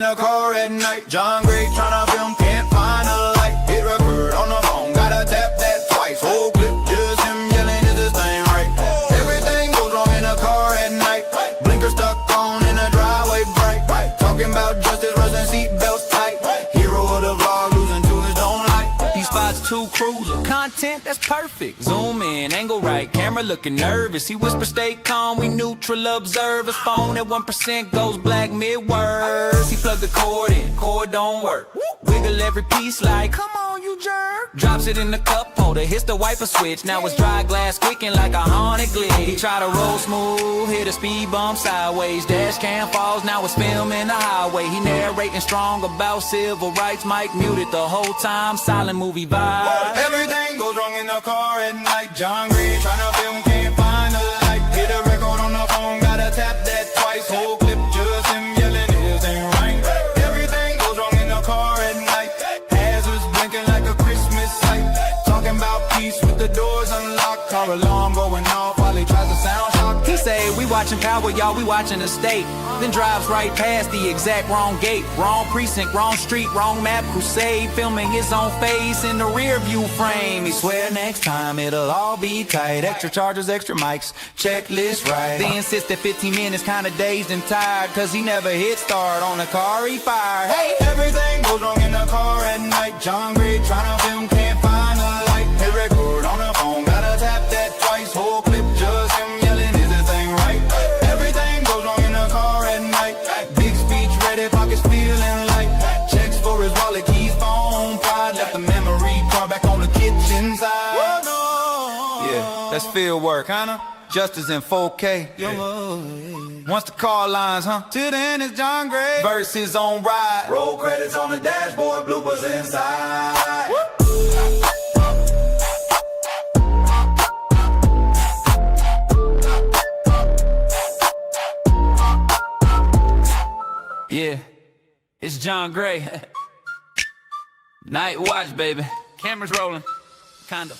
The car at night, John Gray tryna film, can't find a light. Hit record on the phone, gotta tap that twice. Whole clip, just him yelling, is this thing right? Everything goes wrong in a car at night. Blinker stuck on in a driveway bright. Talking about justice, rushing seatbelts tight. Hero of the vlog, losing to his own light. These spots too crucial, content that's perfect. Zoom in, angle right, camera looking nervous. He whisper, stay calm, we neutral observers. Phone at 1% goes black mid-words. He plugged the cord in, cord don't work. Wiggle every piece like, come on you jerk. Drops it in the cup holder, hits the wiper switch. Now it's dry glass squeaking like a haunted glitch. He try to roll smooth, hit a speed bump sideways. Dash cam falls, now it's filming the highway. He narrating strong about civil rights. Mic muted the whole time, silent movie vibe. Everything goes wrong in the car at night. John Gray tryna film, can't find a light. Hit a record on the phone, gotta tap that twice. Whole clip, just him yelling, his ain't right. Everything goes wrong in the car at night. Hazards blinking like a Christmas light. Talking about peace with the doors unlocked. Car alarm going off while he tries to sound shock. He say, we watching power, y'all, we watching the state. Then drives right past the exact wrong gate. Wrong precinct, wrong street, wrong map. Crusade, filming his own face in the rear view frame. He swear next time it'll all be tight. Extra chargers, extra mics, checklist right. They insist that 15 minutes kinda dazed and tired, cause he never hit start on the car he fired. Hey! Everything goes wrong in the car at night. John Gray tryna film, can't find a light. Hit record on the phone, gotta tap that twice. Whole clip, just him yelling, is this thing right? Everything goes wrong in the car at night. Big speech ready, pockets feeling light. Checks for his wallet, keys, phone, pride. Left the memory card back on the kitchen side. Yeah, that's field work, huh? Justice in 4K. Once the car lines, huh? Till then it's John Gray versus on ride. Roll credits on the dashboard, bloopers inside. Yeah, it's John Gray. Night watch, baby. Cameras rolling, kinda.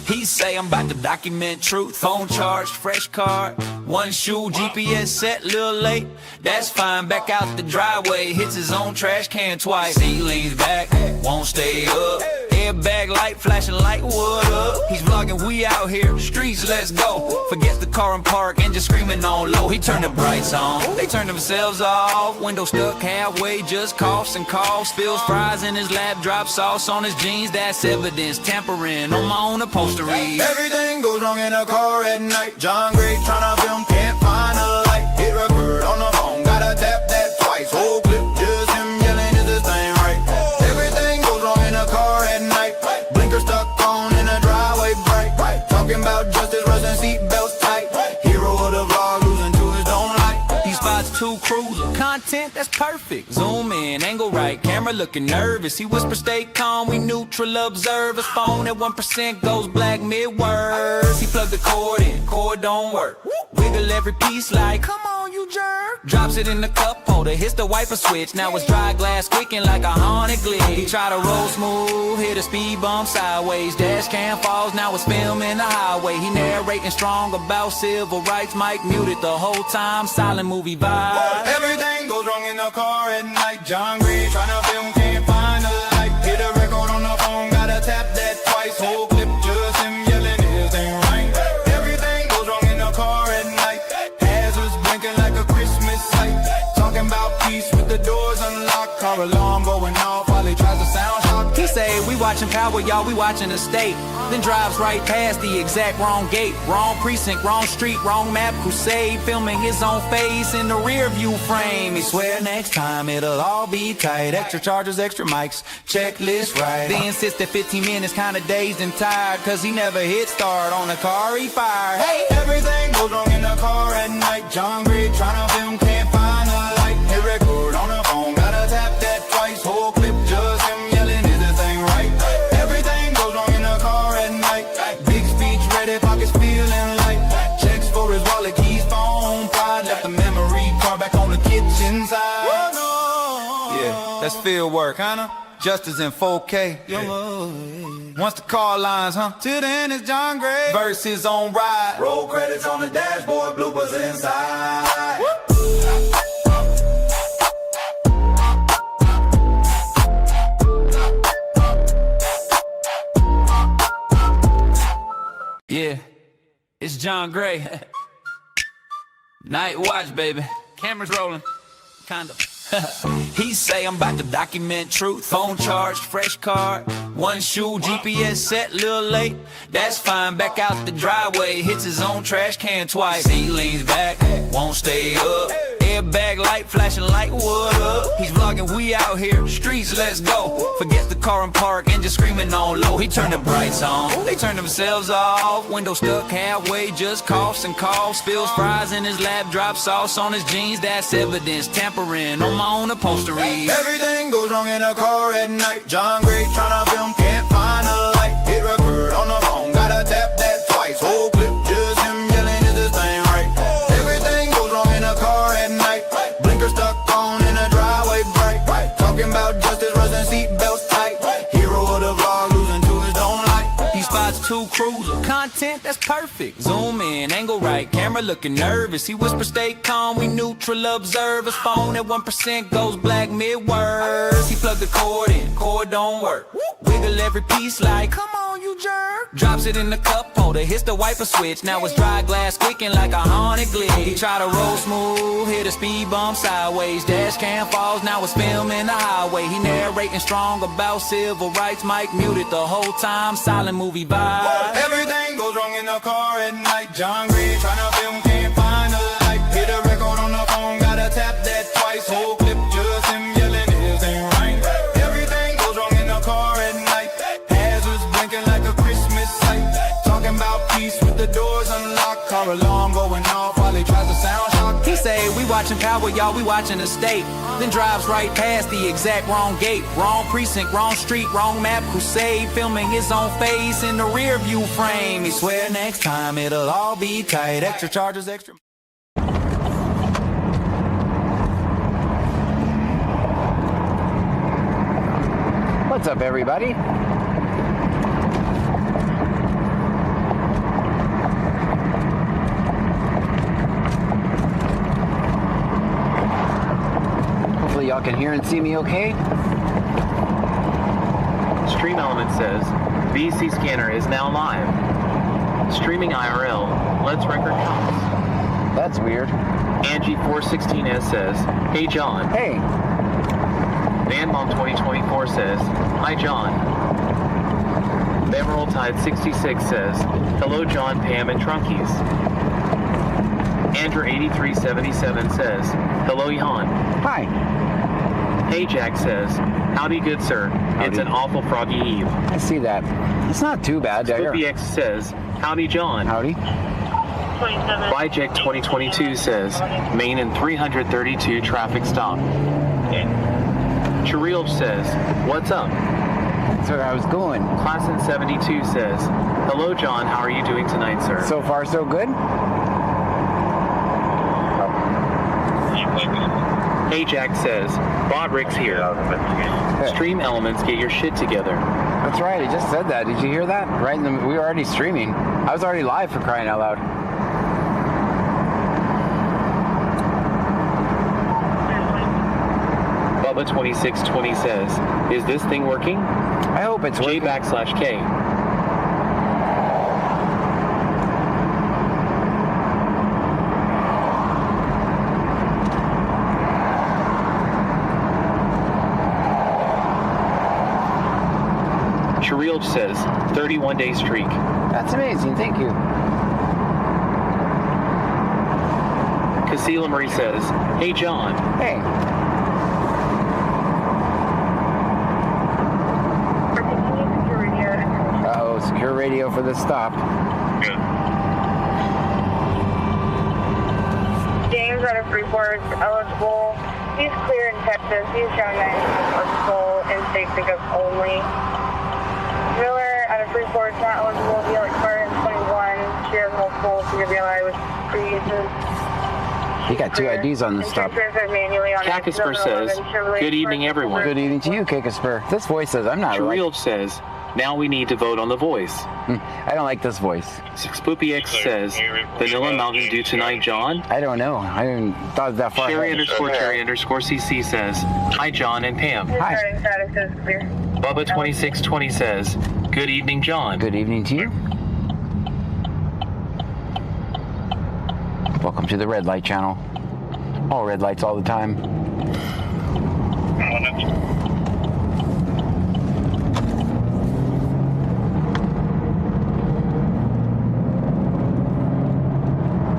He say I'm about to document truth. Phone charged, fresh card, one shoe, GPS set, little late. That's fine, back out the driveway. Hits his own trash can twice. He leans back, won't stay up. Airbag light flashing like what up? He's vlogging, we out here, streets, let's go. Forgets the car in park and just screaming on low. He turned the brights on, they turned themselves off. Window stuck halfway, just coughs and coughs. Spills fries in his lap, drops sauce on his jeans. That's evidence, tampering on my own upholstery. Everything goes wrong in a car at night. John Gray tryna film, can't find a light. Hit record on the phone, gotta tap that twice. Whole clip, just him yelling, is this thing right? Everything goes wrong in a car at night. Blinker stuck on in a driveway bright. Talking about justice, rushing seatbelts tight. Hero of the vlog, losing to his own light. These spots too crucial, content that's perfect. Zoom in, angle right, camera looking nervous. He whisper, stay calm, we neutral observers. Phone at 1% goes black mid-words. He plugged the cord in, cord don't work. Wiggle every piece like, come on you jerk. Drops it in the cup holder, hits the wiper switch. Now it's dry glass squeaking like a haunted glitch. He try to roll smooth, hit a speed bump sideways. Dash cam falls, now it's filming the highway. He narrating strong about civil rights. Mic muted the whole time, silent movie vibe. Everything goes wrong in the car at night. John Gray tryna film, can't find a light. Hit a record on the phone, gotta tap that twice. Whole clip, just him yelling, his ain't right. Everything goes wrong in the car at night. Hazards blinking like a Christmas light. Talking about peace with the doors unlocked. Car alarm going off while he tries to sound shock. He say, we watching power, y'all, we watching the state. Then drives right past the exact wrong gate. Wrong precinct, wrong street, wrong map. Crusade, filming his own face in the rear view frame. He swear next time it'll all be tight. Extra chargers, extra mics, checklist right. They insist that 15 minutes kinda dazed and tired, cause he never hit start on the car he fired. Hey! Everything goes wrong in the car at night. John Gray tryna film, can't find a light. Hit record on the phone, gotta tap that twice. Whole clip, just him yelling, is this thing right? Everything goes wrong in the car at night. Big speech ready, pockets feeling light. Checks for his wallet, keys, phone, pride. Left the memory card back on the kitchen side. Yeah, that's field work, huh? Justice in 4K. Once the car lines, huh? Till then it's John Gray versus on ride. Roll credits on the dashboard, bloopers inside. John Gray. Night watch, baby. Cameras rolling. Kinda. He say I'm about to document truth. Phone charged, fresh card, one shoe, GPS set, little late. That's fine, back out the driveway. Hits his own trash can twice. He leans back, won't stay up. Airbag light flashing like what up? He's vlogging, we out here, streets, let's go. Forgets the car in park and just screaming on low. He turned the brights on, they turned themselves off. Window stuck halfway, just coughs and coughs. Spills fries in his lap, drops sauce on his jeans. That's evidence, tampering on my own upholstery. Everything goes wrong in a car at night. John Gray tryna film, can't find a light. Hit record on the phone, gotta tap that twice. Whole clip, just him yelling, is this thing right? Everything goes wrong in a car at night. Blinker stuck on in a driveway bright. Talking about justice, rusting seatbelts tight. Hero of the vlog, losing to his don't like. He spots two cruiser content that's perfect. Zoom in, angle right, camera looking nervous. He whispers, stay calm, we neutral observers. Phone at 1% goes black mid-words. He plugged the cord in, cord don't work. Wiggle every piece like, come on you jerk. Drops it in the cup holder, hits the wiper switch. Now it's dry glass squeaking like a haunted glitch. He try to roll smooth, hit a speed bump sideways. Dash cam falls, now it's filming the highway. He narrating strong about civil rights. Mic muted the whole time, silent movie vibe. Everything goes wrong in the car at night. John Gray tryna film, can't find a light. Hit a record on the phone, gotta tap that twice. Whole clip, just him yelling, this ain't right. Everything goes wrong in the car at night. Hazards blinking like a Christmas light. Talking about peace with the doors unlocked. Car alarm going off while he tries to sound shock. He say, we watching power, y'all, we watching the state. Then drives right past the exact wrong gate. Wrong precinct, wrong street, wrong map. Crusade, filming his own face in the rear view frame. He swear next time it'll all be tight. Extra charges, extra. What's up, everybody? Hopefully y'all can hear and see me okay. Stream Element says, VC scanner is now live. Streaming IRL, let's record counts. That's weird. Angie416S says, hey John. Hey, VanMom2024 says, hi John. Emerald Tide 66 says, hello John, Pam, and Trunkies. Andrew8377 says, hello Jan. hi. Hey Jack says, howdy good sir, it's an awful froggy eve. I see that. It's not too bad. SpoopyX says, howdy John. Howdy. Byjack2022 says, Main and 332 traffic stop. Chiril says, what's up? That's where I was going. Classin72 says, hello John, how are you doing tonight, sir? So far, so good. Hey Jack says, Bodrick's here. Stream Elements, get your shit together. That's right. I just said that. Did you hear that? Right in the, we were already streaming. I was already live, for crying out loud. Bubba2620 says, is this thing working? I hope it's working. J_K. Chiril says, 31-day streak. That's amazing. Thank you. Casilla Marie says, hey John. Hey. Uh-oh, secure radio for the stop. James out of Freeport, eligible. He's clear in Texas. He's shown 9 eligible in state pickup only. Miller out of Freeport, not eligible. He expired in 21. She has multiple CWI with previous. You got two IDs on the stop. Cactusper says, good evening everyone. Good evening to you, Kikasper. This voice says I'm not Chiril says, now we need to vote on the voice. I don't like this voice. SpoopyX says, Vanilla Mountain Dew tonight, John? I don't know. I didn't thought that far. Cherry_CC says, hi John and Pam. Hi. Bubba2620 says, good evening, John. Good evening to you. Welcome to the red light channel. All red lights all the time.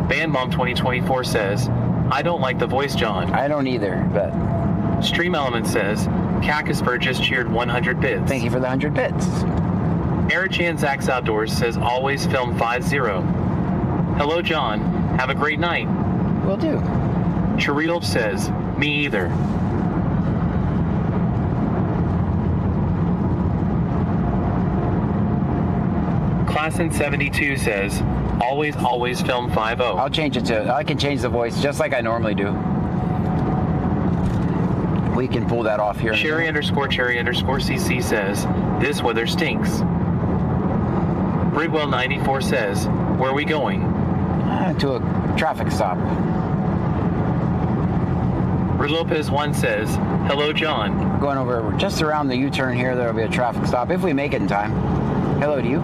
Bandmom 2024 says, I don't like the voice, John. I don't either, but Stream Element says, Cactusper just cheered 100 bits. thank you for the 100 bits. Erichan Zach's Outdoors says, always film 5-0. Hello, John. Have a great night. Will do. Charital says, me either. Classin 72 says, always film 5-0. I'll change it to, I can change the voice just like I normally do. We can pull that off here. Cherry_CC says, this weather stinks. Bridwell 94 says, where are we going? To a traffic stop. Lopez 1 says, hello, John. Going over just around the U-turn here, there'll be a traffic stop if we make it in time. Hello to you.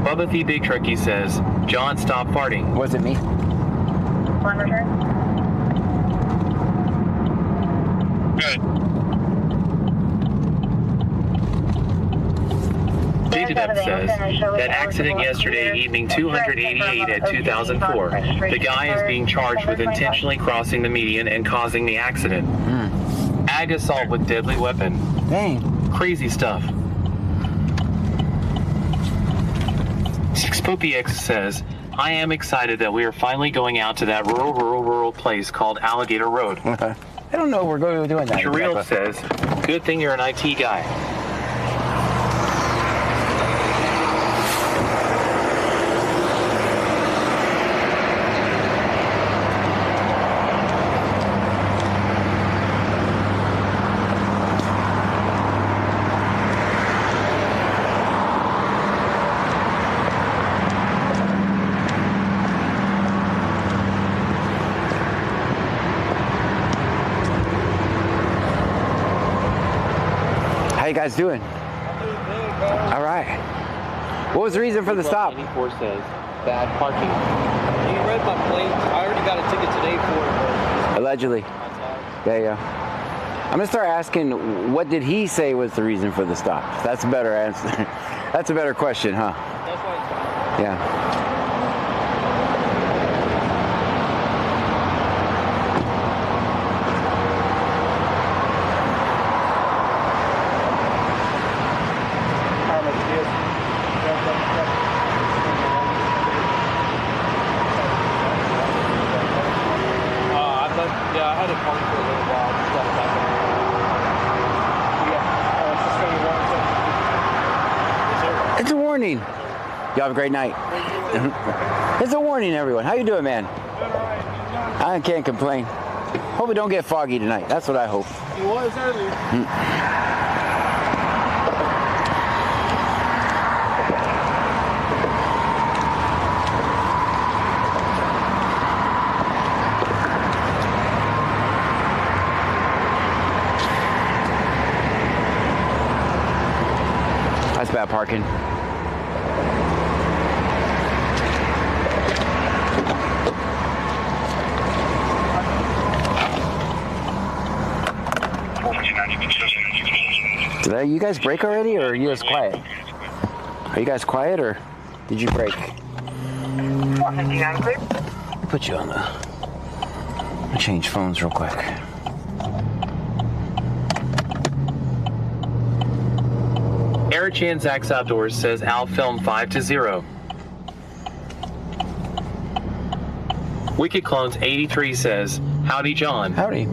Bubba the Big Turkey says, John, stop farting. Was it me? One return. Good. J2Dep says, that accident yesterday evening 288 at 2004. The guy is being charged with intentionally crossing the median and causing the accident. Ag assault with deadly weapon. Dang. Crazy stuff. 6POPX says, I am excited that we are finally going out to that rural place called Alligator Road. I don't know if we're going to be doing that. Sherrill exactly. says, good thing you're an IT guy. How you guys doing? All right. What was the reason for the stop? 84 says, bad parking. You read my plate. I already got a ticket today for it. Allegedly. Yeah. I'm gonna start asking, what did he say was the reason for the stop? That's a better answer. That's a better question, huh? That's why it's Yeah. I had it parked for a little while. Just got it back up. It's a warning. Y'all have a great night. It's a warning, everyone. How you doing, man? I can't complain. Hope it don't get foggy tonight. That's what I hope. It was earlier. That's bad parking. Did you guys break already, or are you guys quiet? Are you guys quiet, or did you break? Put you on the... I'll change phones real quick. Erichan Zach's Outdoors says Al film 5-0. Wicked Clones 83 says, howdy, John. Howdy.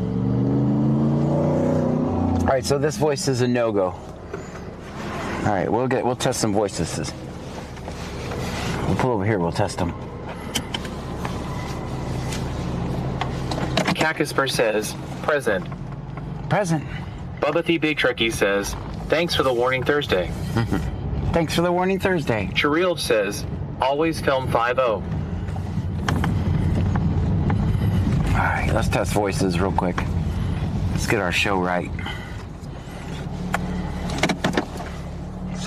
All right, so this voice is a no-go. All right, we'll test some voices. We'll pull over here. We'll test them. Cactusper says, present. Present. Bubba the Big Turkey says, thanks for the warning Thursday. Thanks for the warning Thursday. Chariel says, always film 5-0. All right, let's test voices real quick. Let's get our show right.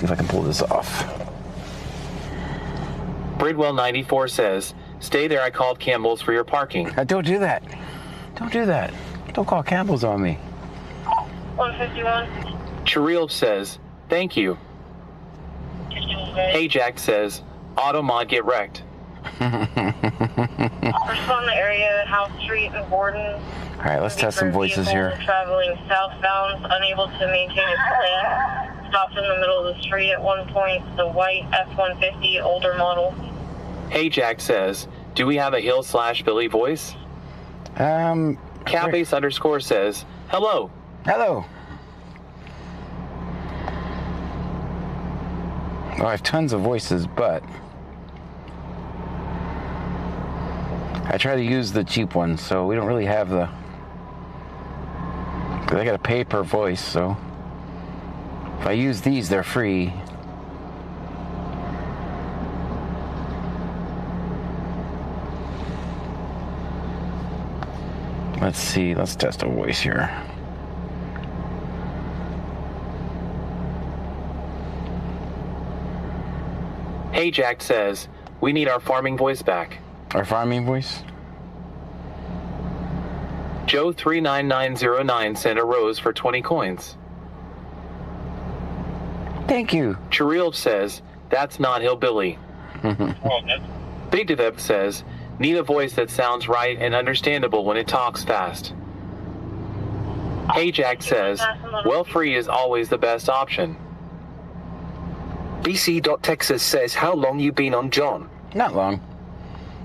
See if I can pull this off. Bridwell 94 says, stay there, I called Campbell's for your parking. Don't do that. Don't do that. Don't call Campbell's on me. 151. Cheryl says, thank you. Hey Jack says, Automod get wrecked. Respond the area, House Street and Gordon. All right, let's test some voices here. Traveling southbound, unable to maintain its plan. Stopped in the middle of the street at one point. The white F-150 older model. Hey Jack says, do we have a Hill/Billy voice? Cabbase _ says, hello. Hello. Oh, I have tons of voices, but I try to use the cheap ones, so we don't really have the. Because I got to pay per voice, so if I use these, they're free. Let's see. Let's test a voice here. Hey Jack says, we need our farming voice back. Our farming voice? Joe 39909 sent a rose for 20 coins. Thank you. Cheryl says, that's not hillbilly. Big Devep says, need a voice that sounds right and understandable when it talks fast. Hey Jack says, well, free is always the best option. BC.Texas says, how long you been on John? Not long.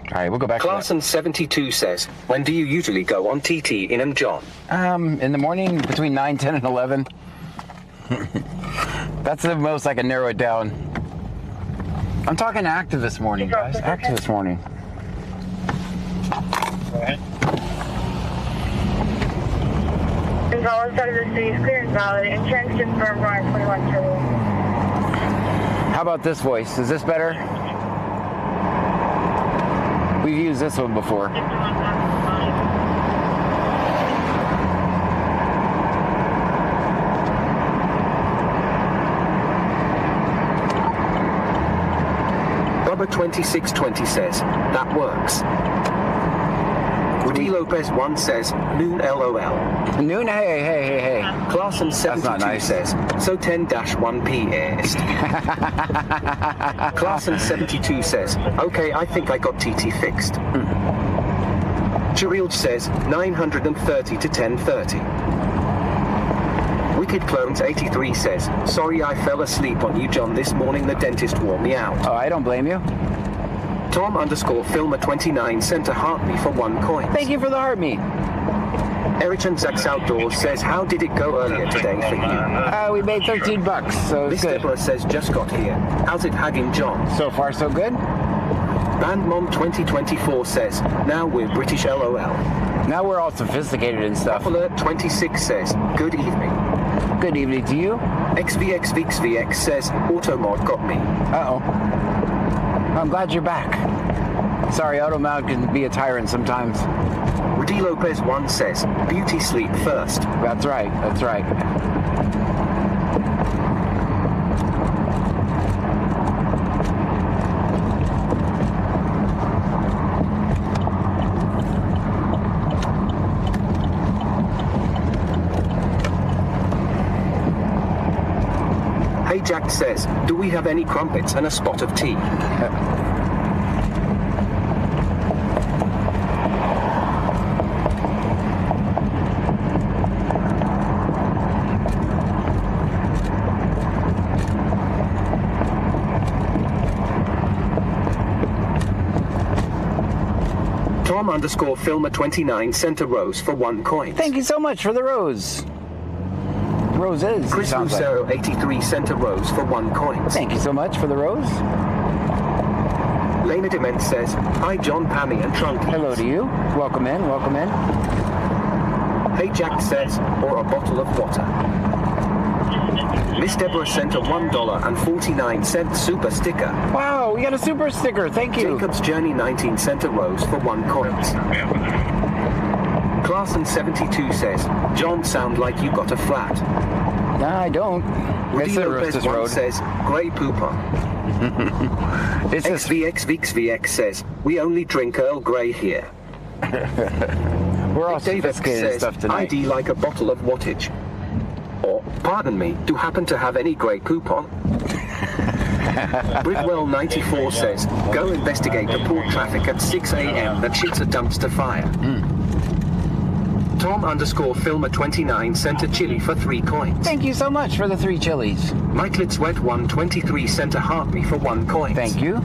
All right, we'll go back Clarkson 72 says, when do you usually go on TT in John? In the morning between 9, 10, and 11. That's the most I can narrow it down. I'm talking active this morning, guys. Active this morning. Control outside of the city is clear and valid. Insurance confirmed on 21 Charlie. How about this voice? Is this better? We've used this one before. Bubba 2620 says, that works. Woody Lopez 1 says, noon LOL. Noon? Hey. Clarkson 72 nice. says, so 10-1p est. Clarkson 72 says, okay, I think I got TT fixed. Cheryl says, 930 to 1030. Wicked Clones 83 says, sorry I fell asleep on you, John, this morning the dentist wore me out. Oh, I don't blame you. Tom _ Filmer 29 sent a heart me for 1 coin. Thank you for the heart meat. Erichan Zach's Outdoors says, how did it go earlier today for you? We made $13, so it's Miss good. Deborah says, just got here. How's it hagging, John? So far, so good. Bandmom 2024 says, now we're British LOL. Now we're all sophisticated and stuff. Alert 26 says, good evening. Good evening to you. XVXVXVX says, Automod got me. Uh-oh. I'm glad you're back. Sorry, Automod can be a tyrant sometimes. Rudy Lopez 1 says, beauty sleep first. That's right. Hey Jack says, do we have any crumpets and a spot of tea? Tom _ Filmer 29 sent a rose for 1 coin. Thank you so much for the rose. Roses. Chris Lucero 83 sent a rose for 1 coin. Thank you so much for the rose. Lena Dement says, hi John, Pammy and Trunky. Hello to you. Welcome in. Hey Jack says, or a bottle of water. Miss Deborah sent a $1.49 super sticker. Wow, we got a super sticker. Thank you. Jacob's Journey 19 sent a rose for 1 coin. Clarkson 72 says, John, sound like you got a flat. No, I don't. Woody It's a Lopez Roostes one Road. says, Grey Poupon. It's just, XVXVXVX says, we only drink Earl Grey here. we're all David sophisticated says, stuff tonight. ID like a bottle of wattage. Or, pardon me, do happen to have any Grey Poupon? Bridwell 94 says, go investigate the poor traffic at 6 a.m. that shit's a dumpster fire. Tom_Filmer29 sent a chili for 3 coins. Thank you so much for the 3 chilies. Michaelitswet123 sent a heart me for 1 coin. Thank you.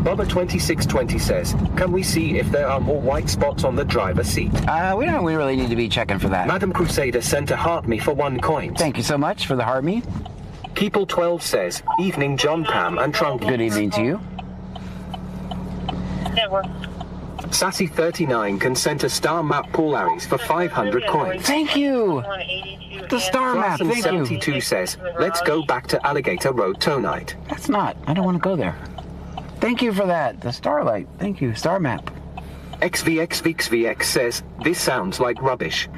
Bubba2620 says, can we see if there are more white spots on the driver's seat? We really need to be checking for that. Madam Crusader sent a heart me for 1 coin. Thank you so much for the heart me. Keeple12 says, evening John, Pam and Trunky. Good evening to you. Sassy39 can send a star map Paul Aries for 500 coins. Thank you. The star map, thank you. 72 says, let's go back to Alligator Road tonight. That's not. I don't want to go there. Thank you for that. The starlight. Thank you. Star map. XVXVXVX says, this sounds like rubbish.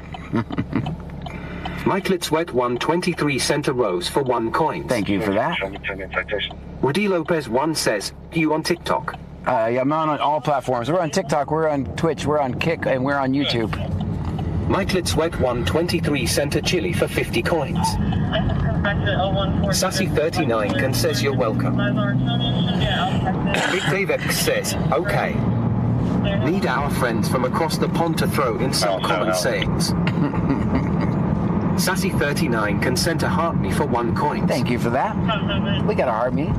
Michaelitswet123 sent a rose for 1 coin. Thank you for that. Woody Lopez 1 says, you on TikTok? Yeah, I'm on all platforms. We're on TikTok, we're on Twitch, we're on Kick, and we're on YouTube. Michaelitswet123 sent a chili for 50 coins. Sassy39 can says you're welcome. Big Dave X says, okay. Need our friends from across the pond to throw in some common sayings. Sassy39 can send a heart me for 1 coin. Thank you for that. We got a heart me.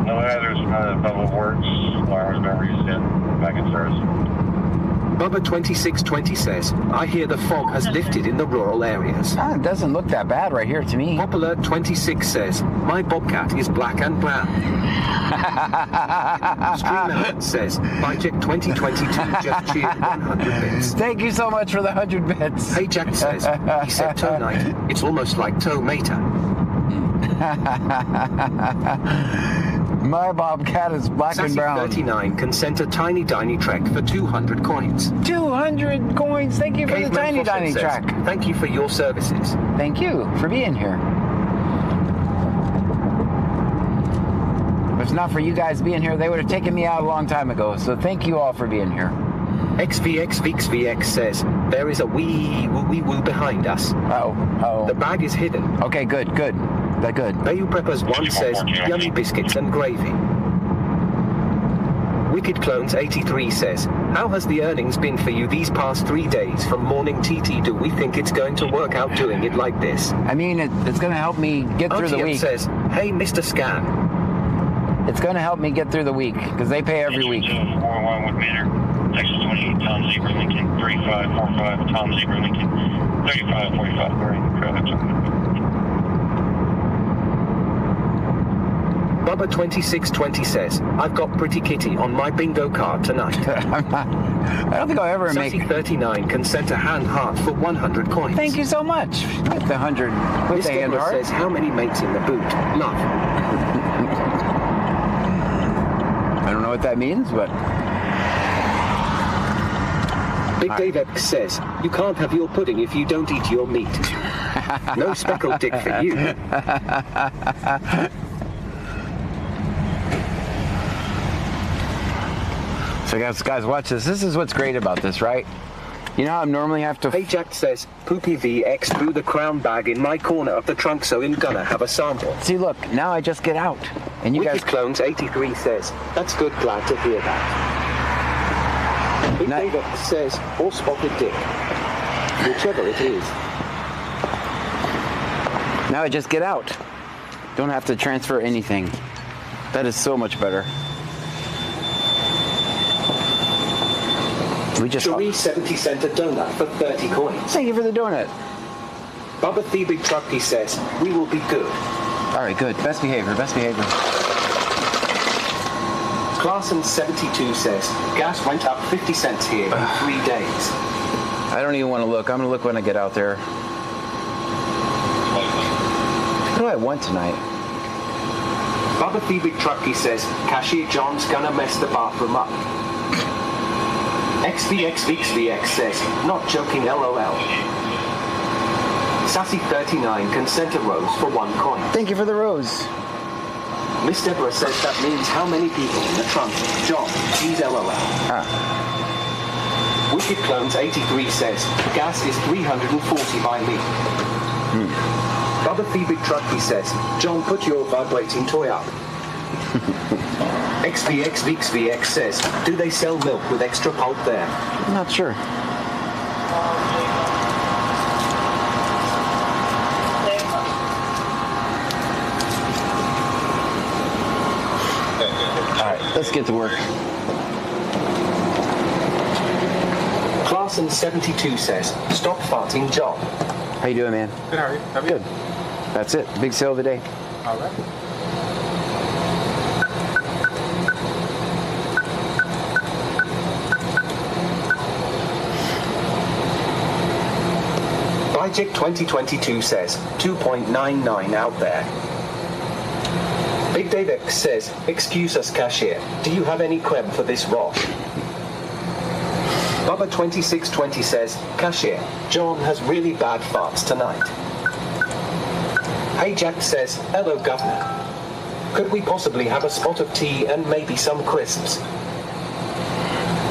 No others, Bubba Works, Lars Memories in back in service. Bubba2620 says, I hear the fog has lifted in the rural areas. It doesn't look that bad right here to me. Popular26 says, my bobcat is black and brown. Stream Element says, Byjack 2022 just cheered 100 bits. Thank you so much for the 100 bits. Hey Jack says, he said toe night. It's almost like toe mater. My bobcat is black and brown. 39 can send a tiny diny trek for 200 coins. 200 coins. Thank you for the tiny diny track. Thank you for your services. Thank you for being here. If it's not for you guys being here, they would have taken me out a long time ago. So thank you all for being here. XVXVXVX says, there is a wee woo behind us. Uh-oh. The bag is hidden. Okay, good. They're good. Bayou Preppers 1 says, yummy biscuits and gravy. Wicked Clones 83 says, how has the earnings been for you these past 3 days from morning TT? Do we think it's going to work out doing it like this? I mean, it's going to help me get through the week. says, hey, Mr. Scan. It's going to help me get through the week because they pay every week. 401 with meter. Texas 28, Tom Zebra Lincoln. 3545, Tom Zebra Lincoln. 3545, bearing credits on the Bubba2620 says, I've got Pretty Kitty on my bingo card tonight. I don't think I'll ever make... Sassy39 can send a hand heart for 100 coins. Thank you so much. With the 100, with Miss the hand Deborah heart. says, how many mates in the boot? Love. I don't know what that means, but... Big Dave X says, you can't have your pudding if you don't eat your meat. No speckled dick for you. So guys, watch this. This is what's great about this, right? You know how I normally have to... Hey Jack says, Poopy VX threw the crown bag in my corner of the trunk, so I'm gonna have a sample. See, look, now I just get out. And you Wicked guys... Clones 83 says, that's good, glad to hear that. Big Dave X says, or spotted dick. Whichever it is. Now I just get out. Don't have to transfer anything. That is so much better. We just... Cherie 70 cent a donut for 30 coins. Thank you for the donut. Bubba the Big Trucky says, we will be good. All right, good. Best behavior, best behavior. Clarson 72 says, gas went up 50 cents here in 3 days. I don't even want to look. I'm going to look when I get out there. What do I want tonight? Bubba the Big Trucky says, Cashier John's gonna mess the bathroom up. XVXVXVX says, not joking LOL. Sassy39 can send a rose for 1 coin. Thank you for the rose. Miss Deborah says that means how many people in the trunk? John, he's LOL. Wicked Clones 83 says, gas is 340 by me. Bubba Big Trucky says, John, put your vibrating toy up. XVXVXVX says, do they sell milk with extra pulp there? I'm not sure. Let's get to work. Clarson72 says, stop farting, John. How you doing, man? Good, how are you? Good. That's it. Big sale of the day. All right. Bijik 2022 says, 2.99 out there. Big Dave X says, excuse us, cashier. Do you have any creme for this wash? Bubba 2620 says, cashier, John has really bad farts tonight. Hey Jack says, hello governor. Could we possibly have a spot of tea and maybe some crisps?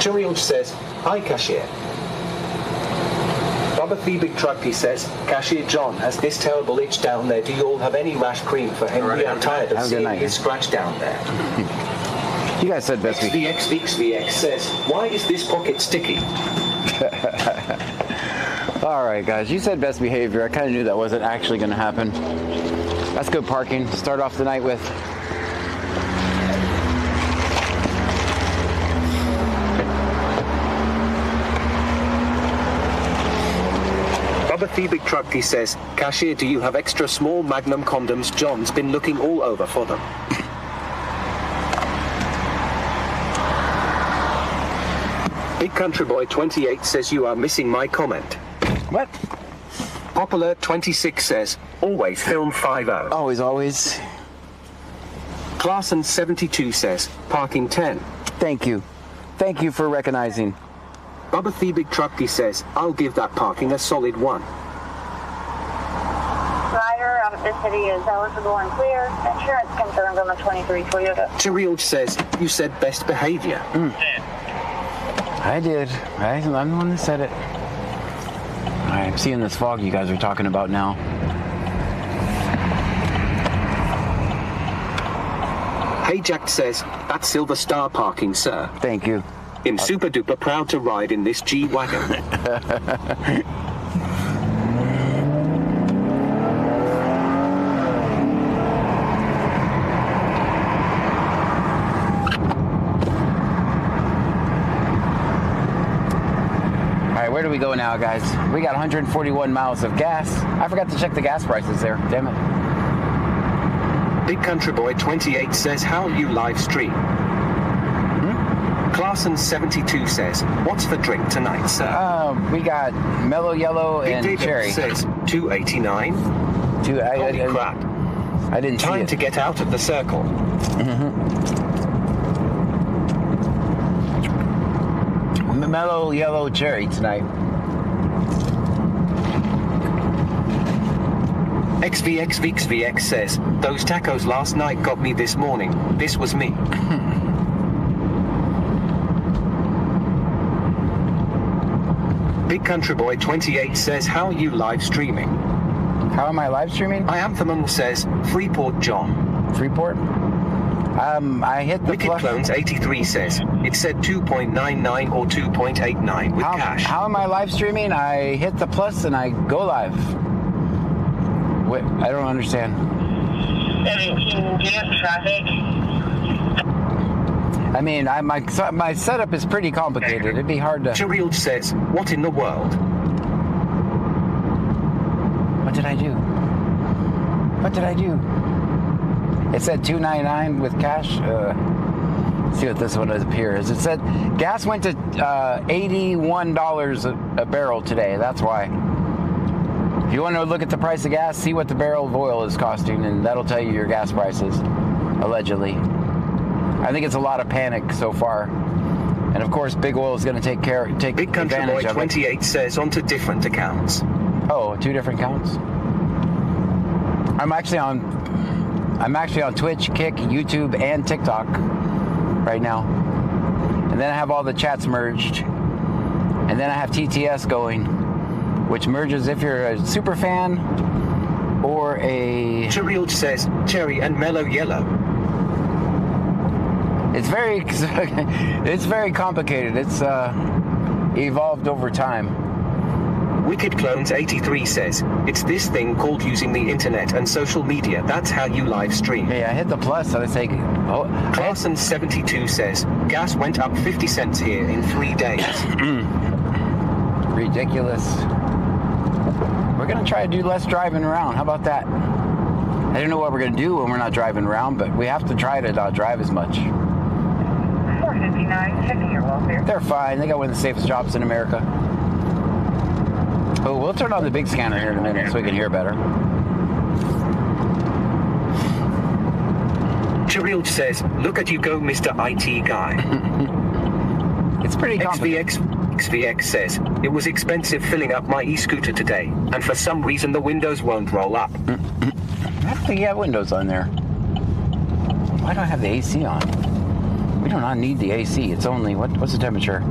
Chirioj says, hi cashier. Bubba Big Trucky says, cashier John has this terrible itch down there. Do you all have any rash cream for him? We are tired of seeing his scratch down there. You guys said best. XVXVX says, why is this pocket sticky? All right, guys, you said best behavior. I kind of knew that wasn't actually going to happen. That's good parking to start off the night with. Bubba Big Trucky says, cashier, do you have extra small Magnum condoms? John's been looking all over for them. Big Country Boy 28 says you are missing my comment. What? Popular 26 says, always film 5-0. Always. Clarson 72 says, parking 10. Thank you. Thank you for recognizing. Bubba Big Trucky says, I'll give that parking a solid 1. Rider out of this city is eligible and clear. Insurance confirmed on the 23 Toyota. Chirioj says, you said best behavior. I did. I'm the one that said it. I'm seeing this fog you guys are talking about now. Hey Jack says, that's Silver Star parking, sir. Thank you. I'm super duper proud to ride in this G-Wagon. Where do we go now, guys? We got 141 miles of gas. I forgot to check the gas prices there. Damn it. Big Country Boy 28 says, how you live stream? Clarson 72 says, what's for drink tonight, sir? We got mellow yellow Big and David cherry. Says 289. Holy crap. I didn't see it. Time to get out of the circle. Mellow yellow cherry tonight. XVXVXVX says, those tacos last night got me this morning. This was me. Big Country Boy 28 says, how are you live streaming? How am I live streaming? I Anthem says, Freeport John. Freeport? I hit the Wicked Clones 83 says, it said 2.99 or 2.89 with cash. How am I live streaming? I hit the plus and I go live. Wait, I don't understand. 17, do you have traffic? I mean, my setup is pretty complicated. It'd be hard to... Chirioj says, what in the world? What did I do? What did I do? It said $2.99 with cash. Let's see what this one up here is. It said gas went to $81 a barrel today. That's why. If you want to look at the price of gas, see what the barrel of oil is costing, and that'll tell you your gas prices, allegedly. I think it's a lot of panic so far. And of course, Big Oil is going to take Big Country advantage Boy of it. 28 says onto different accounts. Oh, 2 different accounts. I'm actually on Twitch, Kick, YouTube, and TikTok right now. And then I have all the chats merged. And then I have TTS going, which merges if you're a super fan or a... Chirild says cherry and mellow yellow. It's very complicated. It's evolved over time. Wicked Clones 83 says, it's this thing called using the internet and social media. That's how you live stream. Hey, I hit the plus, so I say, Clarkson 72 says, gas went up 50 cents here in 3 days. Ridiculous. We're going to try to do less driving around. How about that? I don't know what we're going to do when we're not driving around, but we have to try to not drive as much. 459, checking your welfare. They're fine. They got one of the safest jobs in America. Oh, we'll turn on the big scanner here in a minute so we can hear better. Chirild says, look at you go, Mr. IT guy. It's pretty complicated. XVX says, it was expensive filling up my e-scooter today, and for some reason the windows won't roll up. I don't think you have windows on there. Why do I have the AC on? We do not need the AC. It's only, what's the temperature?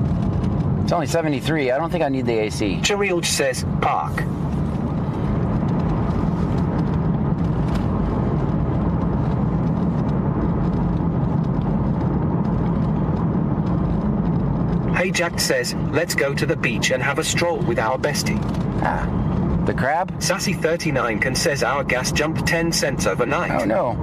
It's only 73. I don't think I need the AC. Chirild says, park. Hey Jack says, let's go to the beach and have a stroll with our bestie. Ah, the crab? Sassy 39 can says our gas jumped 10 cents overnight. Oh no.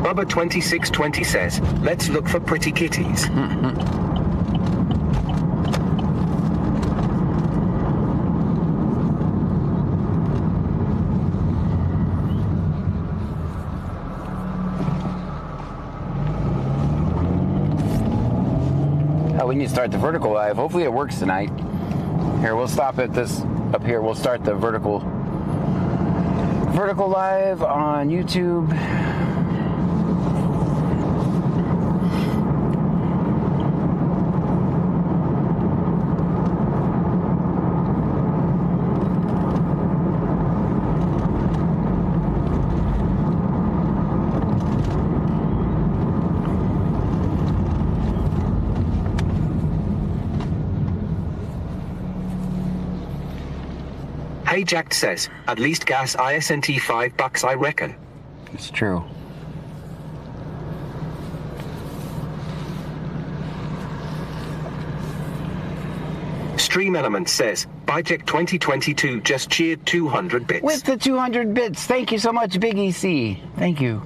Bubba 2620 says, let's look for pretty kitties. Oh, we need to start the vertical live. Hopefully it works tonight. Here, we'll stop at this up here. We'll start the vertical live on YouTube. Hey Jack says, at least gas ISNT $5 I reckon. It's true. Stream Element says, Biject 2022 just cheered 200 bits. With the 200 bits. Thank you so much, Big EC. Thank you.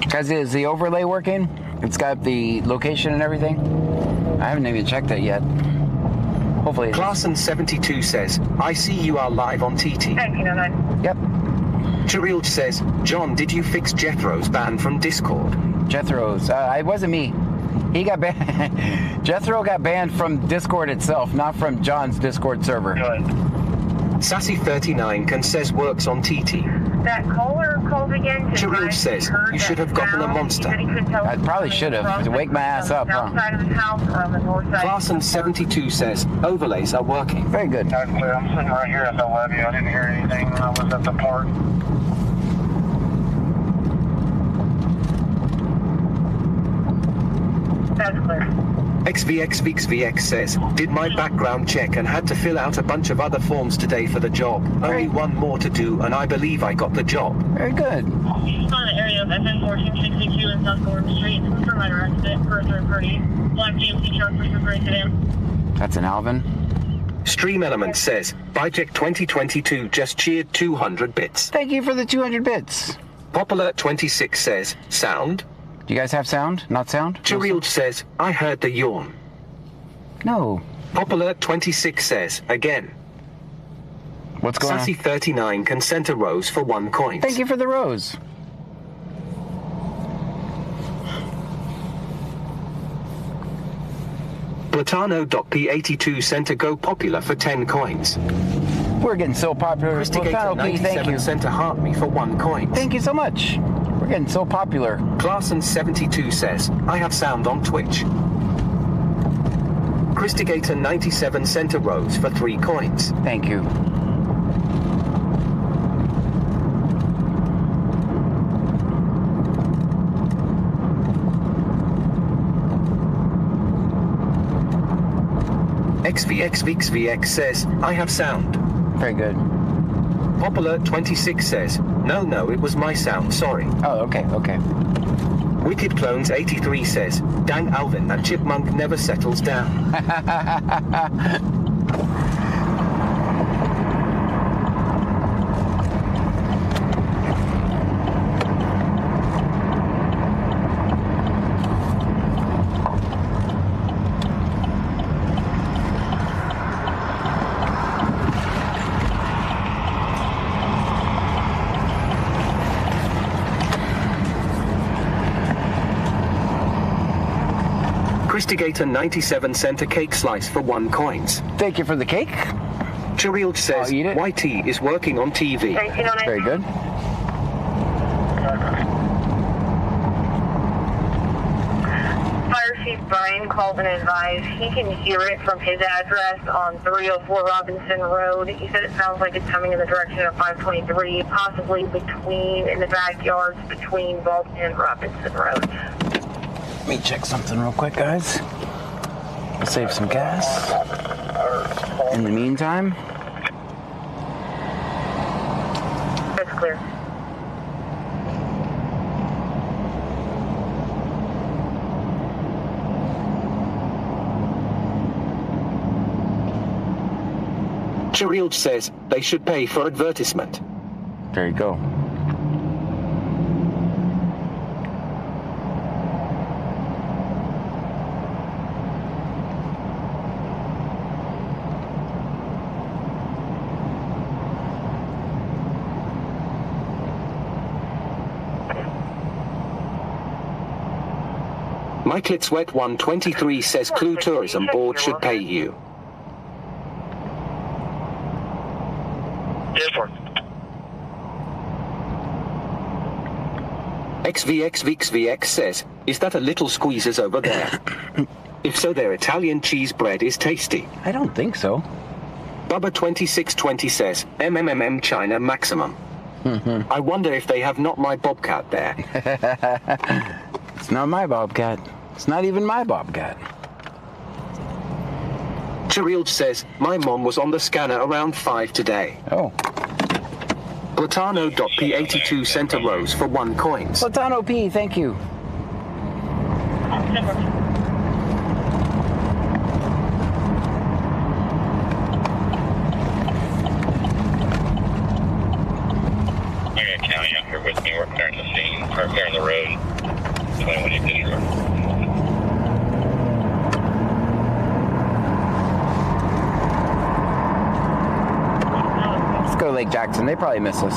Guys, is the overlay working? It's got the location and everything? I haven't even checked it yet. Hopefully it is. Clarkson72 says, I see you are live on TT. 1909. Yep. Chirild says, John, did you fix Jethro's ban from Discord? Jethro's. It wasn't me. He got banned. Jethro got banned from Discord itself, not from John's Discord server. Sassy39 can says works on TT. That caller called again. Chirild says, you should have gotten a monster. I probably should have, to wake my ass up, huh? Clarkson72 says, overlays are working. Very good. I'm sitting right here at the levee. I didn't hear anything when I was at the park. That's clear. XVX says, did my background check and had to fill out a bunch of other forms today for the job. Only one more to do and I believe I got the job. Very good. She's on the area of FN 1462 in South Gordon Street. For minor accident for a third party. Black GMC truck for super sedan. That's an Alvin. Stream Element says, Biject 2022 just cheered 200 bits. Thank you for the 200 bits. Popular 26 says, sound? Do you guys have sound? Not sound? Chirild says, I heard the yawn. No. Popular 26 says, again. What's going Sassy on? 39 can send a rose for 1 coin. Thank you for the rose. Platano.p82 sent a go popular for 10 coins. We're getting so popular. Christigator Platano P, thank 97 you. sent a heart me for 1 coin. Thank you so much. We're getting so popular. Clarson72 says, I have sound on Twitch. Christigator 97 sent a rose for 3 coins. Thank you. XVXVXVX says, I have sound. Very good. Popular 26 says, no, it was my sound, sorry. Oh, okay. Wicked Clones 83 says, dang Alvin, that chipmunk never settles down. Christigator 97 sent a cake slice for 1 coins. Thank you for the cake. Chirild says, I'll eat it. YT is working on TV. Very good. Fire Chief Brian called and advised he can hear it from his address on 304 Robinson Road. He said it sounds like it's coming in the direction of 523, possibly in the backyards between Bolton and Robinson Road. Let me check something real quick, guys. We'll save some gas. In the meantime, That's clear. Chirild says they should pay for advertisement. there you go. Michael Sweat 123 says Clue Tourism Board should pay you. Yes, sir. XVXVXVX says, is that a Little Squeezers over there? If so, their Italian cheese bread is tasty. I don't think so. Bubba 2620 says, MMMM China maximum. I wonder if they have Not My Bobcat there. It's not my Bobcat. It's not even my Bobcat. Chirild says, my mom was on the scanner around 5 today. Oh. Platano.p82 sent a rose for 1 coins. Platano P, thank you. I got County out here with me working there in the scene, or there in the road. 21 District. Let's go Lake Jackson. They probably miss us.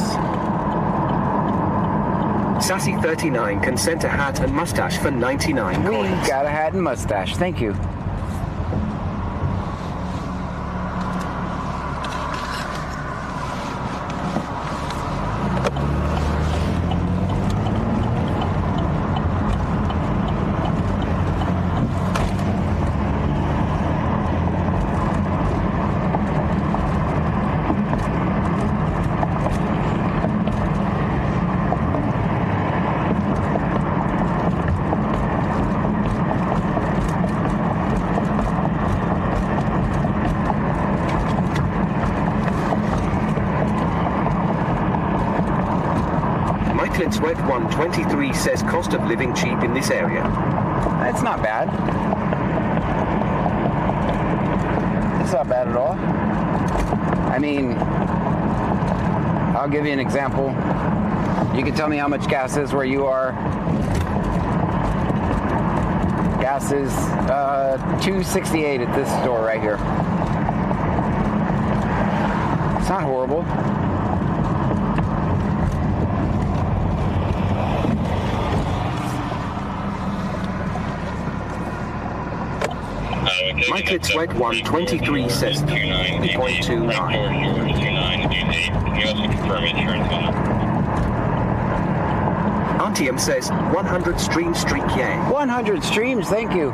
Sassy 39 can send a hat and mustache for 99 We coins. got a hat and mustache. Thank you. Michael Sweat 123 says cost of living cheap in this area. That's not bad. It's not bad at all. I mean, I'll give you an example. You can tell me how much gas is where you are. Gas is $2.68 at this store right here. It's not horrible. Mike It's Wet 123 says 3.29. Can you also confirm insurance on it? Auntie M says 100 stream streak yang. 100 streams, thank you.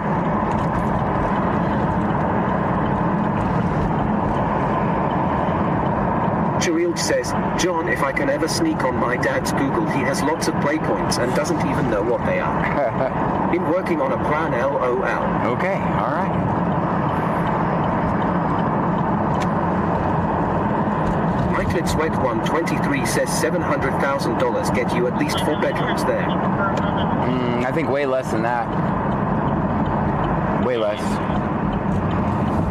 Cheryl says, John, if I can ever sneak on my dad's Google, he has lots of waypoints and doesn't even know what they are. Been working on a plan, LOL. Okay, all right. It's Wet 123 says $700,000 get you at least 4 bedrooms there. I think way less than that. Way less.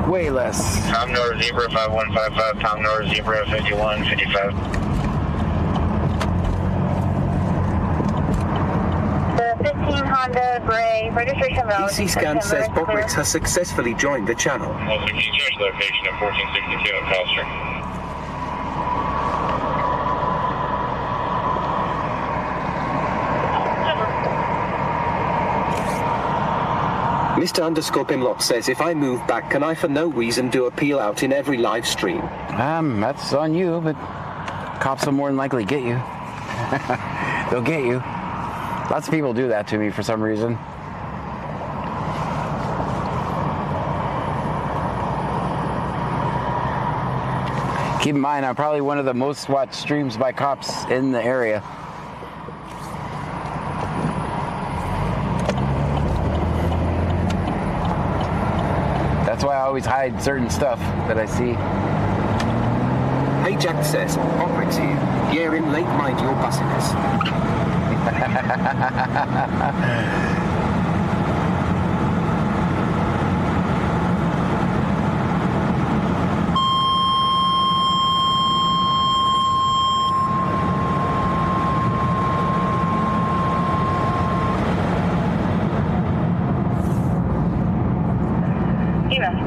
Way less. Tom Nora Zebra 5155, Tom Nora Zebra 5155. The 15 Honda Gray registration valid. DC Scan says Bobrix has successfully joined the channel. Also, can you change location at 1462 at Foster? Mr. Underscore Pinlot says, if I move back, can I for no reason do a peel out in every live stream? That's on you, but cops will more than likely get you. They'll get you. Lots of people do that to me for some reason. Keep in mind, I'm probably one of the most watched streams by cops in the area. That's why I always hide certain stuff that I see. Hey Jack says, Bobrix here. Yeah, in late, mind your bussiness.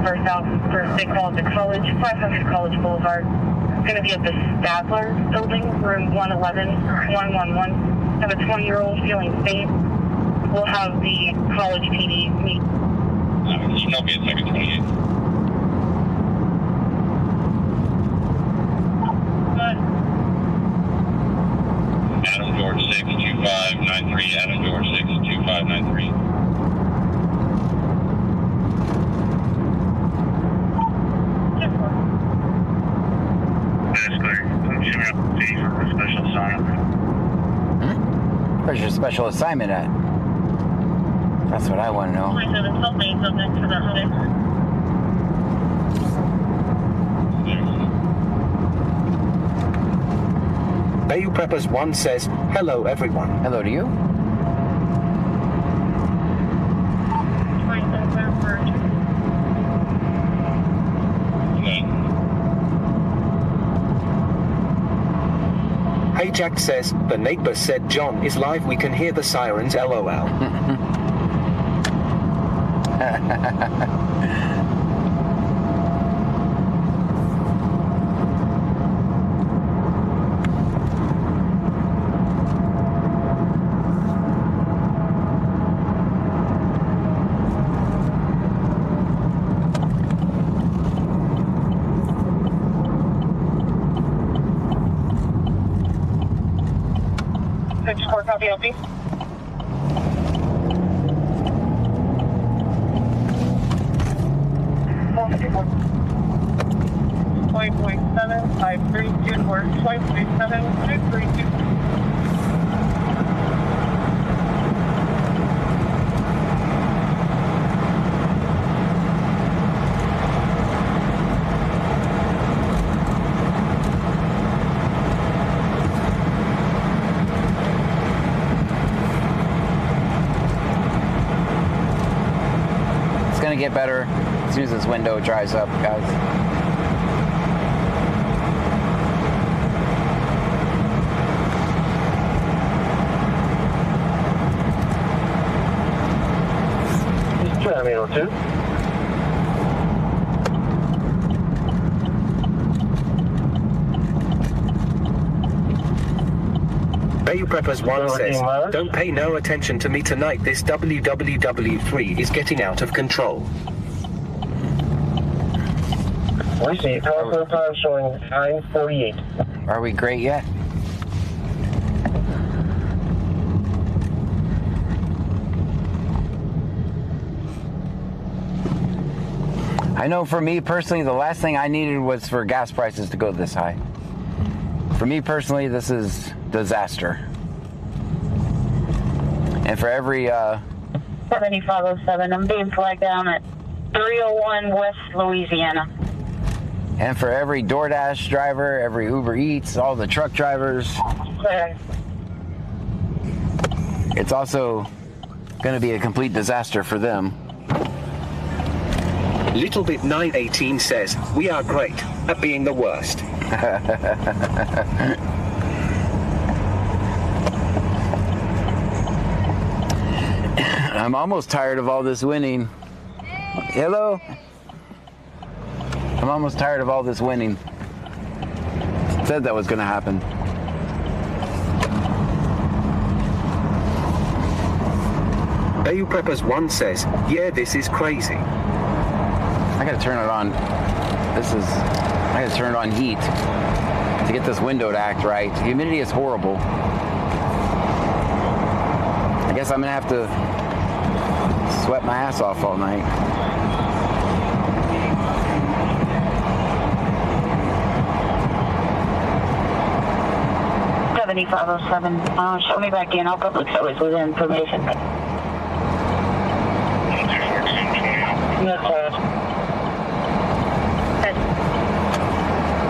First out, first they call it the College, 500 College Boulevard. It's going to be at the Stadler building, room 111, 111. Have a 20-year-old feeling faint. We'll have the college PD meet. You know me at second 28. Adam George 62593, Adam George 62593. Where's your special assignment at? That's what I want to know. Bayou Preppers 1 says, hello everyone. Hello to you. Hey Jack says, the neighbor said John is live, we can hear the sirens, LOL. Copy, LP. Get better. As soon as this window dries up, guys. Two. Bayou Preppers 1 says, don't pay no attention to me tonight. This WWW3 is getting out of control. We see power profile showing 948. Are we great yet? I know for me personally, the last thing I needed was for gas prices to go this high. For me personally, this is disaster. And for every 7507, I'm being flagged down at 301 West Louisiana. And for every DoorDash driver, every Uber Eats, all the truck drivers, Clear. it's also going to be a complete disaster for them. Little Bit 918 says, we are great at being the worst. I'm almost tired of all this winning. Hello? I'm almost tired of all this winning. Said that was going to happen. Bayou Preppers 1 says, yeah, this is crazy. I got to turn it on. I got to turn it on heat to get this window to act right. The humidity is horrible. I guess I'm going to have to sweat my ass off all night. Show me back in. I'll public service with information. Yes, sir.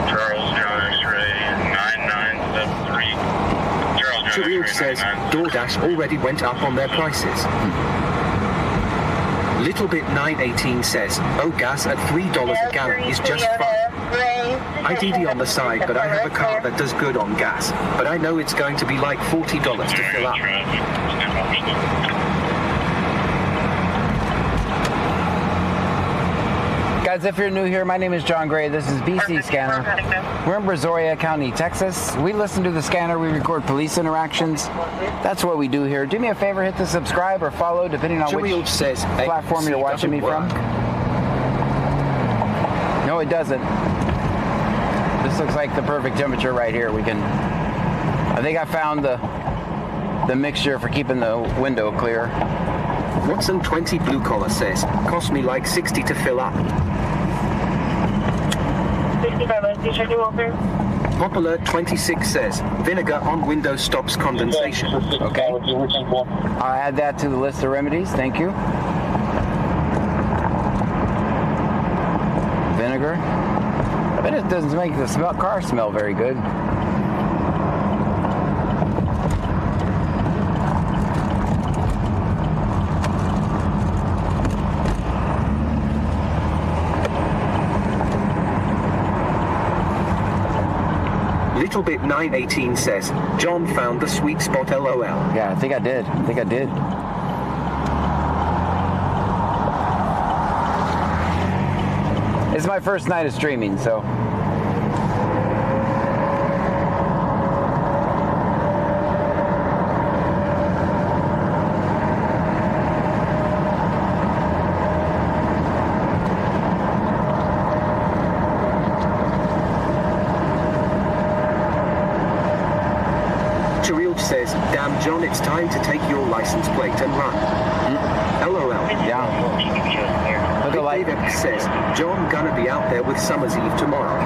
Charles John X-ray 9973. Charles John Sharir X-ray says 9973. DoorDash already went up on their prices. Little Bit 918 says, oh, gas at $3 a gallon is just fine. IDD on the side, but I have a car that does good on gas. But I know it's going to be like $40 to fill up. Guys, if you're new here, my name is John Gray. This is BC Scanner. We're in Brazoria County, Texas. We listen to the scanner. We record police interactions. That's what we do here. Do me a favor, hit the subscribe or follow, depending on Sharir which says, platform you're watching me from. No, it doesn't. This looks like the perfect temperature right here. I think I found the mixture for keeping the window clear. Watson 20 Blue Collar says, cost me like 60 to fill up. 65, teacher, do over. Popular 26 says, vinegar on window stops condensation. Okay. I'll add that to the list of remedies. Thank you. Vinegar. I bet it doesn't make the car smell very good. Little Bit 918 says, John found the sweet spot LOL. Yeah, I think I did. It's my first night of streaming, so. Says, damn John, it's time to take your license plate and run. LOL. Yeah. Look at like David says, John gonna be out there with Summer's Eve tomorrow.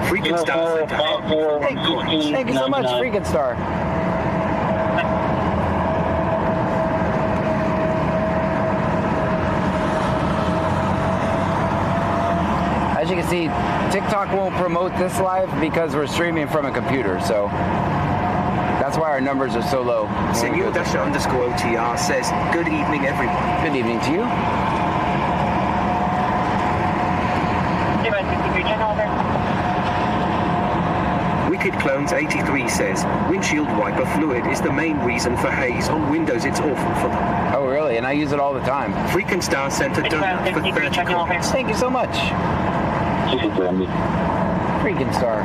Freaking Star. Thank you so much, Freaking Star. As you can see, TikTok won't promote this live because we're streaming from a computer, so That's why our numbers are so low. Senor Dasha underscore OTR says, good evening, everyone. Good evening to you. Wicked Clones 83 says, windshield wiper fluid is the main reason for haze on windows. It's awful for them. Oh, really? And I use it all the time. Freaking Star sent a donut for 30 comments. Thank you so much. Freaking Star.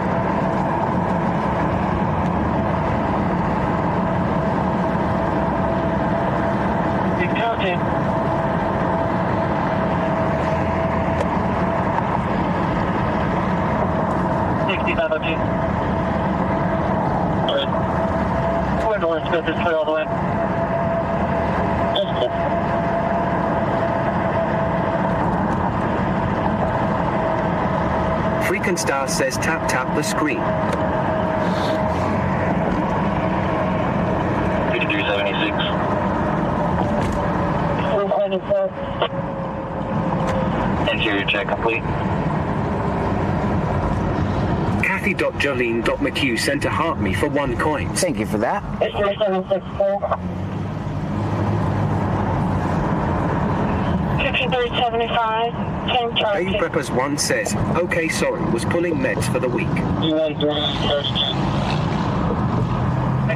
Freaking Star says, tap the screen. 5376. Interior check complete. Kathy.Jolene.McHugh sent a heart me for 1 coin. Thank you for that. 5375. Baby Preppers 1 says, okay, sorry, was pulling meds for the week.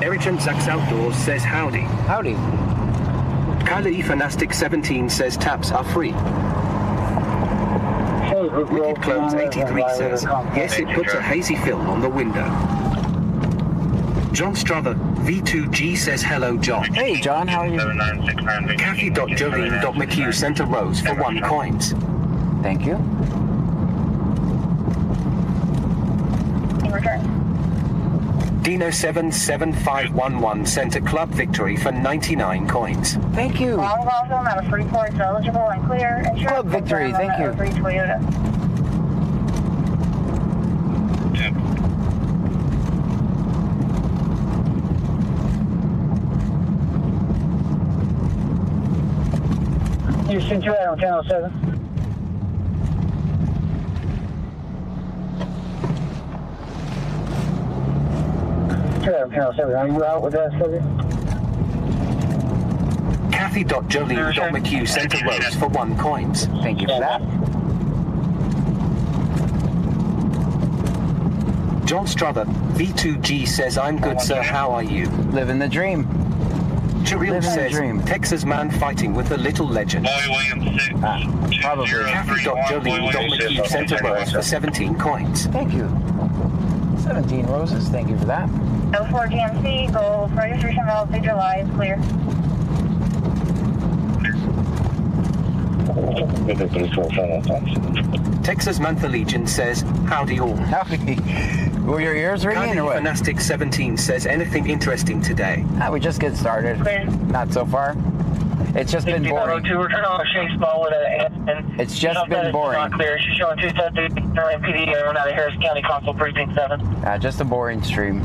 Eric Zach's Outdoors says, howdy. Howdy. Kyla E. Fanastic 17 says, taps are free. Wicked Clones 83 says, yes, it puts a hazy film on the window. John Strother V2G says, hello, John. Hey, John, how are you? Kathy.Jolene.McHugh sent a rose for 1 coin. Thank you. Dino77511 sent a club victory for 99 coins. Thank you. Long also out of Freeport, eligible and clear. Club victory, thank you. Free Toyota. Houston 2 on channel 7. Are you out with that, Sylvia? Kathy.Jolene.McHugh sent a rose for 1 coin. Thank you for that. John Strother V2G says, I'm good, sir. How are you? Living the dream. Chiril Living the says, dream. Texas man fighting with the little legend. Probably. Kathy.Jolene.McHugh sent a rose for 17 coins. Thank you. 17 roses. Thank you for that. 04 GMC, go registration valve, major live, clear. Texas Mantha Legion says, howdy all. Howdy. Were your ears ringing or what? Fanastic 17 says, anything interesting today? We just get started. Clear. Not so far. It's just been boring. We're turning on a Chase ball with an It's just been boring. Not clear. She's showing 270 PD going out of Harris County, Consul Precinct 7. Just a boring stream.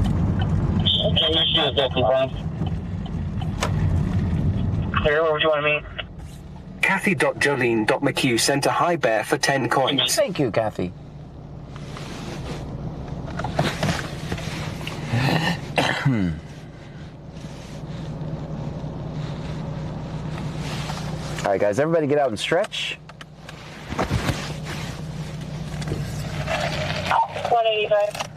Clear, where would you want to meet? Kathy.Jolene.McHugh sent a high bear for 10 coins. Thank you, Kathy. All right, guys, everybody get out and stretch. 185.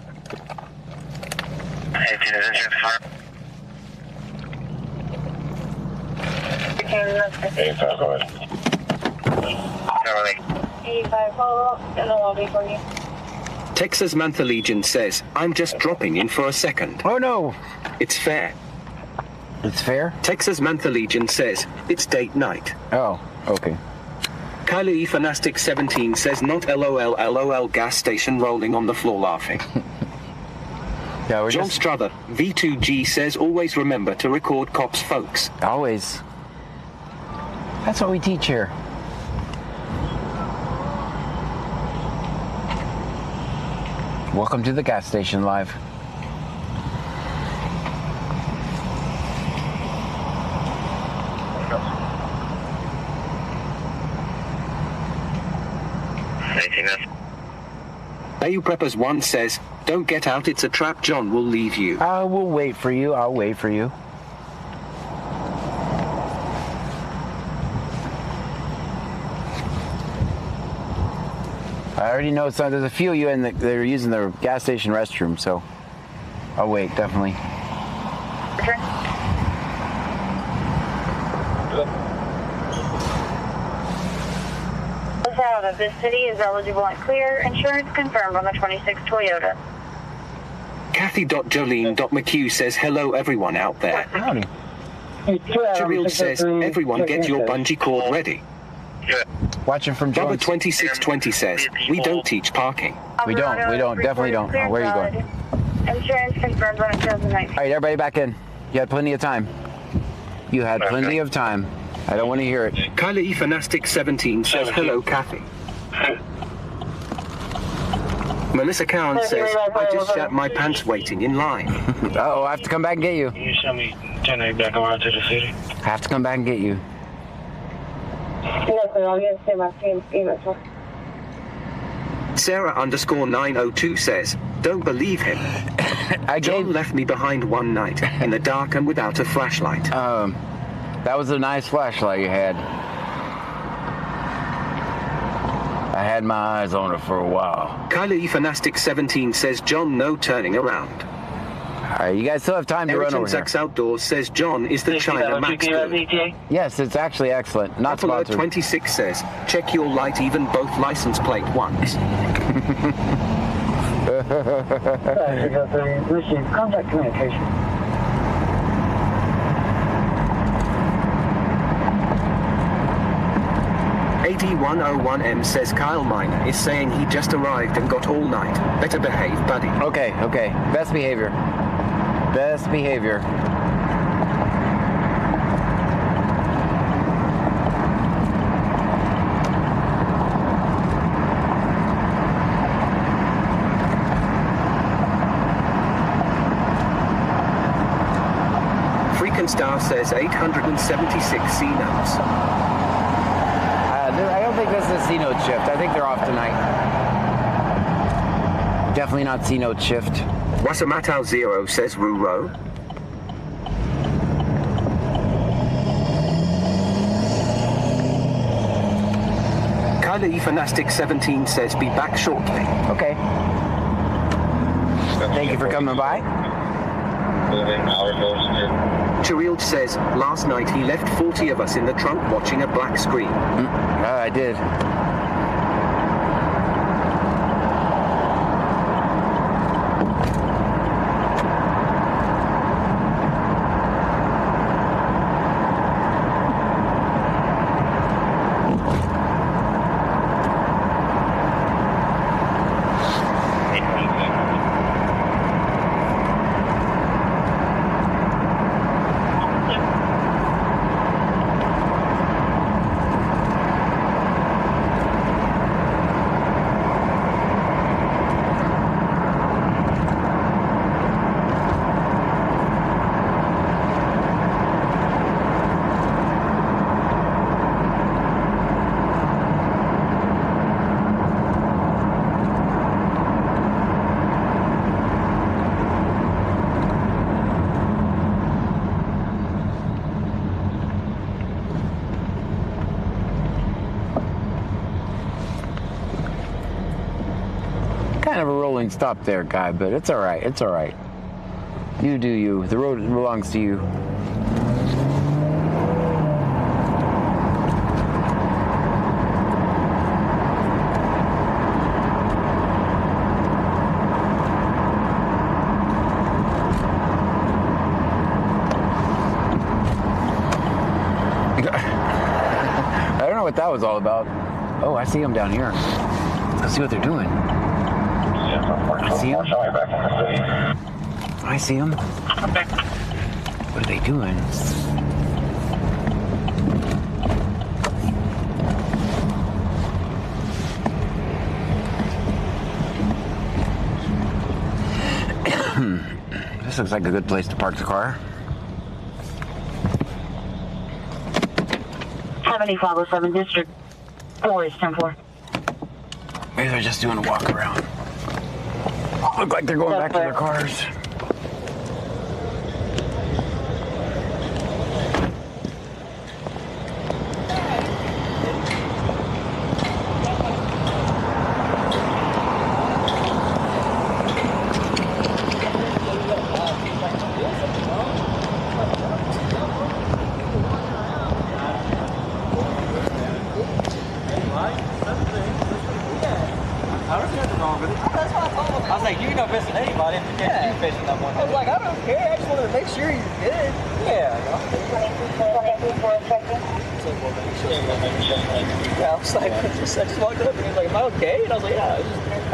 85, follow up in the lobby for you. Texas Mantha Legion says, I'm just dropping in for a second. Oh, no. It's fair. It's fair? Texas Mantha Legion says, it's date night. Oh, okay. Kylie E. Fanastic 17 says, not LOL gas station rolling on the floor laughing. Yeah, we're John just... Strother V2G says, always remember to record cops, folks. Always. That's what we teach here. Welcome to the gas station live. Bayou Preppers 1 says, Don't get out, it's a trap. John will leave you. I will wait for you. I'll wait for you. I already know there's a few of you that are using the gas station restroom, so I'll wait, definitely. Okay. Out of this city is eligible and clear. Insurance confirmed on the 26 Toyota. Kathy.Jolene.McHugh says, hello everyone out there. Howdy. Cheryl says, everyone get your bungee cord ready. Watching from Jones. Robert2620 says, we don't teach parking. We don't, definitely don't. Oh, where are you going? Insurance confirmed on 2019. All right, everybody back in. You had plenty of time. You had plenty of time. I don't want to hear it. Kylie Fanastic17 says, hello Kathy. Melissa Cowan says, I just shat my pants waiting in line. Uh-oh, I have to come back and get you. Can you show me, turn it back around to the city? I have to come back and get you. Sarah_902 says, don't believe him. John left me behind one night, in the dark and without a flashlight. That was a nice flashlight you had. I had my eyes on it for a while. Kylie Fanastic17 says, John, no turning around. All right, you guys still have time to run over here. Outdoors says, John, is the China Max good? Yes, it's actually excellent. Not sponsored. 26 says, check your light, even both license plate ones. Receive contact communication. AD101M says Kyle Miner is saying he just arrived and got all night. Better behave, buddy. Okay. Best behavior. Best behavior. Freakin' Star says 876 C-notes. I don't think this is a C-note shift. I think they're off tonight. Definitely not C-note shift. Wasamatau 0 says Ruro. Kylie Fanastic17 says be back shortly. Okay. Thank you for coming by. Cheryl says, last night he left 40 of us in the trunk watching a black screen. I did. Kind of a rolling stop there, guy, but it's all right. It's all right. You do you. The road belongs to you. I don't know what that was all about. Oh, I see them down here. Let's see what they're doing. I see them. I see them. What are they doing? This looks like a good place to park the car. 7507 District 4 is 10-4. Maybe they're just doing a walk around. Look like they're going back to their cars. I was like, you're not missing anybody if you can't be fishing that one. I was like, I don't care. I just wanted to make sure you're good. Yeah. I was like, I just walked up and he was like, am I okay? And I was like, yeah. I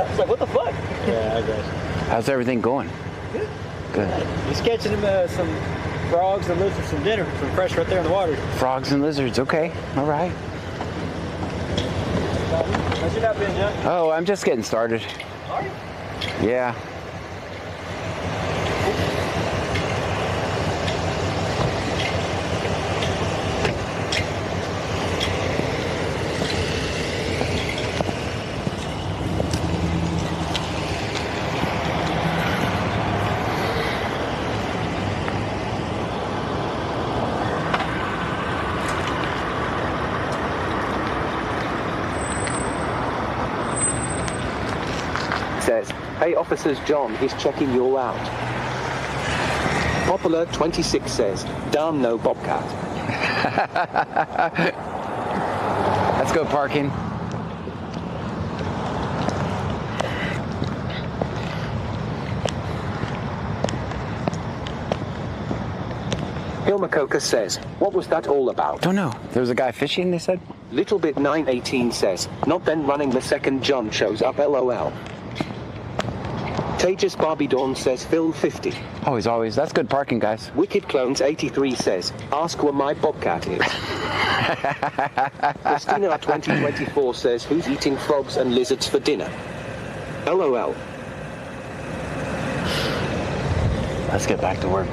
was like, what the fuck? Yeah, I guess. How's everything going? Good. Good. He's catching him some frogs and lizards, some dinner, some fresh right there in the water. Frogs and lizards. Okay. All right. How's your not been, John? Oh, I'm just getting started. Are you? Yeah. Says, hey officers, John, he's checking you out. Popular 26 says, damn no bobcat. Let's go parking. Hilmacoca says, what was that all about? Don't know. There was a guy fishing, they said? Little bit 918 says, not then running the second John shows up LOL. Tejas Barbie Dawn says film 50. Always. That's good parking, guys. Wicked Clones 83 says, ask where my bobcat is. Christina 2024 says, who's eating frogs and lizards for dinner? LOL. Let's get back to work.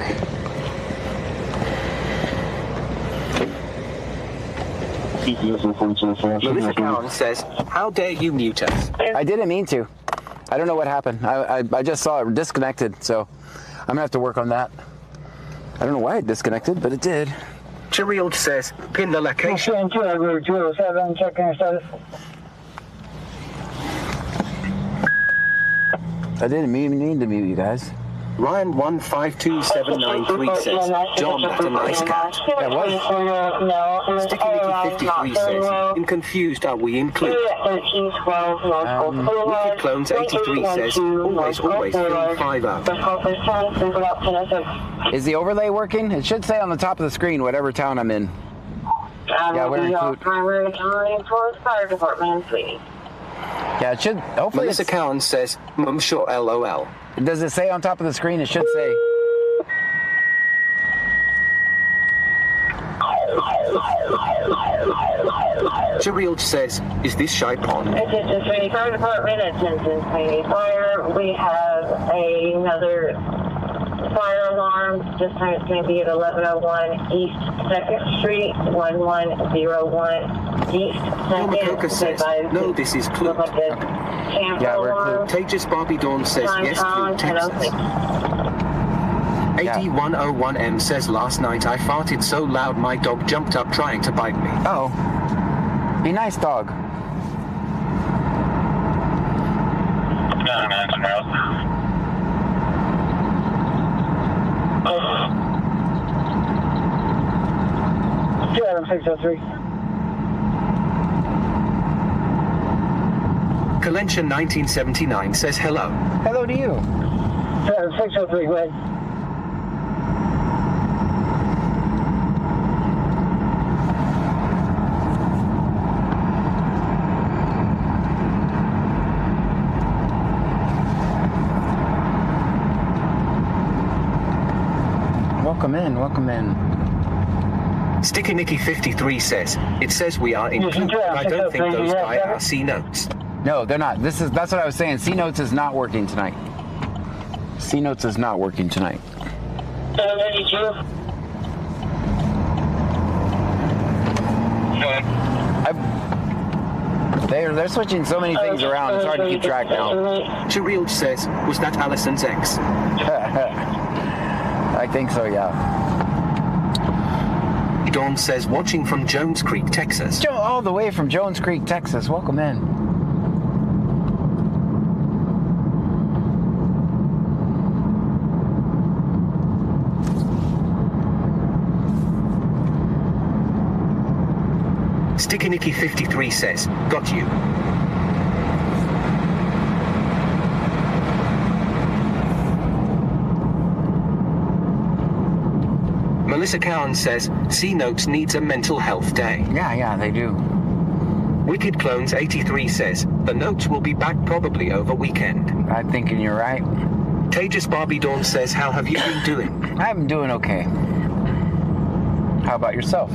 Melissa Cowan says, how dare you mute us? I didn't mean to. I don't know what happened. I just saw it disconnected, so I'm gonna have to work on that. I don't know why it disconnected, but it did. Chirild says, pin the location. 207, checking status. I didn't mean to mute you guys. Ryan 152793 says, John, that's a nice cat. That was. Sticky Nicky 53 says, in confused are we included? Wicked Clones 83 says, always 350. Is the overlay working? It should say on the top of the screen whatever town I'm in. Yeah, we're included. Primary county for fire department, please. Yeah, it should. Hopefully, Melissa Cowan says, Mum sure LOL. Does it say on top of the screen? It should say. Chirild says, is this Shy Pond? It's the Sweeney Fire Department. It's in Sweeney Fire. We have another fire alarm. This time it's going to be at 1101 East 2nd Street, 1101 East 2nd. Hilmacoca says, no, this is Clue. Yeah, we're Clue. Tejas Barbie Dawn says, yes, Clue, Texas. AD101M says, last night I farted so loud my dog jumped up trying to bite me. Oh. Be nice, dog. Yeah, 603. Kalentia 1979 says, hello. Hello to you. 603, go ahead. Welcome in. Sticky Nicky 53 says, it says we are included, but I don't think those guys are C notes. No, they're not. That's what I was saying. C Notes is not working tonight. C Notes is not working tonight. 792. They're switching so many things around, it's hard to keep track now. Cherilge says, was that Allison's ex? I think so, yeah. Dawn says, watching from Jones Creek, Texas. All the way from Jones Creek, Texas. Welcome in. Sticky Nicky 53 says, got you. Melissa Cowan says, C Notes needs a mental health day. Yeah, they do. Wicked Clones 83 says, the notes will be back probably over weekend. I'm thinking you're right. Tejas Barbie Dawn says, how have you been doing? I'm doing okay. How about yourself?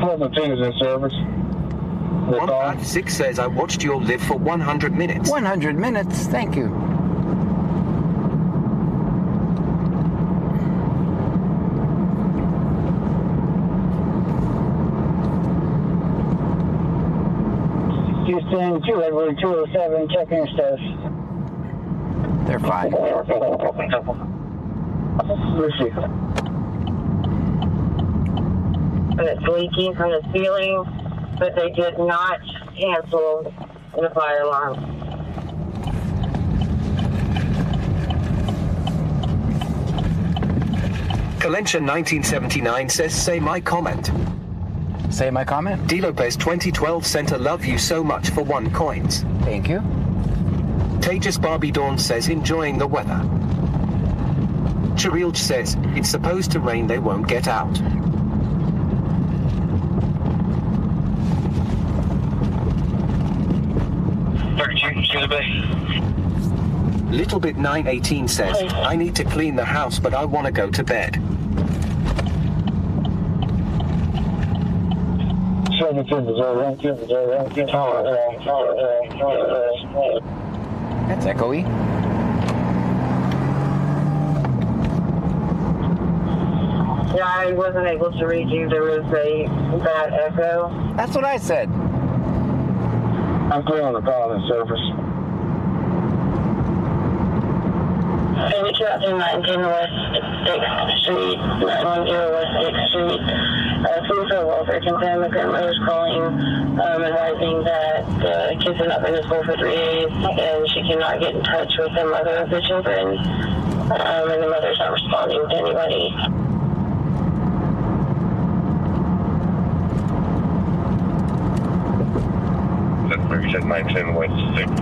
Pleasant things in service. 156 says, I watched your live for 100 minutes. 100 minutes, thank you. Houston 2 Edward 207, checking status. They're fine. Receive. It's leaking from the ceiling, but they did not cancel the fire alarm. Kalencha 1979 says, say my comment. Say my comment? D. Lopez 2012 sent a love you so much for 1 coins. Thank you. Tejas Barbie Dawn says, enjoying the weather. Cherilge says, it's supposed to rain, they won't get out. Little Bit 918 says, I need to clean the house, but I want to go to bed. That's echoey. Yeah, I wasn't able to read you. There was a bad echo. That's what I said. I'm clear on the call and surface. Amy Captain 19 West 6th Street, 910 West 6th Street. Food for welfare concern. My grandmother's calling, advising that the kids have not been to school for 3 days and she cannot get in touch with the mother of the children. And the mother's not responding to anybody. That's where you said 910 West 6th.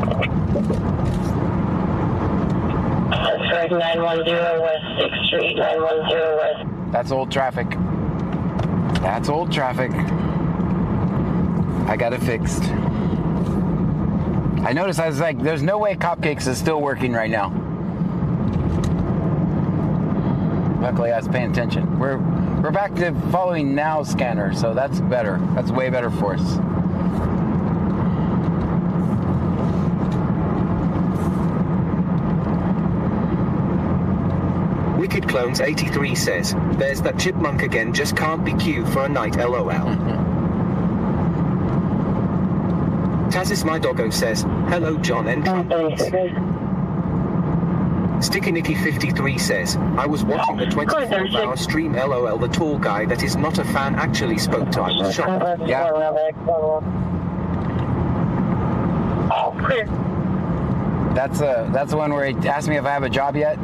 That's correct, 910 West 6th Street, 910 West. That's old traffic. That's old traffic. I got it fixed. I noticed, I was like, there's no way Cupcakes is still working right now. Luckily, I was paying attention. We're back to following Now Scanner, so that's better. That's way better for us. Wicked Clones 83 says, there's that chipmunk again, just can't be cute for a night, LOL. Tazis My Doggo says, hello John and Sticky Nicky 53 says, I was watching the 24-hour stream, LOL, the tall guy that is not a fan actually spoke to, I was shocked. Yeah. That's the one where he asked me if I have a job yet.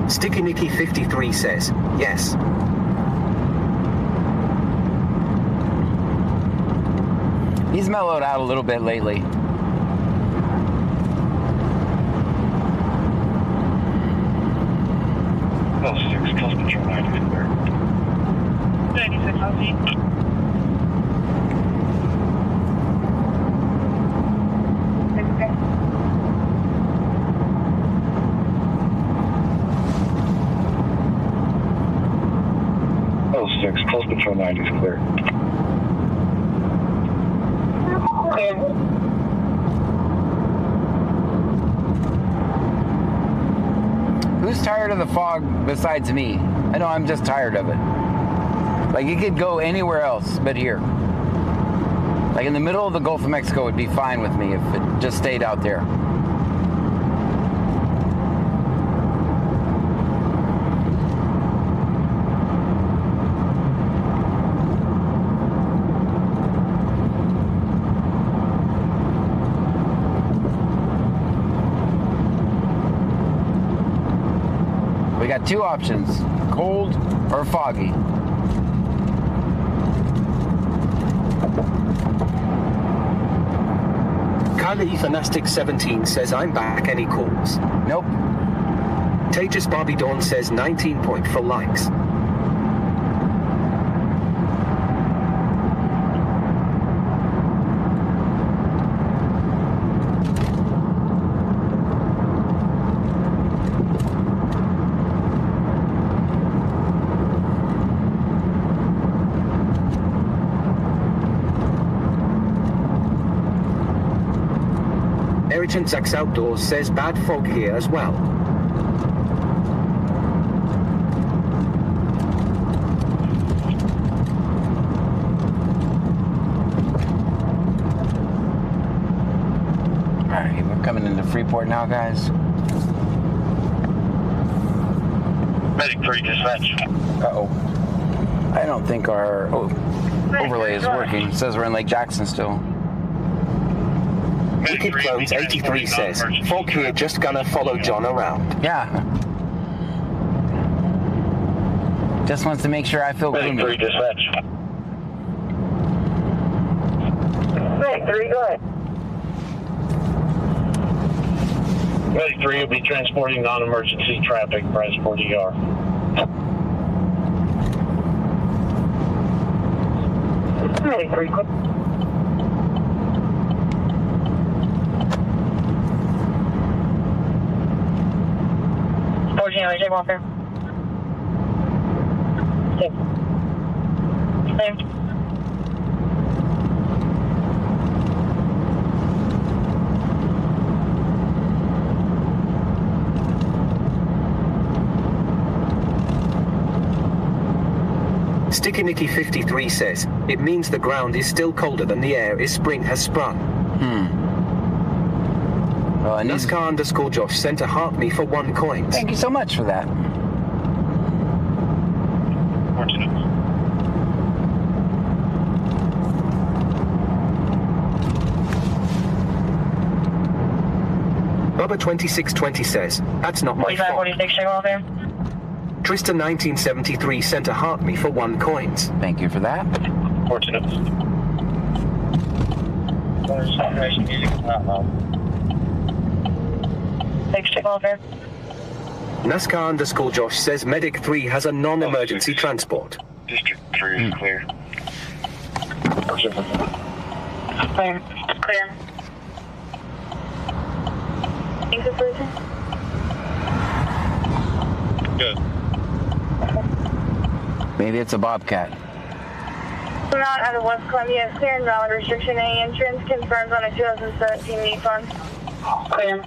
Sticky Nicky 53 says, yes. He's mellowed out a little bit lately. Well, 6 custom control 96 there. 96, I'll see. 6, close patrol 90 is clear. Who's tired of the fog besides me? I know I'm just tired of it. Like, it could go anywhere else but here. Like in the middle of the Gulf of Mexico would be fine with me if it just stayed out there. We got two options, cold or foggy. Kylie Ethanastic 17 says I'm back, any calls? Nope. Tejas Barbie Dawn says 19 point for likes. Agent Zax Outdoors says bad fog here as well. Alright, we're coming into Freeport now, guys. Medic 3 dispatch. Uh-oh. I don't think our overlay is working. It says we're in Lake Jackson still. Wicked Clones 83 says, fog here, just gonna follow John around. Yeah. Just wants to make sure I feel Medic 3 gloomy. dispatch. Medic 3, go ahead. Medic 3 will be transporting non-emergency traffic, Brazoria ER. Medic 3, quick. Check off there. Okay. Same. Sticky Nicky 53 says, it means the ground is still colder than the air is spring has sprung. Well, NASCAR underscore Josh sent a heart me for 1 coin. Thank you so much for that. Bubba 2620 says, that's not my fault. 4546, check off there. Tristan 1973 sent a heart me for 1 coin. Thank you for that. Fortunate. Check off there. NASCAR underscore Josh says Medic 3 has a non-emergency transport. District 3 is clear. Clear. Clear. Thank you, person. Good. Maybe it's a Bobcat. Come out of West Columbia, clear and valid. Restriction A entrance confirmed on a 2017 Nissan. Clear.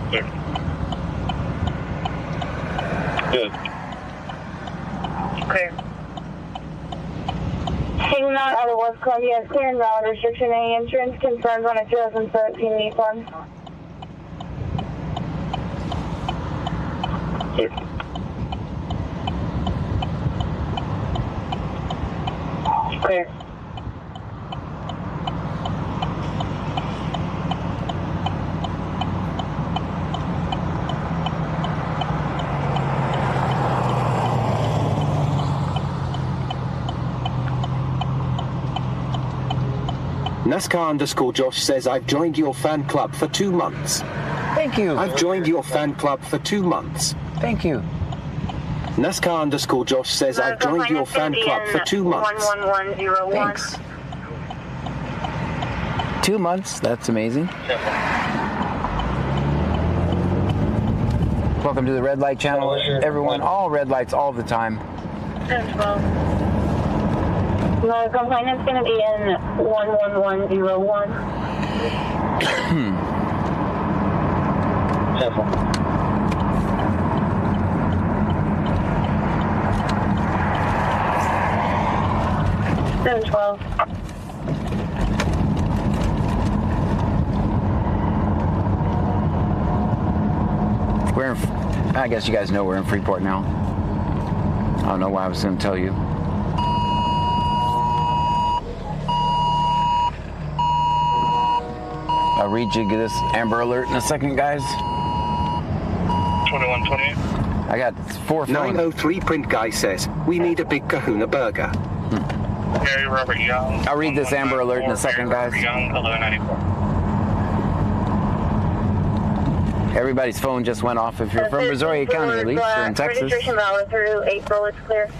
Clear. Good. Clear. Taking out of West Columbia, clear and valid. Restriction A entrance confirmed on a 2017 Nissan. Clear. Clear. NASCAR underscore Josh says I've joined your fan club for 2 months. Thank you. I've joined your fan club for 2 months. Thank you. NASCAR underscore Josh says I've joined your fan club for 2 months. 11101. Thanks. 2 months. That's amazing. Welcome to the red light channel, everyone. All red lights all the time. 10-12. The complainant's going to be in 11101. Careful. 7-12. We're in, I guess you guys know we're in Freeport now. I don't know why I was going to tell you. I'll read you this Amber Alert in a second, guys. 2128. I got 4 phones. 903 print guy says, we need a big kahuna burger. Mary Robert Young. I'll read this Amber Alert in a second, guys. Mary Robert Young, 1194. Everybody's phone just went off. If you're from Brazoria County, at least, or in Texas. Registration valid through April, it's clear.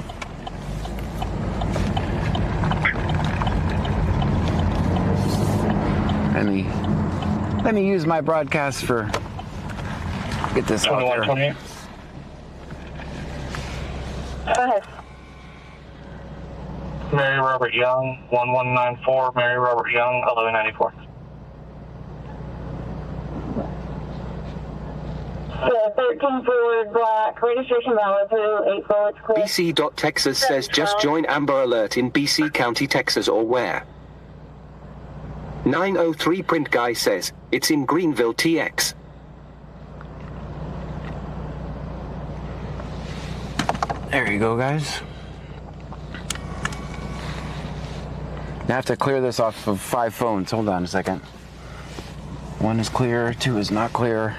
Let me use my broadcast for, get this out there. 2128. Go ahead. Mary Robert Young, 1194. Mary Robert Young, 1194. So 13 forward black, registration valid through April, it's clear. BC.Texas says, just join Amber Alert in BC County, Texas, or where? 903 print guy says, it's in Greenville, TX. There you go, guys. I have to clear this off of 5 phones. Hold on a second. 1 is clear, 2 is not clear.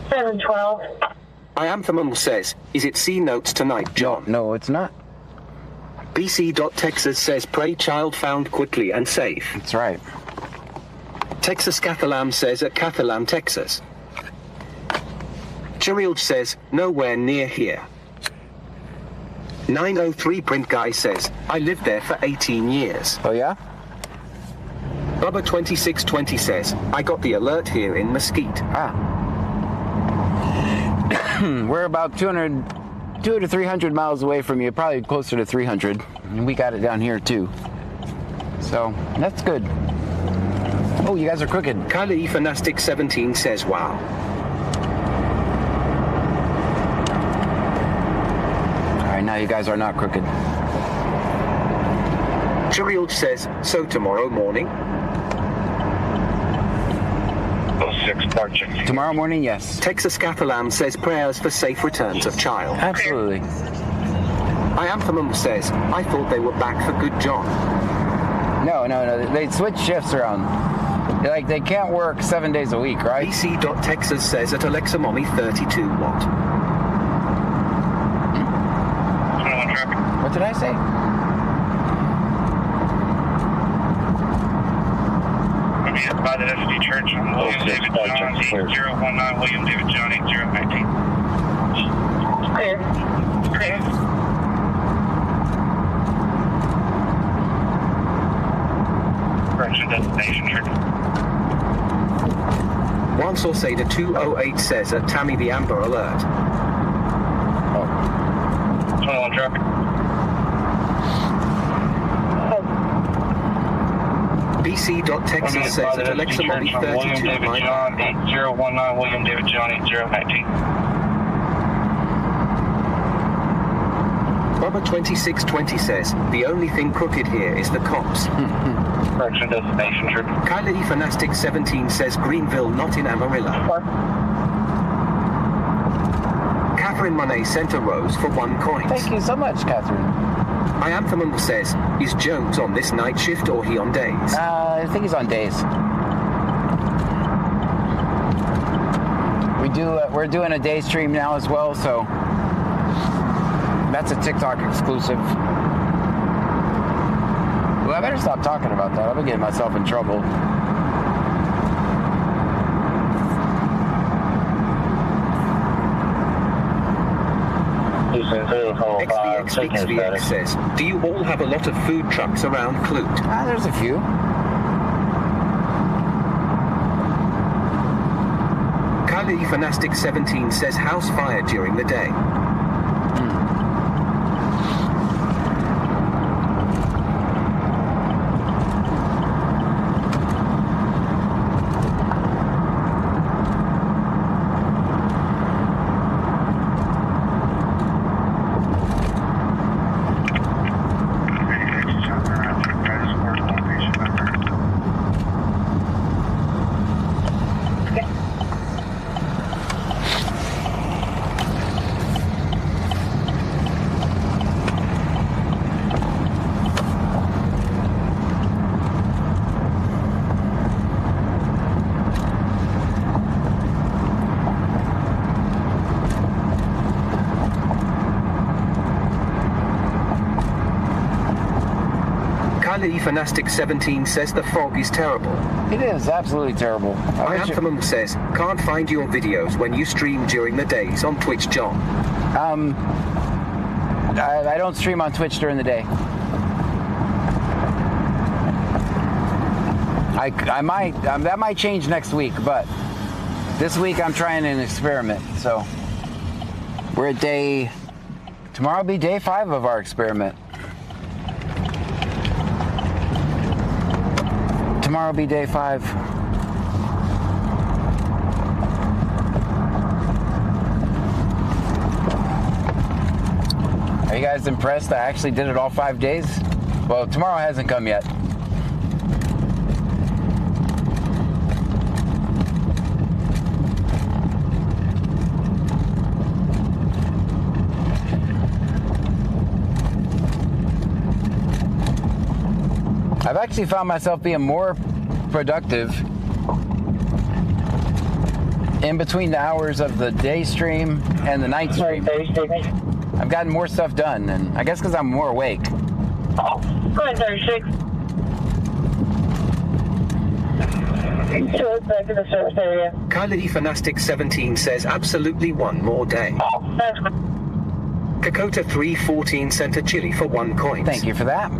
7-12. I am Thermal says, is it C notes tonight, John? No, it's not. BC.Texas says, pray child found quickly and safe. That's right. Texas Cathalam says, at Cathalam, Texas. Chirild says, nowhere near here. 903 print guy says, I lived there for 18 years. Oh, yeah? Bubba 2620 says, I got the alert here in Mesquite. We're about 200 to 300 miles away from you, probably closer to 300. And we got it down here too. So that's good. Oh, you guys are crooked. Kali Fanastic 17 says, wow. All right, now you guys are not crooked. Chirild says, so tomorrow morning? 06 Barching. Tomorrow morning, yes. Texas Cathalam says, prayers for safe returns of child. Absolutely. I am Thermal says, I thought they were back for good John. No. They switch shifts around. Like, they can't work 7 days a week, right? BC.Texas says, at Alexa Mommy 32 watt. 21 traffic. What did I say? By the SD Church on William David John 8019, William David John 8019. Clear. Clear. Correction destination church. Juan Sauceda 208 says, at Tammy the Amber Alert. 21 traffic. BC.Texas says, at Alexa Mommy 32 William David John 8019, William David John 8019. Bubba 2620 says, the only thing crooked here is the cops. Correction destination church. Kyla E. Fanastic 17 says, Greenville, not in Amarillo. Catherine Monet sent a rose for 1 coin. Thank you so much, Catherine. I am Thermal says, is Jones on this night shift or he on days? I think he's on days. We're doing a day stream now as well, so that's a TikTok exclusive. Well, I better stop talking about that. I've been getting myself in trouble. XVX says, do you all have a lot of food trucks around Clute? There's a few. Kylie Fanastic 17 says house fire during the day. Kylie Fanastic 17 says the fog is terrible. It is absolutely terrible. I Anthem says, can't find your videos when you stream during the days on Twitch, John. I don't stream on Twitch during the day. I might, that might change next week, but this week I'm trying an experiment. So we're at tomorrow will be day 5 of our experiment. Tomorrow will be day 5. Are you guys impressed? I actually did it all 5 days. Well, tomorrow hasn't come yet. I've actually found myself being more productive in between the hours of the day stream and the night stream. I've gotten more stuff done, and I guess because I'm more awake. Go ahead, 36. So back to the service area. Kylie Fanastic 17 says absolutely one more day. That's good. Kakota 314 sent a chili for 1 coin. Thank you for that.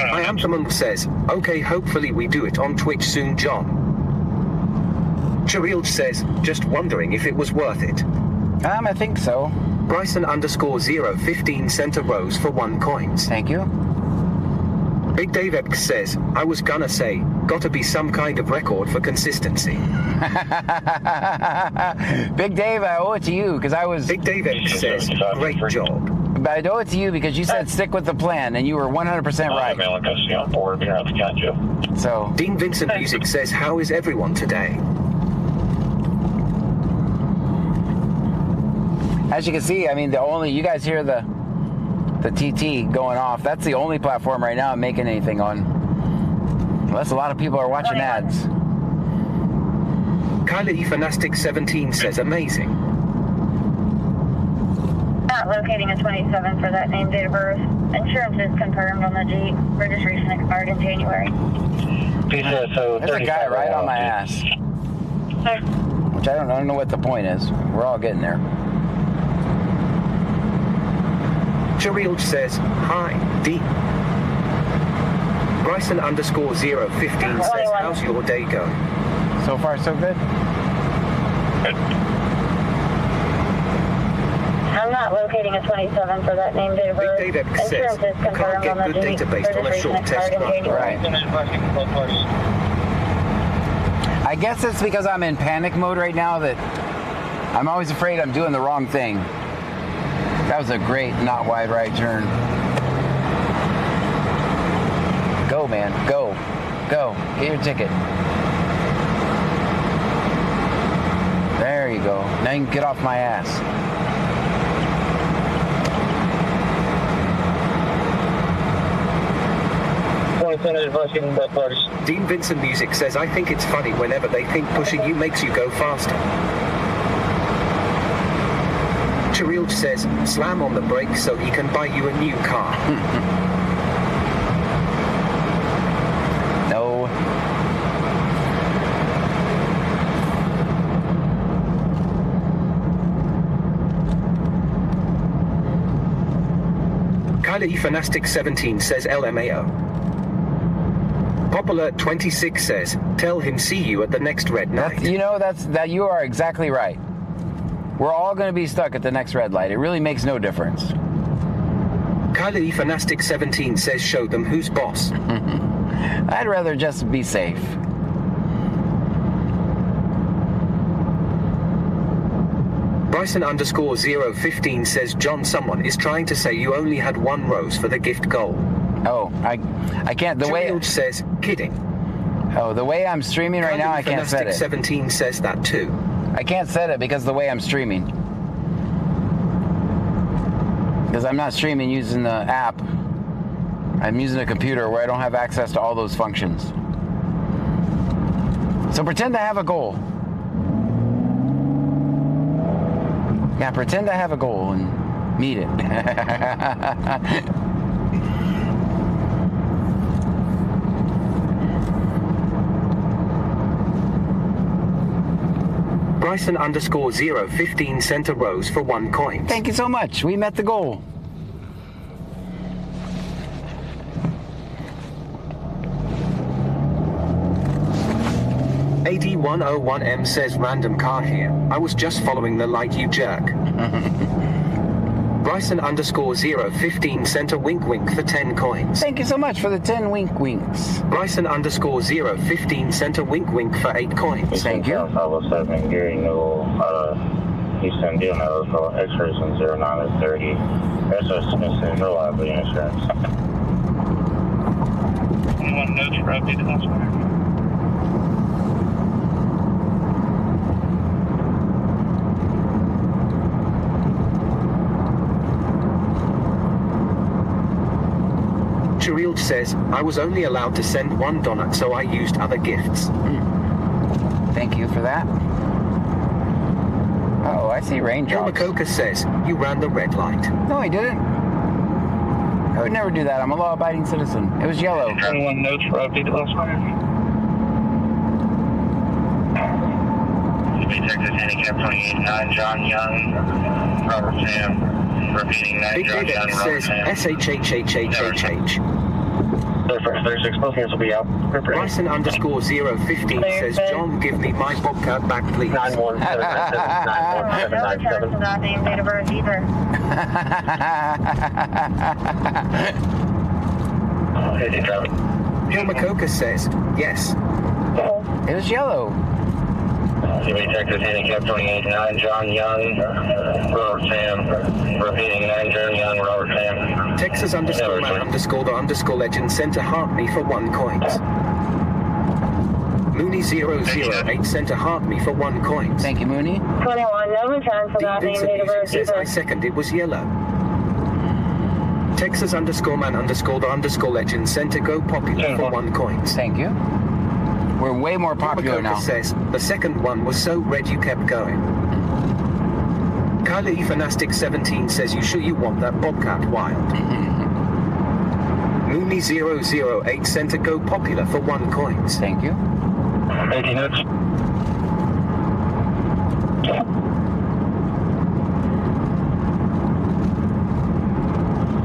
I Anthem says, okay, hopefully we do it on Twitch soon, John. Cherilge says, just wondering if it was worth it. I think so. Bryson _015 sent a rose for 1 coins. Thank you. Big Dave X says, I was gonna say, gotta be some kind of record for consistency. Big Dave, I owe it to you because I was... Big Dave X says, great job. But I owe it to you because you said stick with the plan, and you were 100% right. So... Dean Vincent Music says, how is everyone today? As you can see, I mean, you guys hear the TT going off. That's the only platform right now I'm making anything on. Unless a lot of people are watching ads. Kylie Fanastic 17 says, amazing. Not locating a 27 for that name, date of birth. Insurance is confirmed on the Jeep. Registration expired in January. There's a guy right on my ass. Sir. Which I don't know what the point is. We're all getting there. Cherilge says, hi, D. Bryson _015 says, how's your day going? So far, so good. I'm not locating a 27 for that name, date of birth. Big Dave X says, Insurance is can't confirmed get on the good Jeep. data based on a short test run. Right. I guess it's because I'm in panic mode right now that I'm always afraid I'm doing the wrong thing. That was a great not wide right turn. Go, man. Go. Go. Get your ticket. There you go. Now you can get off my ass. Dean Vincent Music says, I think it's funny whenever they think pushing you makes you go faster. Cherilge says, slam on the brakes so he can buy you a new car. No. Kylie Fanastic 17 says LMAO. Cop Alert 26 says, tell him see you at the next red light. You are exactly right. We're all going to be stuck at the next red light. It really makes no difference. Kylie Fanastic 17 says, show them who's boss. I'd rather just be safe. Bryson underscore 015 says, John, someone is trying to say you only had one rose for the gift goal. Oh, I can't. The way George says, kidding. Oh, the way I'm streaming right now, I can't set it. 17 says that too. I can't set it because the way I'm streaming. Because I'm not streaming using the app. I'm using a computer where I don't have access to all those functions. So pretend I have a goal. Yeah, pretend I have a goal and meet it. Bryson underscore 015 sent a rose for 1 coin. Thank you so much. We met the goal. AD101M says, random car here. I was just following the light, you jerk. Bryson underscore 015 sent a wink wink for 10 coins. Thank you so much for the 10 wink winks. Bryson underscore 015 sent a wink wink for 8 coins. Thank you. Gary Newell, Houston, deal numbers for X-rays from 09 to 30. SO Smith, no liability insurance. Anyone notes for update classifier? Cherilde says, I was only allowed to send 1 donut, so I used other gifts. Thank you for that. Oh, I see raindrops. Makoka says, you ran the red light. No, I didn't. I would never do that. I'm a law-abiding citizen. It was yellow. Anyone notes for update classifier? Texas Handicap 28-9, John Young, Robert Sam, repeating 9, Big John Young, David Robert says, Sam. SHHHHHH. 36, both hands will be out. Bryson underscore 015 says, John, give me my bobcat back, please. 91797. Not named date of birth either. Bill Makoka says, yes. It was yellow. Texas Handicap 28-9, John Young, Robert Sam, repeating 9, John Young, Robert Sam. Texas underscore man underscore the underscore legend sent a heart me for 1 coins. Mooney 008 sent a heart me for 1 coins. Thank you, Mooney. 21, no return for not named date of birth says, I second it was yellow. Texas underscore man underscore the underscore legend sent a go popular for 1 coins. Thank you. We're way more popular now. Says, the second one was so red you kept going. Kylie Fanastic 17 says, you sure you want that bobcat wild? Mooney 008 sent a go popular for 1 coins. Thank you. 18 notes.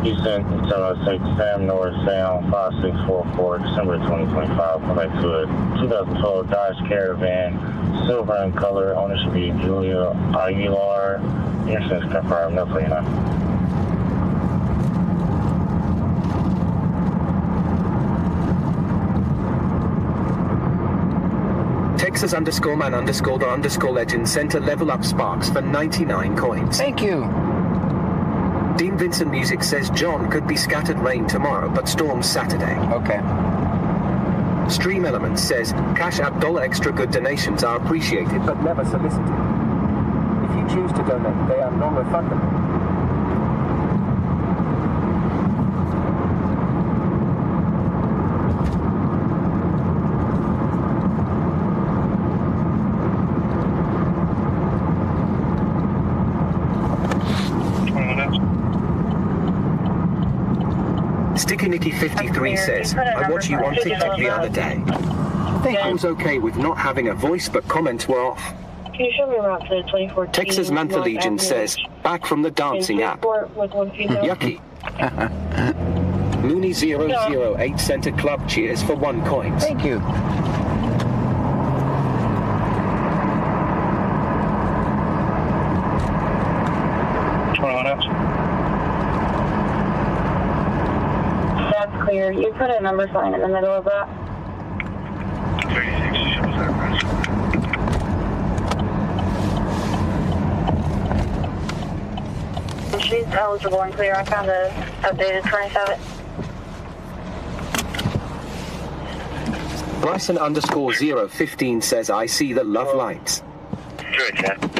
Houston, 706 Sam North Sound 5644, December 2025. Come back to it. 2012 Dodge Caravan, silver in color. Owner should be Julia Aguilar. Insurance confirmed. No, for you now. Texas underscore man underscore the underscore legend sent a level up sparks for 99 coins. Thank you. Dean Vincent Music says John could be scattered rain tomorrow, but storms Saturday. Okay. Stream Elements says CashApp $extra good donations are appreciated but never solicited. If you choose to donate, they are non-refundable. Sticky Nicky 53 says, I watched you on TikTok the other day. I was okay with not having a voice, but comments were off. Can you show me around to the 2014? Texas Mantha Legion says, back from the dancing app. Yucky. Mooney008 sent a club cheers for 1 coin. Thank you. That's clear. You put a number sign in the middle of that. 36, She's eligible and clear. I found a updated 27. Bryson_015 says, I see the love lights. Good, Chad.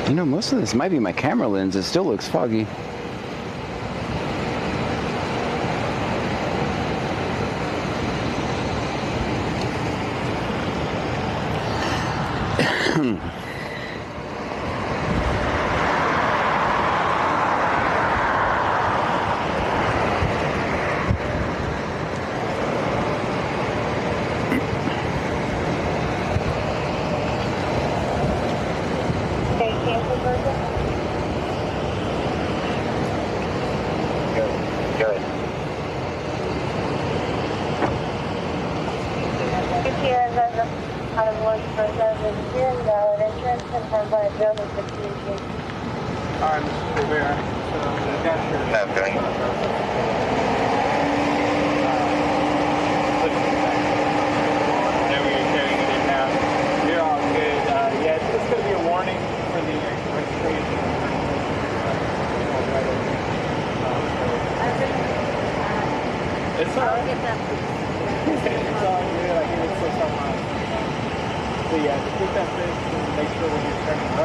You know, most of this might be my camera lens. It still looks foggy.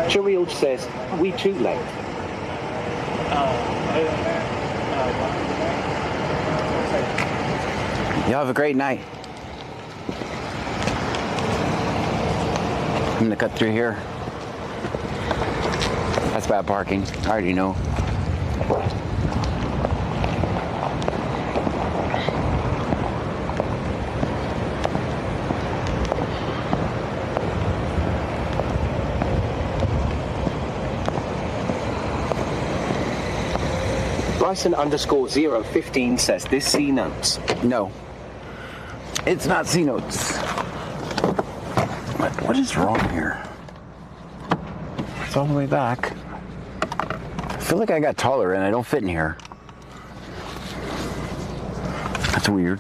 Cheryl says, we too late. Y'all have a great night. I'm gonna cut through here. That's bad parking. I already know. Bryson_015 says, this C notes. No. It's not C notes. What is wrong here? It's all the way back. I feel like I got taller and I don't fit in here. That's weird.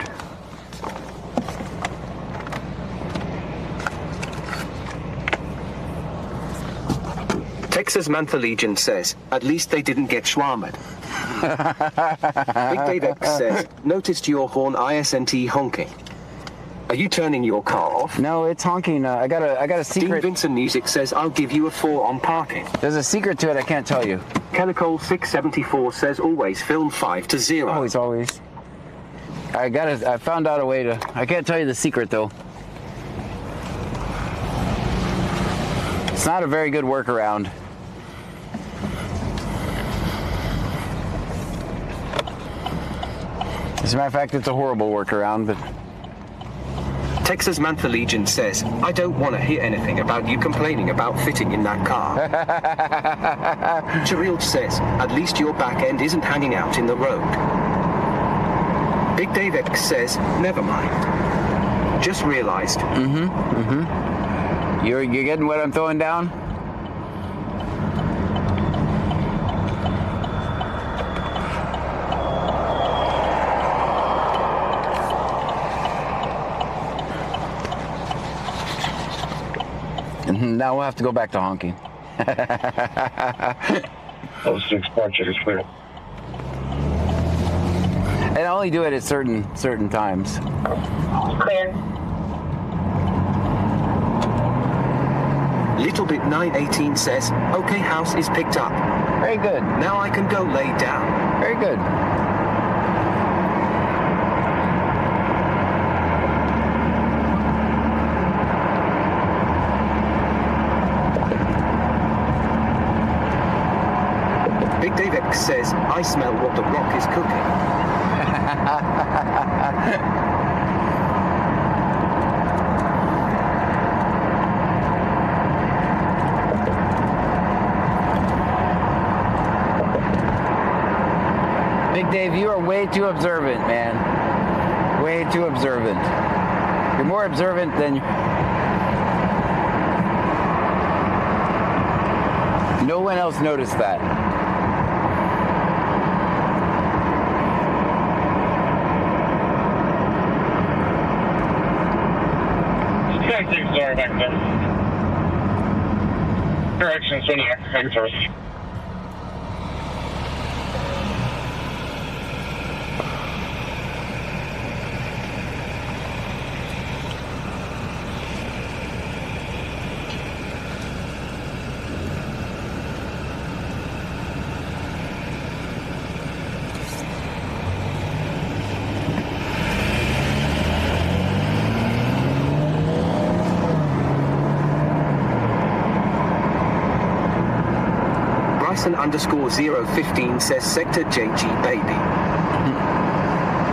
Texas Mantha Legion says, at least they didn't get shawarma. Big Dave X says, noticed your horn ISNT honking. Are you turning your car off? No, it's honking. I got a secret. Dean Vincent Music says, I'll give you a 4 on parking. There's a secret to it I can't tell you. Chemical 674 says, always film 5 to 0. Always. I found out a way to, I can't tell you the secret though. It's not a very good workaround. As a matter of fact, it's a horrible workaround, but... Texas Mantha Legion says, I don't want to hear anything about you complaining about fitting in that car. Cheryl says, at least your back end isn't hanging out in the road. Big Dave X says, never mind. Just realized. You're getting what I'm throwing down? Now we'll have to go back to honking. 06 Park check is clear. And I only do it at certain times. Clear. Little Bit 918 says, okay, house is picked up. Very good. Now I can go lay down. Very good. Big Dave X says, I smell what the Rock is cooking. Big Dave, you are way too observant, man. Way too observant. You're more observant than... No one else noticed that. Sorry, back there. Correction, 20 first. _015 says Sector JG baby.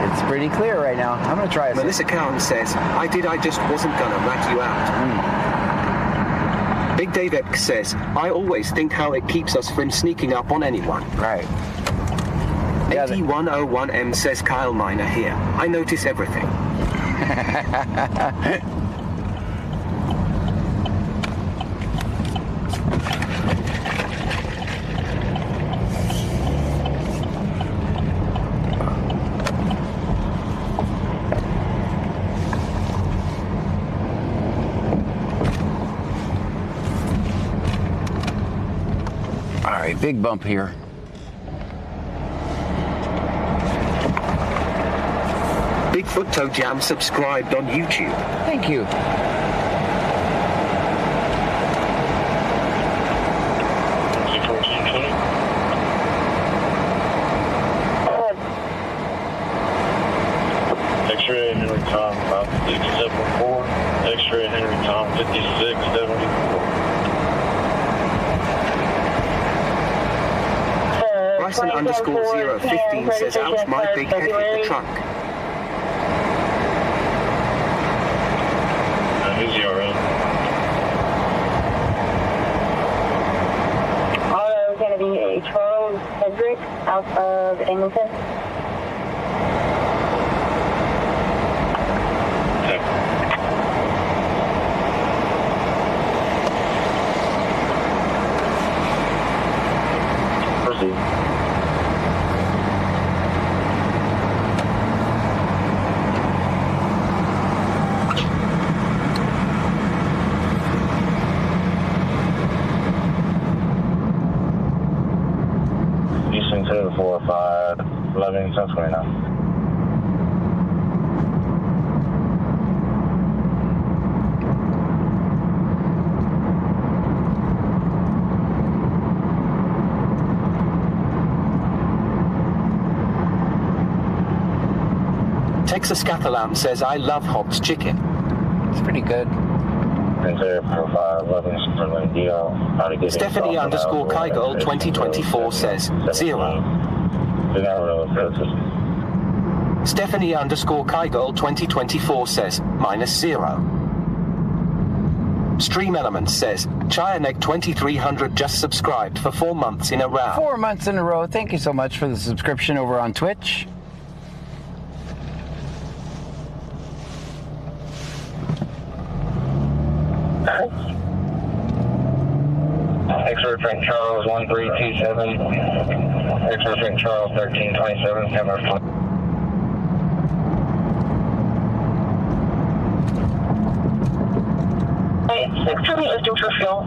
It's pretty clear right now. I'm gonna try it. Melissa Cowan says, I just wasn't gonna rat you out. Big Dave X says, I always think how it keeps us from sneaking up on anyone. Right. 8101M says Kyle Miner here. I notice everything. Big bump here. Bigfoot Toe Jam subscribed on YouTube. Thank you. X-ray Henry Tom 5674. X-ray Henry Tom 5674. Bryson _015 says, ouch, my big head hit the trunk. Who's the RN? Auto is going to be a Charles Hedrick out of Angleton. Proceed. Houston 245, 11 South 29. Texas Cathalam says, I love Hobbs chicken. It's pretty good. Stephanie _Kygirl 2024 says 0. Stephanie _Kygirl 2024 says -0. Stream Elements says Chianek 2300 just subscribed for 4 months in a row. 4 months in a row. Thank you so much for the subscription over on Twitch. X-ray Frank Charles 1327. X-ray Frank Charles 1327. Camera. Activity is due for fuel.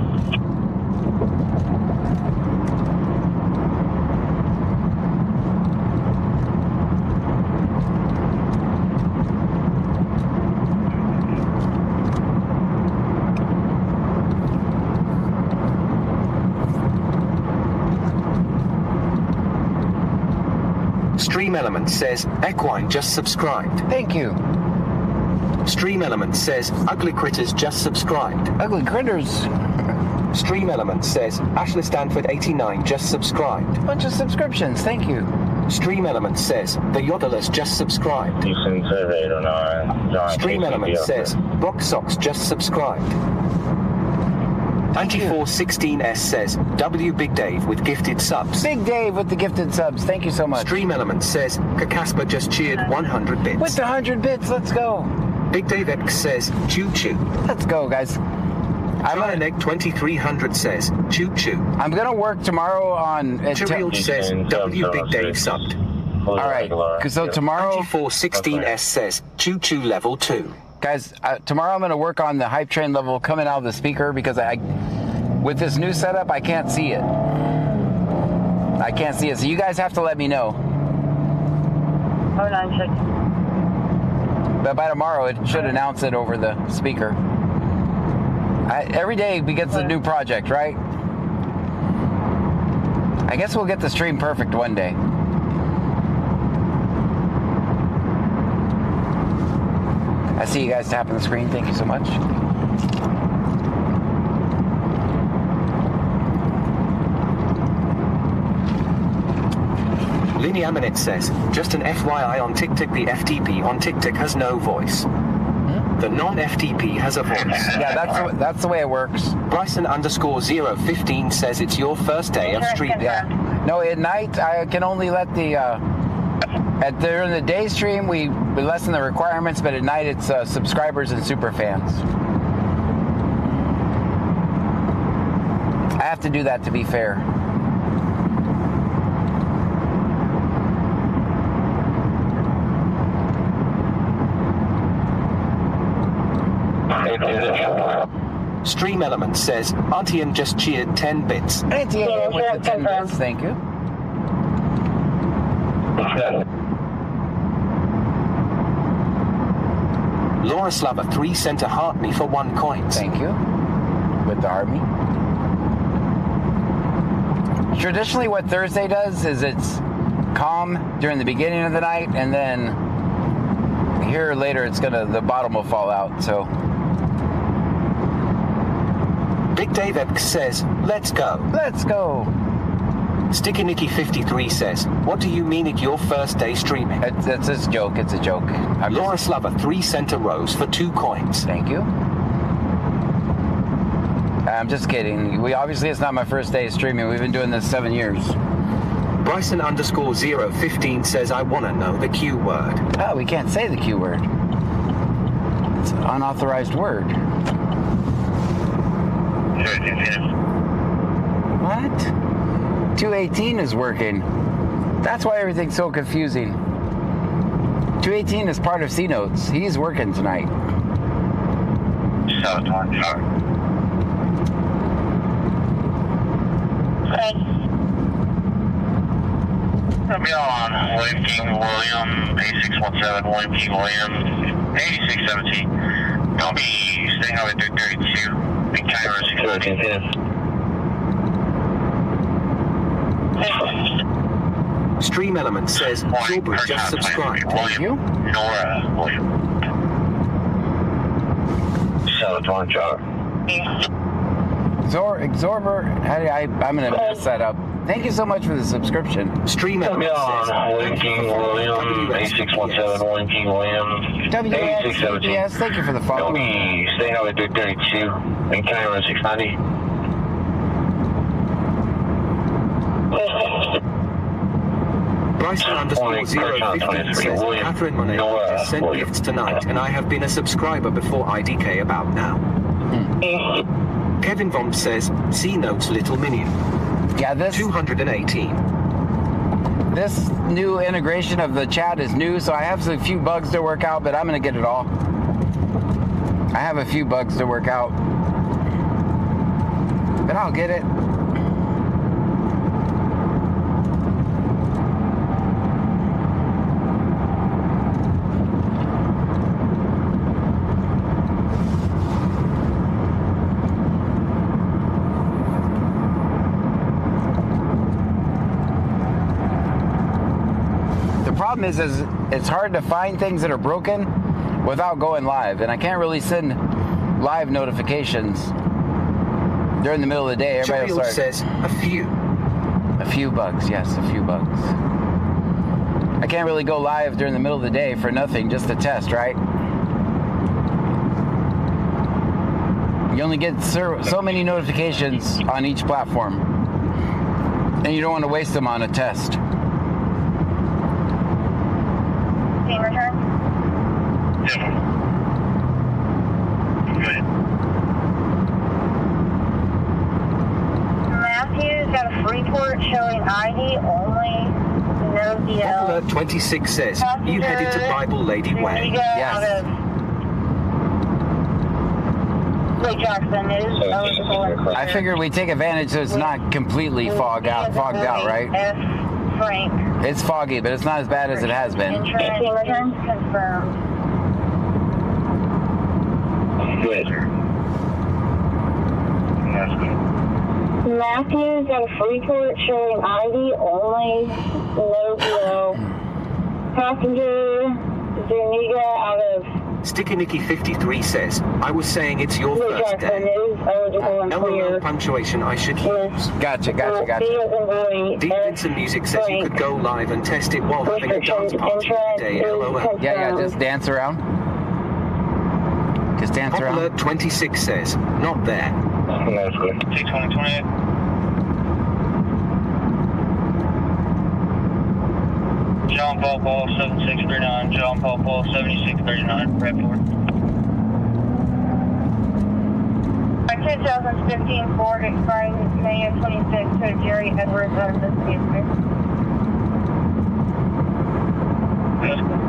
Stream Element says, Equine just subscribed. Thank you. Stream Element says, Ugly Critters just subscribed. Ugly Critters. Stream Element says, Ashley Stanford 89 just subscribed. Bunch of subscriptions. Thank you. Stream Element says, The Yodelers just subscribed. Houston Survey 809. John Stream KCB Element up says, there. Rock Socks just subscribed. 9416S says, W Big Dave with gifted subs. Big Dave with the gifted subs. Thank you so much. Stream Element says, Kakaspa just cheered 100 bits. With the 100 bits, let's go. Big Dave X says, Choo Choo. Let's go, guys. Iron Egg 2300 says, Choo Choo. I'm gonna work tomorrow on. Chiriel says, W Big Dave subbed. All right. So tomorrow. 9416S says, Choo Choo level 2. Guys, tomorrow I'm gonna work on the hype train level coming out of the speaker because with this new setup, I can't see it. I can't see it. So you guys have to let me know. 096. But by tomorrow, it should announce it over the speaker. Every day we get the new project, right? I guess we'll get the stream perfect one day. I see you guys tapping the screen. Thank you so much. Lini Aminit says, just an FYI on TikTok, the FTP on TikTok has no voice. The non-FTP has a voice. Yeah, that's the way it works. Bryson _015 says it's your first day of streaming. Yeah. No, at night I can only let the during the day stream we lessen the requirements, but at night it's subscribers and super fans. I have to do that to be fair. Stream Element says, Auntie M just cheered 10 bits. Auntie M with the 10 bits, thank you. Laura Slava 3 sent a heart me for 1 coin. Thank you. With the army. Traditionally what Thursday does is it's calm during the beginning of the night, and then here later the bottom will fall out, so. Big Dave X says, let's go. Let's go. Sticky Nicky 53 says, what do you mean it's your first day streaming? It's a joke, it's a joke. Laura Slava 3 sent a rose for 2 coins. Thank you. I'm just kidding. Obviously it's not my first day streaming. We've been doing this 7 years. Bryson _015 says, I want to know the Q word. Oh, we can't say the Q word. It's an unauthorized word. What? 218 is working. That's why everything's so confusing. 218 is part of C Notes. He's working tonight. Be on William King William, 8617, William King William, 8617. Don't be staying over 332. Big Tiger 617. Stream Element says, Silver just subscribed. Thank you. Nora William. 721 John. Exorber, I'm going to mess that up. Thank you so much for the subscription. Stream Element says, William King William, 8617, William King William, 8617. Yes, thank you for the follow. Don't be staying over 332. Big Tiger 690. Bryson _015 says, Catherine Monet just sent gifts tonight, and I have been a subscriber before IDK about now. Kevin Vomp says, C Notes Little Minion. Yeah, this 218. This new integration of the chat is new, so I have a few bugs to work out, but I'm going to get it all. I have a few bugs to work out. but I'll get it. The problem is it's hard to find things that are broken without going live, and I can't really send live notifications during the middle of the day. Everybody will start. Says a few bugs, yes, a few bugs. I can't really go live during the middle of the day for nothing, just to test, right? You only get so many notifications on each platform, and you don't want to waste them on a test. Team return. Yeah. Good. Matthew's got a free port showing ID only, no DL. Alert 26 says, you headed to Bible Lady Way. Yes. Lake Jackson is eligible and clear. I figured we'd take advantage so it's not completely fogged out, right? F. Frank. It's foggy, but it's not as bad as it has been. Insurance return confirmed. Good. That's good. Matthew's got a free port showing ID only, no DL. Passenger Zuniga out of Sticky Nicky 53 says, I was saying it's your Lake first Jackson day. is eligible and clear. LOL punctuation I should use. Gotcha. B as in boy, Deep Vincent Music says you could go live and test it while having a dance party today. LOL. Yeah, just dance around. Just dance around. Alert 26 says, not there. That's good. 62028. John Paul Paul 7639, John Paul Paul 7639, prep for. 2015 Ford expiring May of 26 to Jerry Edwards out of the city. That's good.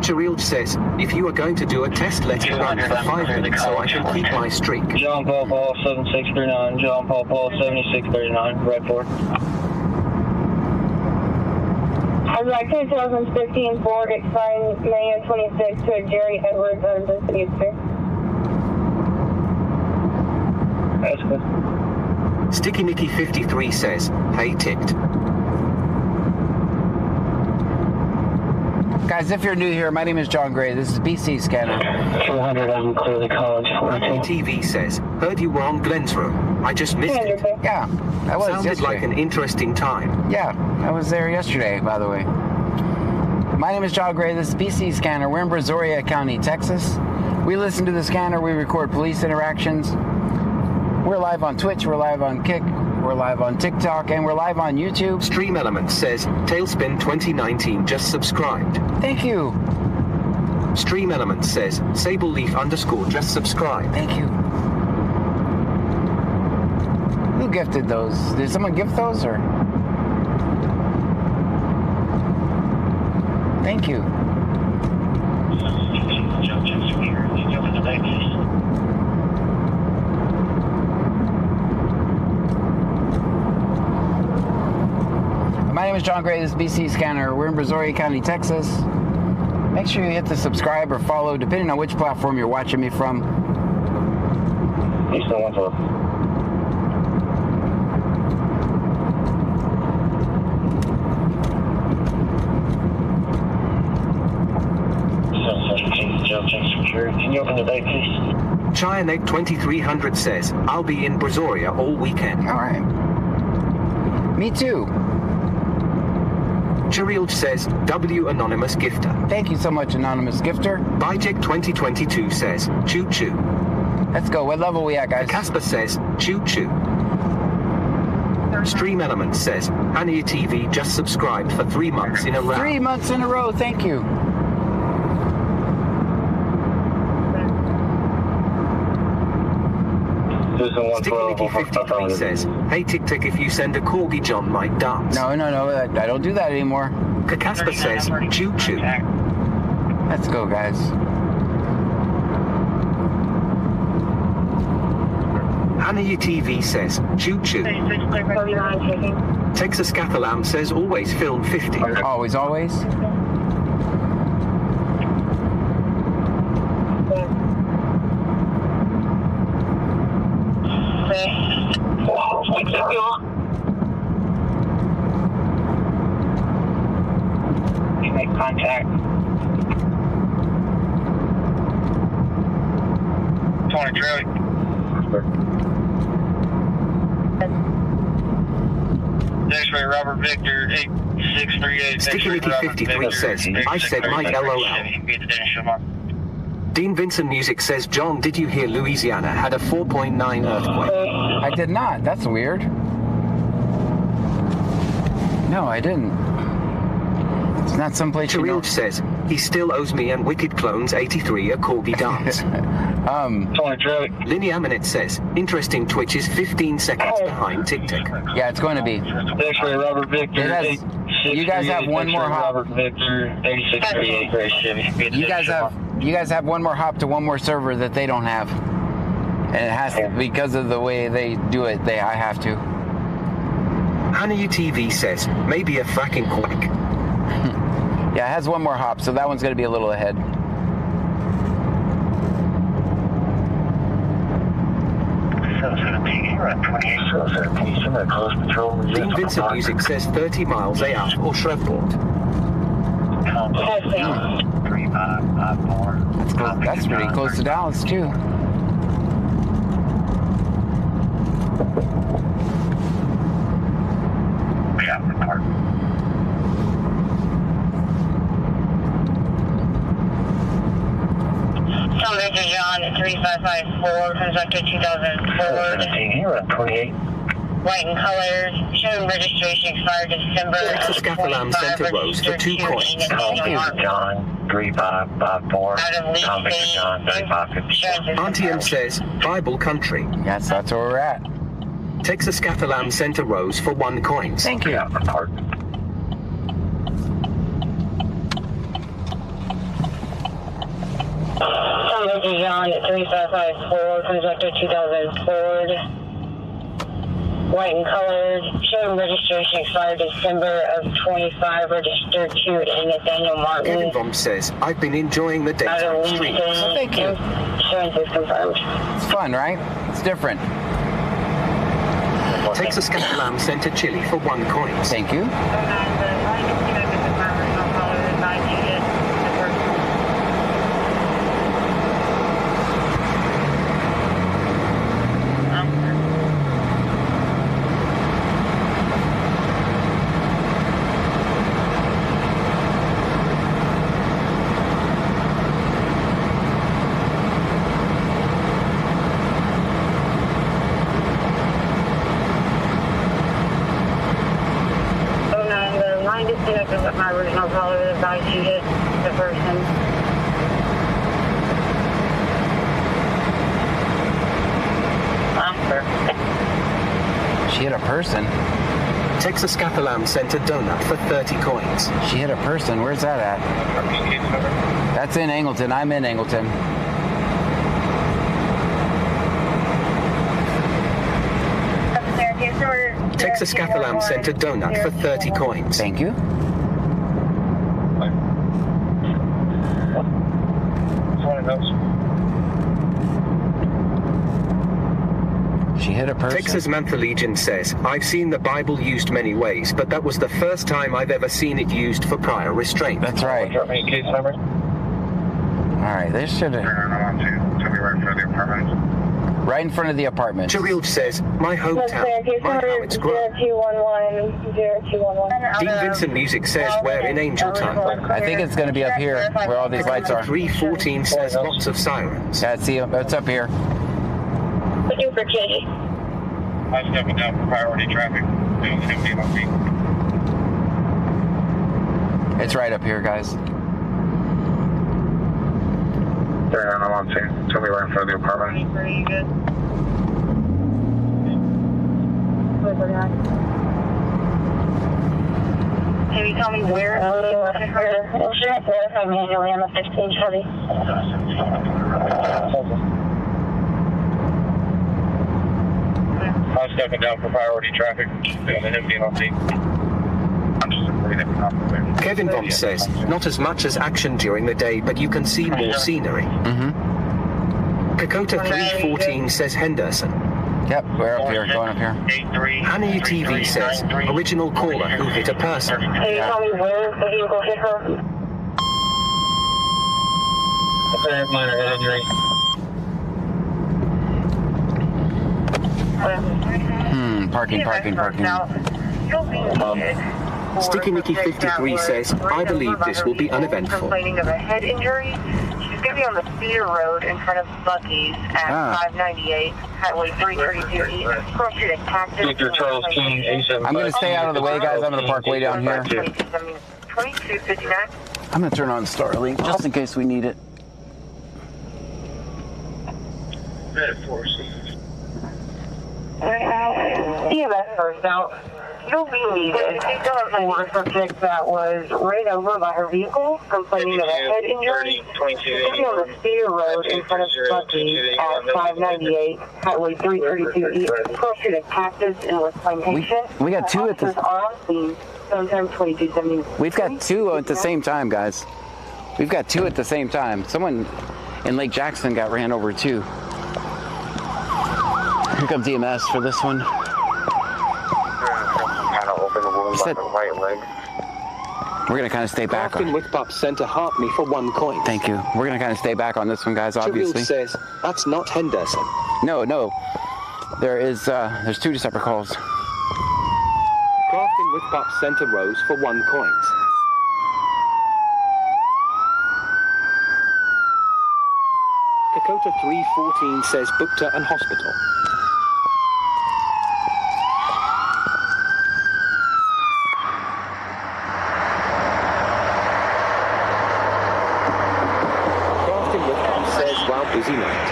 Chiril says, if you are going to do a test, let it run for 5 minutes so I can keep my streak. John Paul Paul 7639, John Paul Paul 7639, red 4. I'd like 2015 Ford expiring May of 26 to Jerry Edwards out of the city. That's good. Sticky Nicky 53 says, hey ticked. Guys, if you're new here, my name is John Gray. This is BC Scanner. 200 I'm clearly college. TV says, heard you were on Glenn's room. I just missed it. Yeah, I was Sounded yesterday. like an interesting time. Yeah, I was there yesterday, by the way. My name is John Gray. This is BC Scanner. We're in Brazoria County, Texas. We listen to the scanner. We record police interactions. We're live on Twitch. We're live on Kick. We're live on TikTok. And we're live on YouTube. Stream Element says, Tailspin 2019 just subscribed. Thank you. Stream Element says, Sable Leaf _ just subscribed. Thank you. Who gifted those? Did someone gift those or? Thank you. My name is John Gray. This is BC Scanner. We're in Brazoria County, Texas. Make sure you hit the subscribe or follow, depending on which platform you're watching me from. Eastern 112. Can you open the bay, please? Chianegg 2300 says, I'll be in Brazoria all weekend. All right. Me too. Chiril says, W Anonymous Gifter. Thank you so much, Anonymous Gifter. Bijek 2022 says, Choo choo. Let's go. What level we at, guys? Casper says, Choo choo. Stream Element says, Hania TV just subscribed for 3 months in a row. 3 months in a row. Thank you. Sticky Nicky 53 says, hey Tic Tic, if you send a corgi, John might dance. No. I don't do that anymore. Casper says, choo choo. Let's go, guys. Hannah TV says, choo choo. Texas Catalan says, always film 50. Always, always. You make contact. 20 Charlie. X-ray Robert Victor 8638. Sticky 53 says, I said Mike LOL. Dean Vincent Music says, John, did you hear Louisiana had a 4.9 earthquake? I did not. That's weird. No, I didn't. It's not someplace you know. Cherilge says, he still owes me and Wicked Clones 83 a corgi dance. Linny Aminet says, interesting Twitch is 15 seconds behind TikTok. Yeah, it's going to be. X-ray Robert Victor. You guys have one more hop. Robert Victor 8638. You guys have one more hop to one more server that they don't have. And it has to, because of the way they do it, I have to. Hannah TV says, maybe a fracking quack. Yeah, it has one more hop, so that one's going to be a little ahead. Dean Vincent Music says 30 miles AF or Shreveport. That's pretty close to Dallas, too. Victor John 3554, conductor 2004. 28. White in colors, showing registration expired December Texas Catalan Center Rose for 2 coins. John 3554. Tom Victor John 3554. Auntie M says, Bible Country. Yes, that's where we're at. Texas Catalan Center Rose for 1 coin. Thank you. Tom Victor John 3554, conductor 2004. White in colors, showing registration expired December of 25, registered to Nathaniel Martin. Kevin Vom says, I've been enjoying the daytime streams. Well, thank you. Insurance is confirmed. It's fun, right? It's different. Texas Catalan Center Chili for 1 coin. Thank you. Disconnected with my original caller that advised you hit the person. She hit a person. Texas Catalan Center Donut for 30 coins. She hit a person. Where's that at? That's in Angleton. I'm in Angleton. Texas Catalan Center Donut for 30 coins. Thank you. She hit a person. Texas Mantha Legion says, I've seen the Bible used many ways, but that was the first time I've ever seen it used for prior restraint. That's right. Case number? All right, they should have. Right in front of the apartment. Cherilge says, my hometown, my how it's grown. 0211. Dean Vincent Music says, we're in Angel Time. I think it's going to be up here where all these lights are. 314 says lots of sirens. Yeah, see, it's up here. Looking for Katie. I'm stepping down for priority traffic. It's right up here, guys. I'm on scene. Tell me right in front of the apartment. Are you good? Can you tell me where? Insurance verified manually on the 15 Chevy. 5 stepping down for priority traffic. Kevin Bond says, not as much as action during the day, but you can see more scenery. Kakota 314 says Henderson. Yep, we're up here, going up here. Honey TV says, original caller who hit a person. Can you tell me where the vehicle hit her? Minor head injury. Parking. Sticky Nicky 53 says, I believe this will be uneventful. Complaining of a head injury. She's going to be on the Cedar Road in front of Buc-ee's at 598, Highway 332 East. Cross street at Cactus. Victor Charles King, A7. I'm going to stay out of the way, guys. I'm going to park way down here. 2259. I'm going to turn on Starlink just in case we need it. EMS first out. You'll be needed for a subject that was ran over by her vehicle, complaining of a head injury. She's going to be on the Cedar Road in front of Buc-ee's at 598, Highway 332 East. Cross street at Cactus in West Plantation. We got two at the... Sometime 2270. We've got two at the same time, guys. We've got two at the same time. Someone in Lake Jackson got ran over too. Here comes EMS for this one. Said, we're going to kind of stay back on. With Pup sent a half me for 1 coin. Thank you. We're going to kind of stay back on this one, guys, obviously. says, that's not Henderson. No. There's two separate calls. Crafting with Pup sent a rose for 1 coin. Dakota 314 says booked her and hospital. Busy night.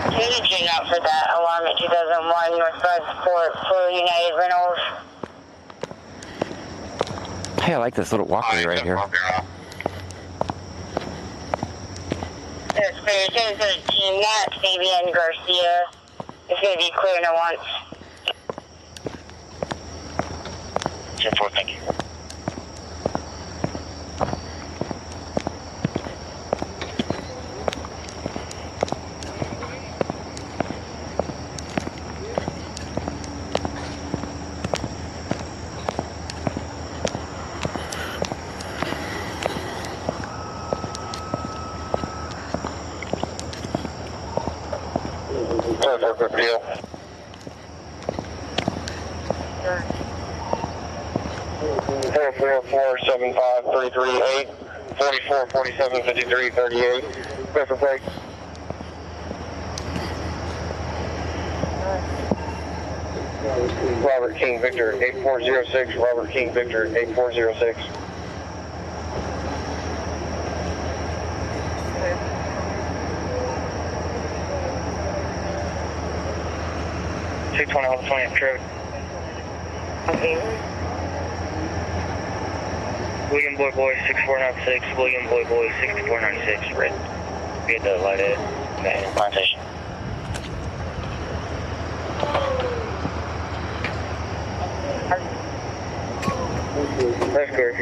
Paging out for that alarm at 2001 Northwest Port for United Rentals. Hey, I like this little walkway right here. There's clear. Send to the team, not Fabian Garcia. It's going to be clear no once. 10-4, thank you. Perfect deal. 444-75-338, 44-47-53-38. Perfect break. Robert King Victor 8406, Robert King Victor 8406. William Boy 6496, William Boy 6496, red. We had the light at plantation. That's good.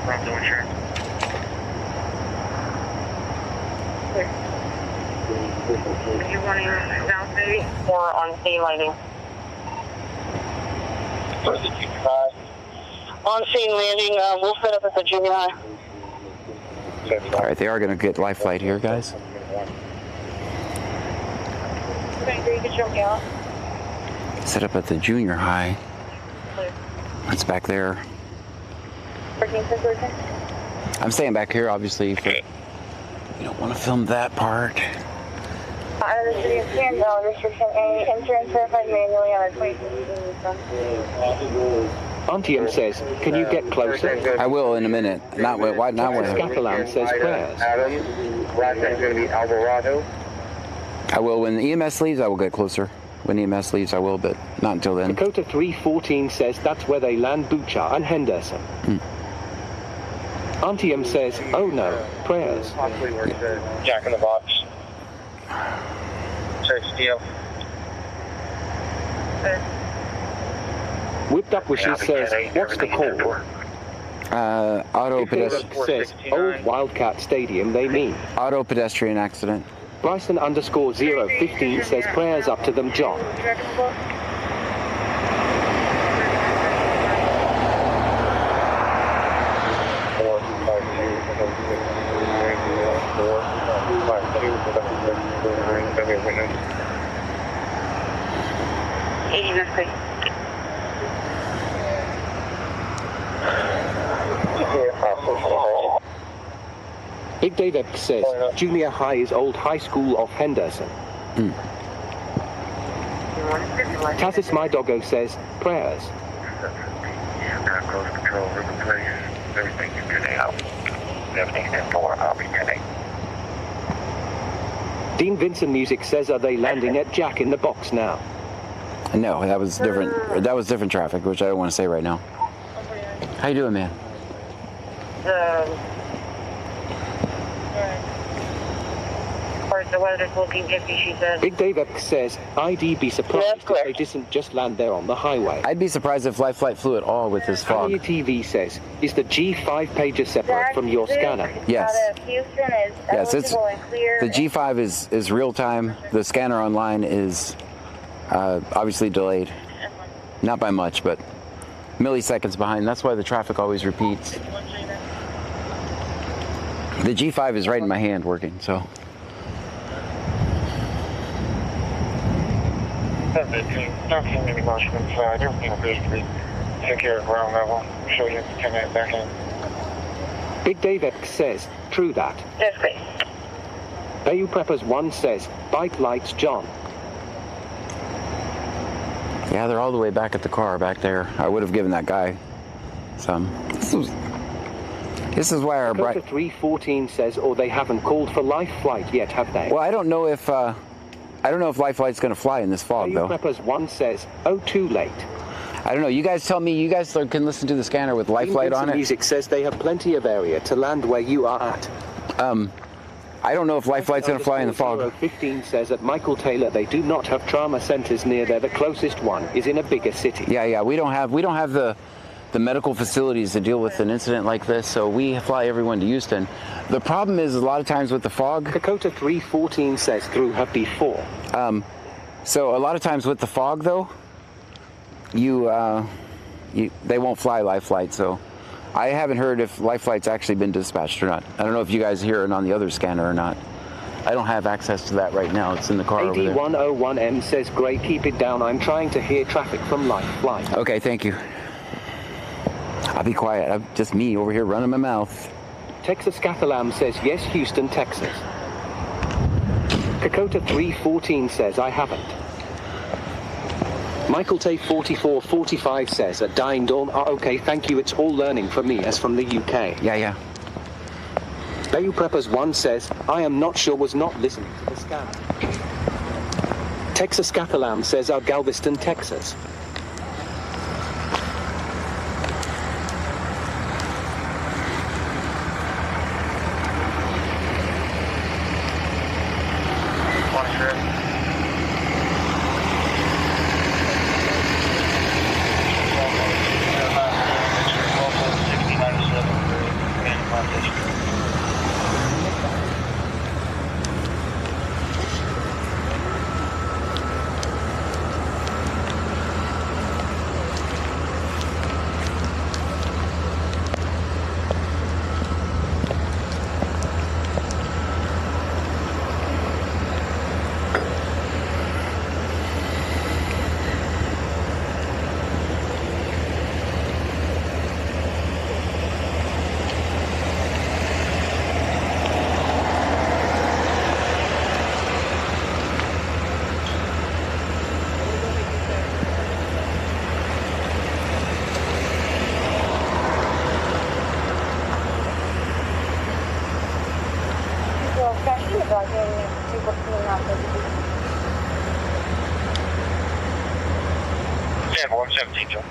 Pronto insurance. Are you wanting south maybe? Or on scene lighting? On scene landing, we'll set up at the junior high. All right, they are going to get life flight here, guys. Set up at the junior high. That's back there. I'm staying back here, obviously, but you don't want to film that part. not out of the city of Scandal. Restriction A, enter and certified manually on a 2016. Auntie M says, can you get closer? I will in a minute. Not with why not with. Scatalam says prayers. Adam, last name's going to be Alvarado. I will when the EMS leaves. I will get closer. When EMS leaves, I will, but not until then. Dakota 314 says that's where they land Butcher and Henderson. Auntie M says, oh no, prayers. Jack in the Box. Search deal. Whipped Up Wishes says, what's the call? Auto pedestrian. Says, old Wildcat Stadium, they mean. Auto pedestrian accident. Bryson _015 says prayers up to them, John. Big Dave X says, junior high is old high school of Henderson. Tassis My Doggo says, prayers. Close control, river place. Everything is 10 out. Everything's in 4, I'll be 10. Dean Vincent Music says, are they landing at Jack in the Box now? No, that was different. That was different traffic, which I don't want to say right now. How you doing, man? The weather's looking iffy, she said. Big Dave X says, I'd be surprised if they didn't just land there on the highway. I'd be surprised if Life Flight flew at all with this fog. Your TV says, is the G5 pager separate from your scanner? Yes. Houston is Yes, it's and clear. the G5 is real time. The scanner online is obviously delayed, not by much, but milliseconds behind. That's why the traffic always repeats. The G5 is right in my hand working, so. Nothing really much inside. Everything appears to be taken care of ground level. I'm sure you can come back in. Big Dave X says, true that. Yes, please. Bayou Preppers 1 says, bike lights John. Yeah, they're all the way back at the car back there. I would have given that guy some. This is why our Dakota 314 says, or they haven't called for Life Flight yet, have they? Well, I don't know if Life Flight's going to fly in this fog, Bayou though. Preppers 1 says, oh, too late. I don't know. You guys tell me. You guys can listen to the scanner with Life Flight on it. Music says they have plenty of area to land where you are at. I don't know if Life Flight's going to fly in the fog. 15 says at Michael Taylor they do not have trauma centers near there. The closest one is in a bigger city. Yeah. We don't have the medical facilities to deal with an incident like this, so we fly everyone to Houston. The problem is a lot of times with the fog. Dakota 314 says through her before. So a lot of times with the fog, though, they won't fly Life Flight. So I haven't heard if Life Flight's actually been dispatched or not. I don't know if you guys hear it on the other scanner or not. I don't have access to that right now. It's in the car over there. AD101M says, Gray, keep it down. I'm trying to hear traffic from Life Flight. Okay, thank you. I'll be quiet. I'm just me over here running my mouth. Texas Catalam says, yes, Houston, Texas. Dakota 314 says, I haven't. Michael Tay 4445 says, at Dying Dawn, okay, thank you, it's all learning for me, as from the UK. Yeah. Bayou Preppers 1 says, I am not sure, was not listening to the scanner. Texas Catalam says, Galveston, Texas. Yeah, 117, Joe.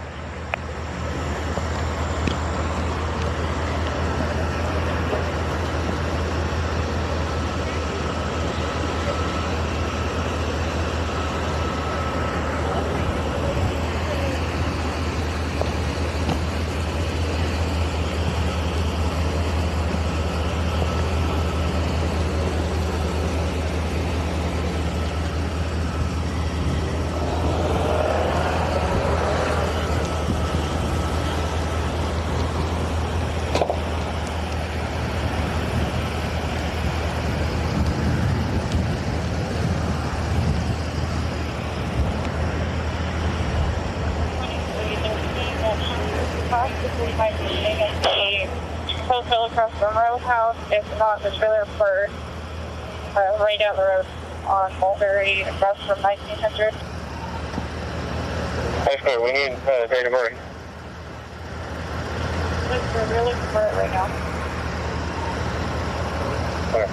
Hotel across from Roadhouse. If not, the trailer park right down the road on Mulberry, across from 1900. That's good. We need data bird. We're looking for it right now. Okay.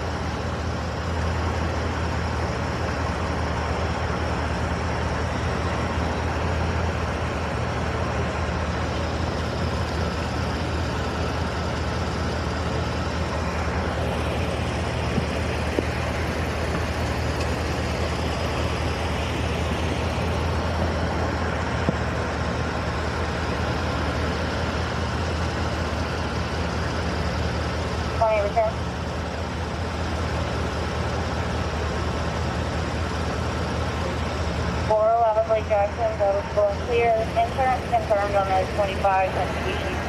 Return. 411 Lake Jackson, that was full and clear. Insurance confirmed on those 25 and species.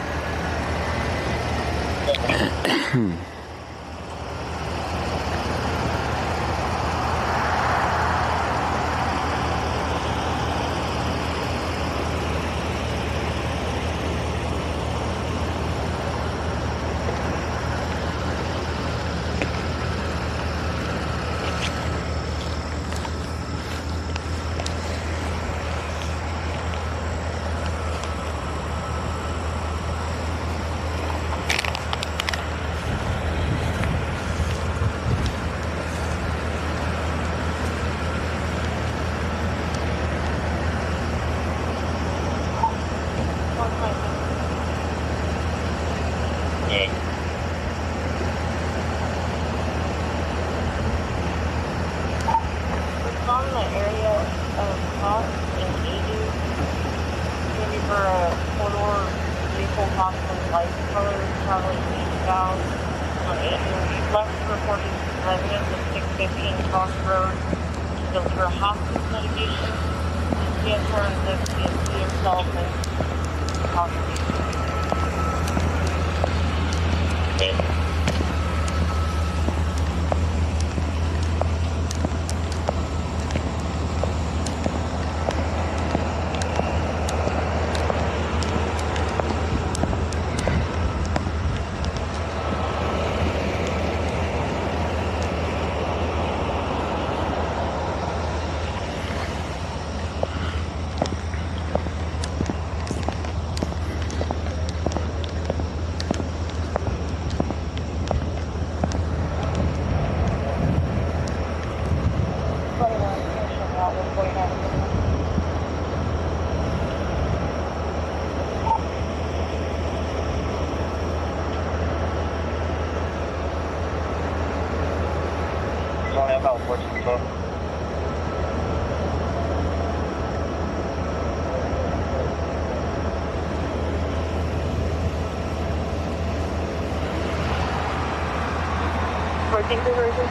Conversion.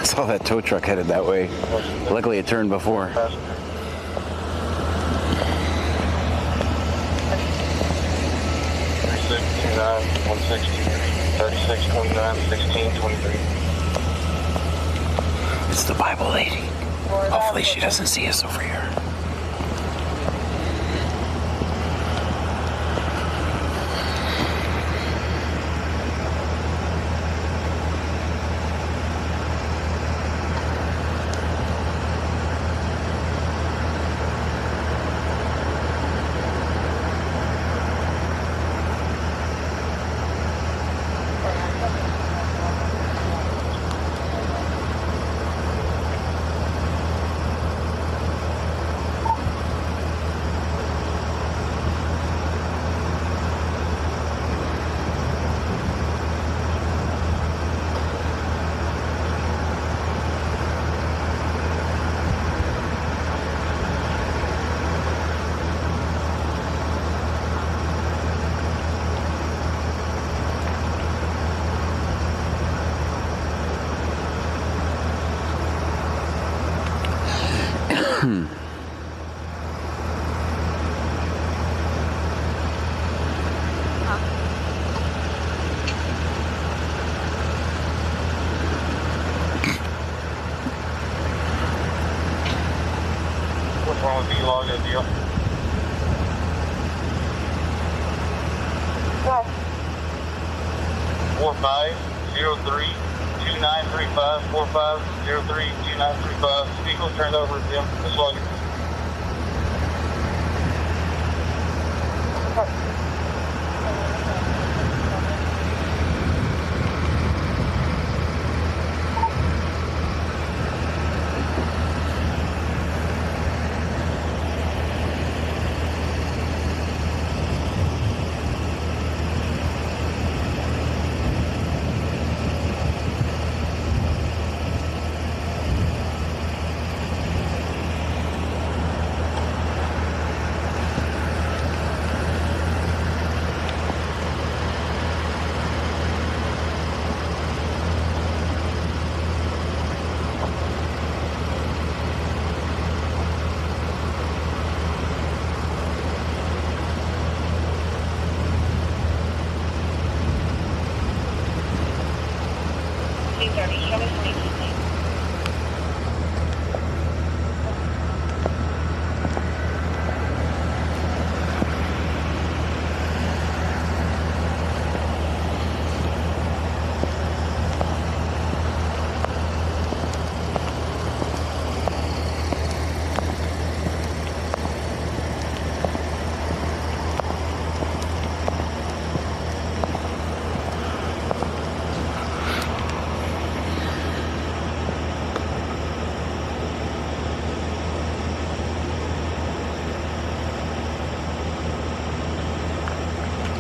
saw that tow truck headed that way. Luckily it turned before. 3629, It's the Bible lady. Hopefully she doesn't see us over here. What's wrong with the log deal? What? 45032935 45032935. Vehicle turned over to them. This log.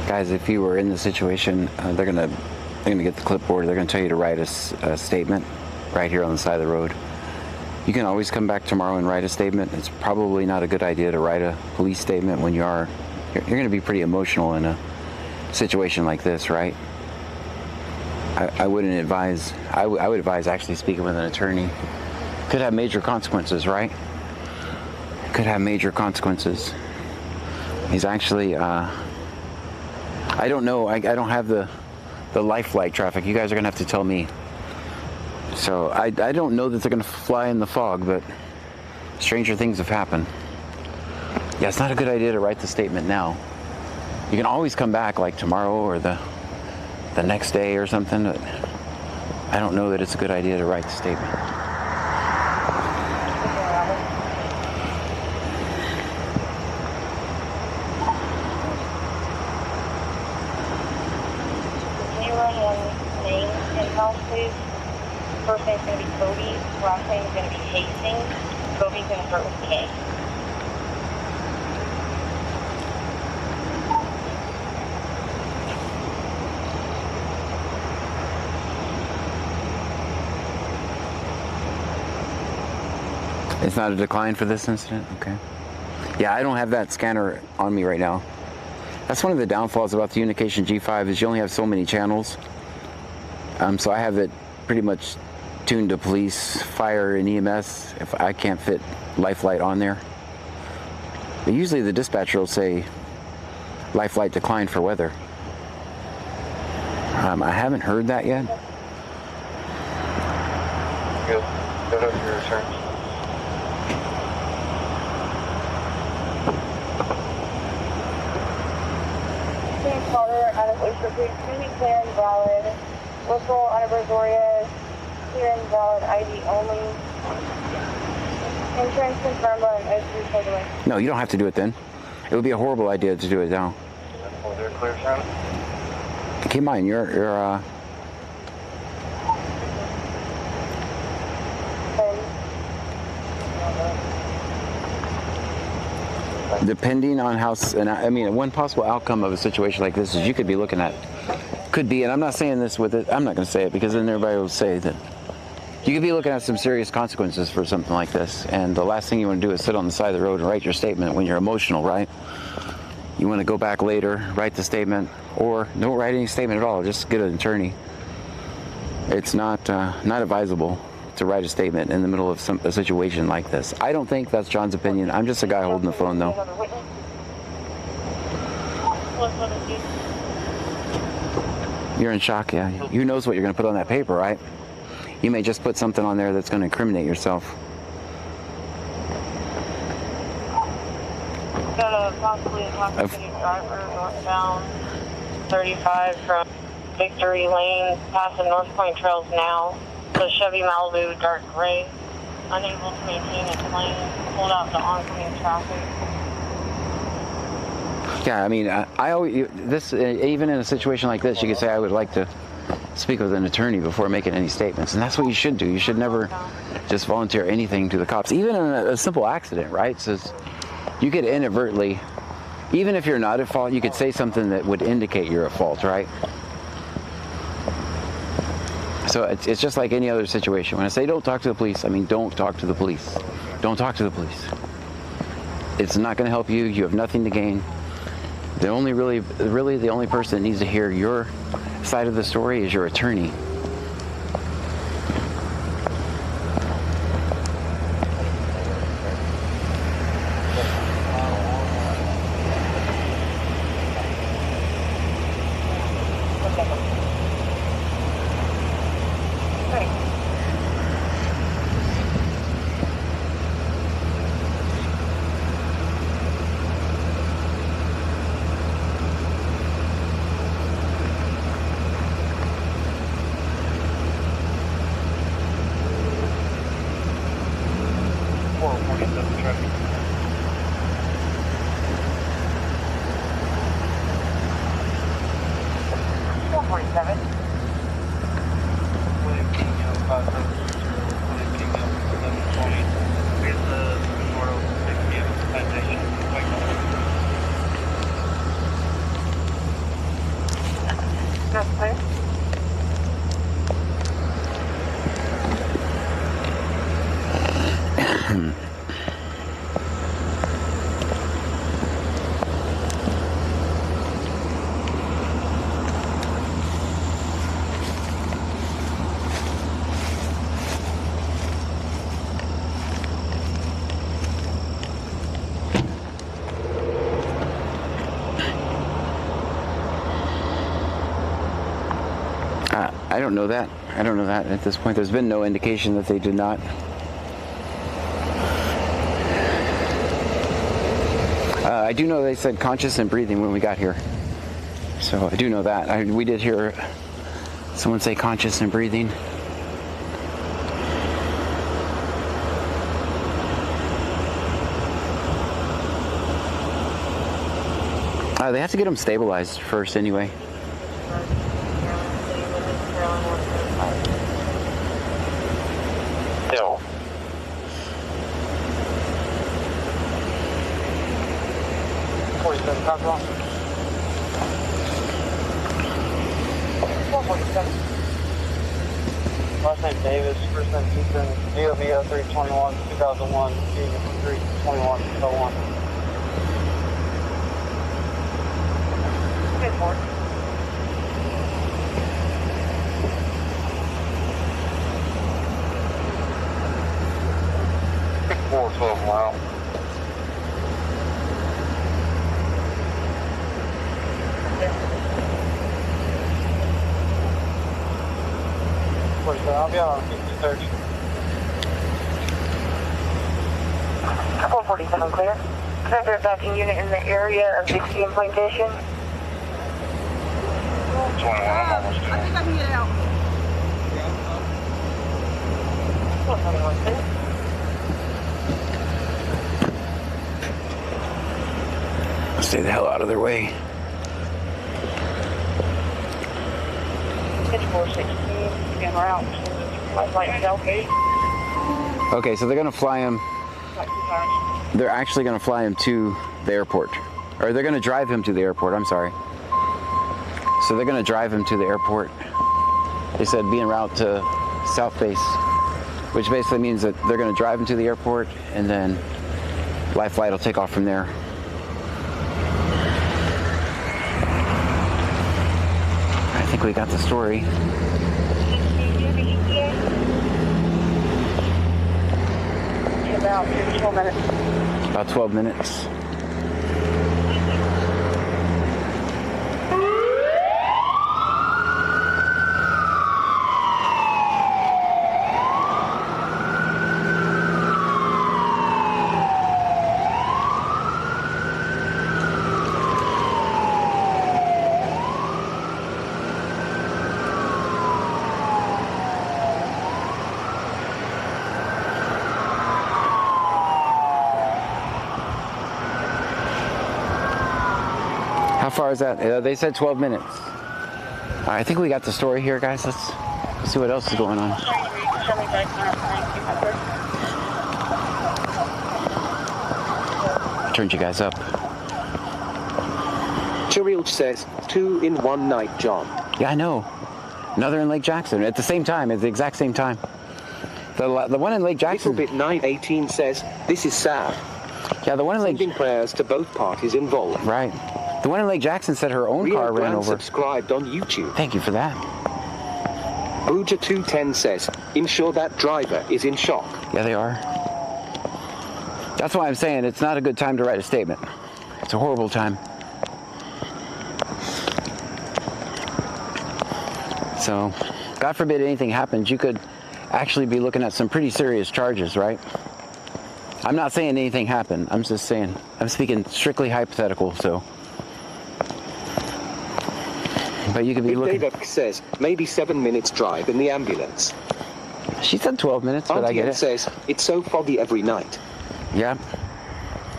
Guys, if you were in the situation, they're gonna get the clipboard. They're gonna tell you to write a statement right here on the side of the road. You can always come back tomorrow and write a statement. It's probably not a good idea to write a police statement when you're gonna be pretty emotional in a situation like this, right? I wouldn't advise. I would advise actually speaking with an attorney. Could have major consequences, right? Could have major consequences. He's actually. I don't know. I don't have the life flight traffic. You guys are gonna have to tell me. So I don't know that they're gonna fly in the fog, but stranger things have happened. Yeah, it's not a good idea to write the statement now. You can always come back like tomorrow or the next day or something, but I don't know that it's a good idea to write the statement. First name's going to be Cody, last name's going to be Hastings. Cody's going to start with K. It's not a decline for this incident? Okay. Yeah, I don't have that scanner on me right now. That's one of the downfalls about the Unication G5 is you only have so many channels. So I have it pretty much tuned to police, fire, and EMS if I can't fit life flight on there. But usually the dispatcher will say life flight declined for weather. I haven't heard that yet. Go to your return. Please caller out of Oyster Creek, truly clear and valid. Whistle out of Brazoria, clear and valid ID only. Insurance confirmed by an O3 takeaway. No, you don't have to do it then. It would be a horrible idea to do it now. Was there a clear sound? Keep in mind, you're depending on how, and I mean, one possible outcome of a situation like this is you could be looking at, could be, and I'm not saying this with it, I'm not going to say it because then everybody will say that you could be looking at some serious consequences for something like this, and the last thing you want to do is sit on the side of the road and write your statement when you're emotional, right? You want to go back later, write the statement, or don't write any statement at all, just get an attorney. It's not advisable to write a statement in the middle of a situation like this. I don't think that's John's opinion. I'm just a guy holding the phone, though. You're in shock, yeah. Who knows what you're going to put on that paper, right? You may just put something on there that's going to incriminate yourself. Got a possibly intoxicated driver northbound 35 from Victory Lane, passing North Point Trails now. The Chevy Malibu, dark gray, unable to maintain its lane, pulled out to oncoming traffic. Yeah, I mean, I always, this, even in a situation like this, you could say I would like to speak with an attorney before making any statements, and that's what you should do. You should never just volunteer anything to the cops, even in a simple accident, right? So you could inadvertently, even if you're not at fault, you could say something that would indicate you're at fault, right? So it's just like any other situation. When I say don't talk to the police, I mean don't talk to the police. Don't talk to the police. It's not going to help you. You have nothing to gain. The only really the only person that needs to hear your side of the story is your attorney. I don't know that. I don't know that at this point. There's been no indication that they did not. I do know they said conscious and breathing when we got here. So I do know that. We did hear someone say conscious and breathing. They have to get them stabilized first anyway. No. Last name Davis, first name Ethan, DOB 0321, 2001, 321, 01. Good morning. 12 mile. I'll be on 5030. 447 clear. Center backing unit in the area of Dixie and Plantation. 21, I'm almost there. I think I can get out. 421 clear. Stay the hell out of their way. Pitch 416, en route to Lifeline Selfie. Okay, so they're gonna fly him. They're actually gonna fly him to the airport, or they're gonna drive him to the airport. I'm sorry. So they're gonna drive him to the airport. They said be en route to South Base, which basically means that they're gonna drive him to the airport, and then Life Flight will take off from there. I think we got the story. About 12 minutes. About 12 minutes. How far is that? They said 12 minutes. All right, I think we got the story here, guys. Let's see what else is going on. Turned you guys up. Chiril says, 2 in 1 night, John. Yeah, I know. Another in Lake Jackson at the same time, at the exact same time. The one in Lake Jackson. Little bit 918 says, this is sad. Yeah, the one in Lake. Sending prayers to both parties involved. Right. The one in Lake Jackson said her own car ran over. Subscribed on YouTube. Thank you for that. Booja 210 says, ensure that driver is in shock. Yeah, they are. That's why I'm saying it's not a good time to write a statement. It's a horrible time. So, God forbid anything happens, you could actually be looking at some pretty serious charges, right? I'm not saying anything happened. I'm just saying, I'm speaking strictly hypothetical, so. But you could be looking. David says, maybe 7 minutes drive in the ambulance. She said 12 minutes, but I get it. Says, it's so foggy every night. Yeah.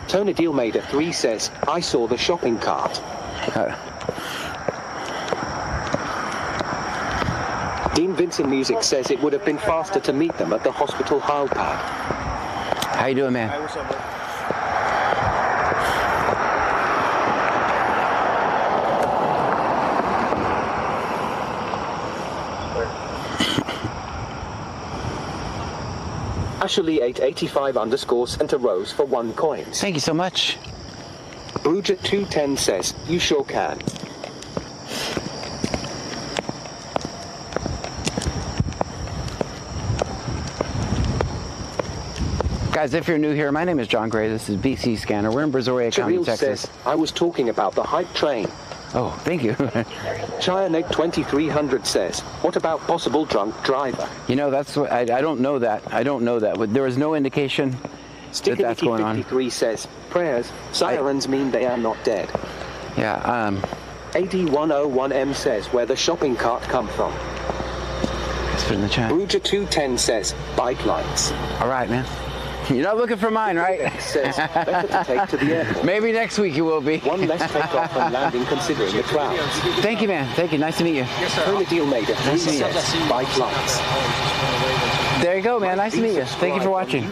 Tony Dealmader 3 says, I saw the shopping cart. Dean Vincent Music says it would have been faster to meet them at the hospital helipad. How you doing, man? Hey, what's up, bro? Ashley 885 _ Santa Rose for 1 coin. Thank you so much. Booja 210 says, you sure can. Guys, if you're new here, my name is John Gray. This is BC Scanner. We're in Brazoria County, Texas. Says, I was talking about the hype train. Oh, thank you. Chianek 2300 says, what about possible drunk driver? You know, that's what I don't know that. I don't know that. There was no indication that that's going on. 53 says, prayers, sirens mean they are not dead. Yeah, AD101M says, where the shopping cart come from. let's put it in the chat. Booja 210 says, bike lights. All right, man. You're not looking for mine, right? Says, better to take to the airport. Maybe next week you will be. One less takeoff and landing considering the clouds. Thank you, man. Thank you. Nice to meet you. Yes, sir. Tony Dealmader 3 Nice to meet you. says, bike lights. There you go, man. Nice to meet you. Thank you for watching.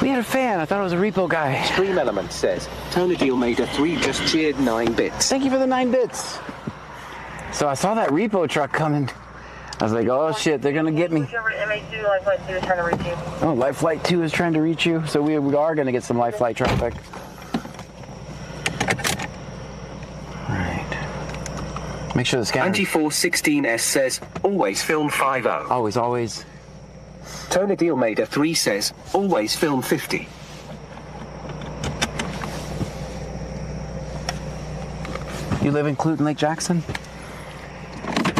We had a fan. I thought it was a repo guy. Stream Element says, Tony Dealmader 3 just cheered 9 bits. Thank you for the 9 bits. So I saw that repo truck coming. I was like, oh shit, they're gonna get me. MA2, Life Flight 2 is trying to reach you. Oh, Life Flight 2 is trying to reach you. So we are gonna get some Life Flight traffic. All right. Make sure the scanner. 9416S says, always film 50. Always, always. Tony Dealmader 3 says, always film 50. You live in Cluton, Lake Jackson?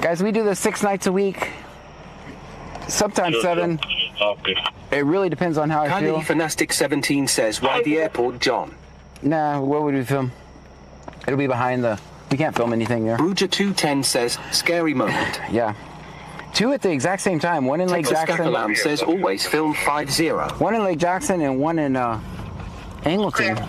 Guys, we do this 6 nights a week. Sometimes 7. It really depends on how I feel. Kylie Fanastic 17 says, why the airport, John? Nah, what would we film? It'll be behind the... We can't film anything there. Bruger 210 says, scary moment. Yeah. 2 at the exact same time. One in Lake Jackson. Scakalam says, always film 50. One in Lake Jackson and one in Angleton.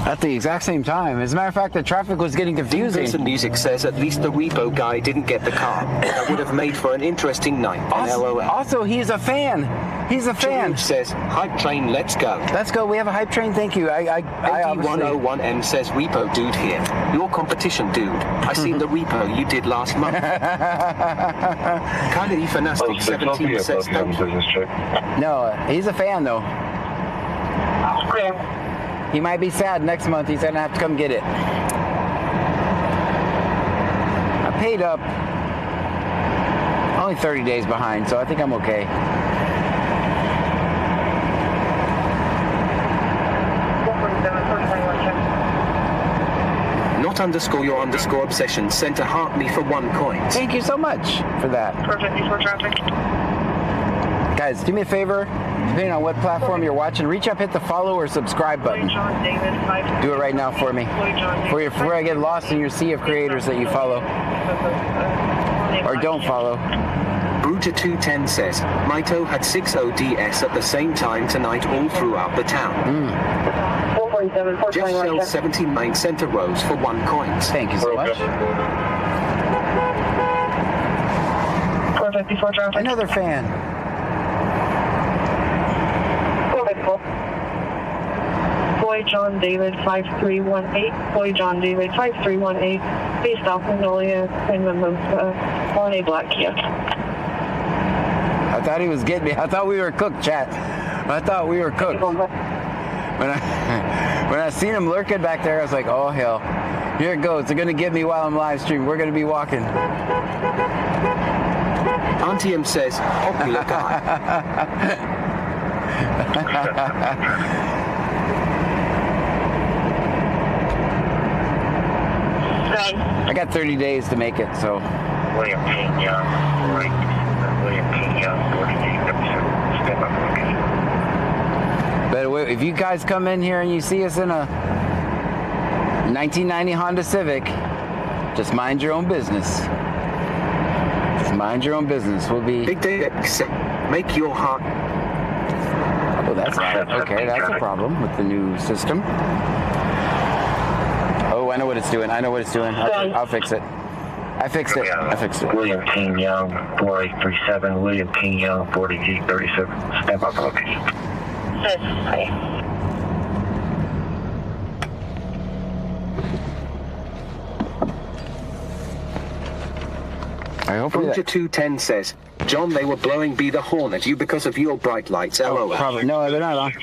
At the exact same time. As a matter of fact, the traffic was getting confusing. Jason Music says at least the repo guy didn't get the car. That would have made for an interesting night. Also, he's a fan. He's a fan. George says, hype train, let's go. Let's go. We have a hype train. Thank you. I obviously... 101M says, repo dude here. Your competition, dude. I seen the repo you did last month. Kylie Fanastic 17 says, thank you. No, he's a fan, though. He might be sad next month. He's going to have to come get it. I paid up. Only 30 days behind, so I think I'm okay. Not underscore your underscore obsession sent a heart me for 1 coin. Thank you so much for that. 454 traffic. Guys, do me a favor. Depending on what platform you're watching, reach up, hit the follow or subscribe button. Do it right now for me. Before I get lost in your sea of creators that you follow. Or don't follow. Bruger 210 says, Maito had 6 ODS at the same time tonight all throughout the town. Jeff Shell 79 center rows for 1 coin. Thank you so much. 454 traffic. Another fan. 454. Boy John David 5318. Boy John David 5318. Based off Magnolia, Quinlan on a black Kia. I thought he was getting me. I thought we were cooked, chat. I thought we were cooked. When I seen him lurking back there, I was like, oh hell. Here it goes. They're gonna get me while I'm live streaming. We're gonna be walking. Auntie M says, popular guy. I got 30 days to make it, so. William Pena, William Pena, 48, step up location. But if you guys come in here and you see us in a 1990 Honda Civic, just mind your own business. Just mind your own business. We'll be... Big day, make your heart... Oh, that's okay. That's a problem with the new system. Oh, I know what it's doing. I know what it's doing. I'll fix it. I fixed it. I fixed it. William King Young, 4837, William King Young, 40G37, step up location. I hope Bruger 210 says, John, they were blowing Be the Horn at you because of your bright lights. LOL. Probably. No, they're not on.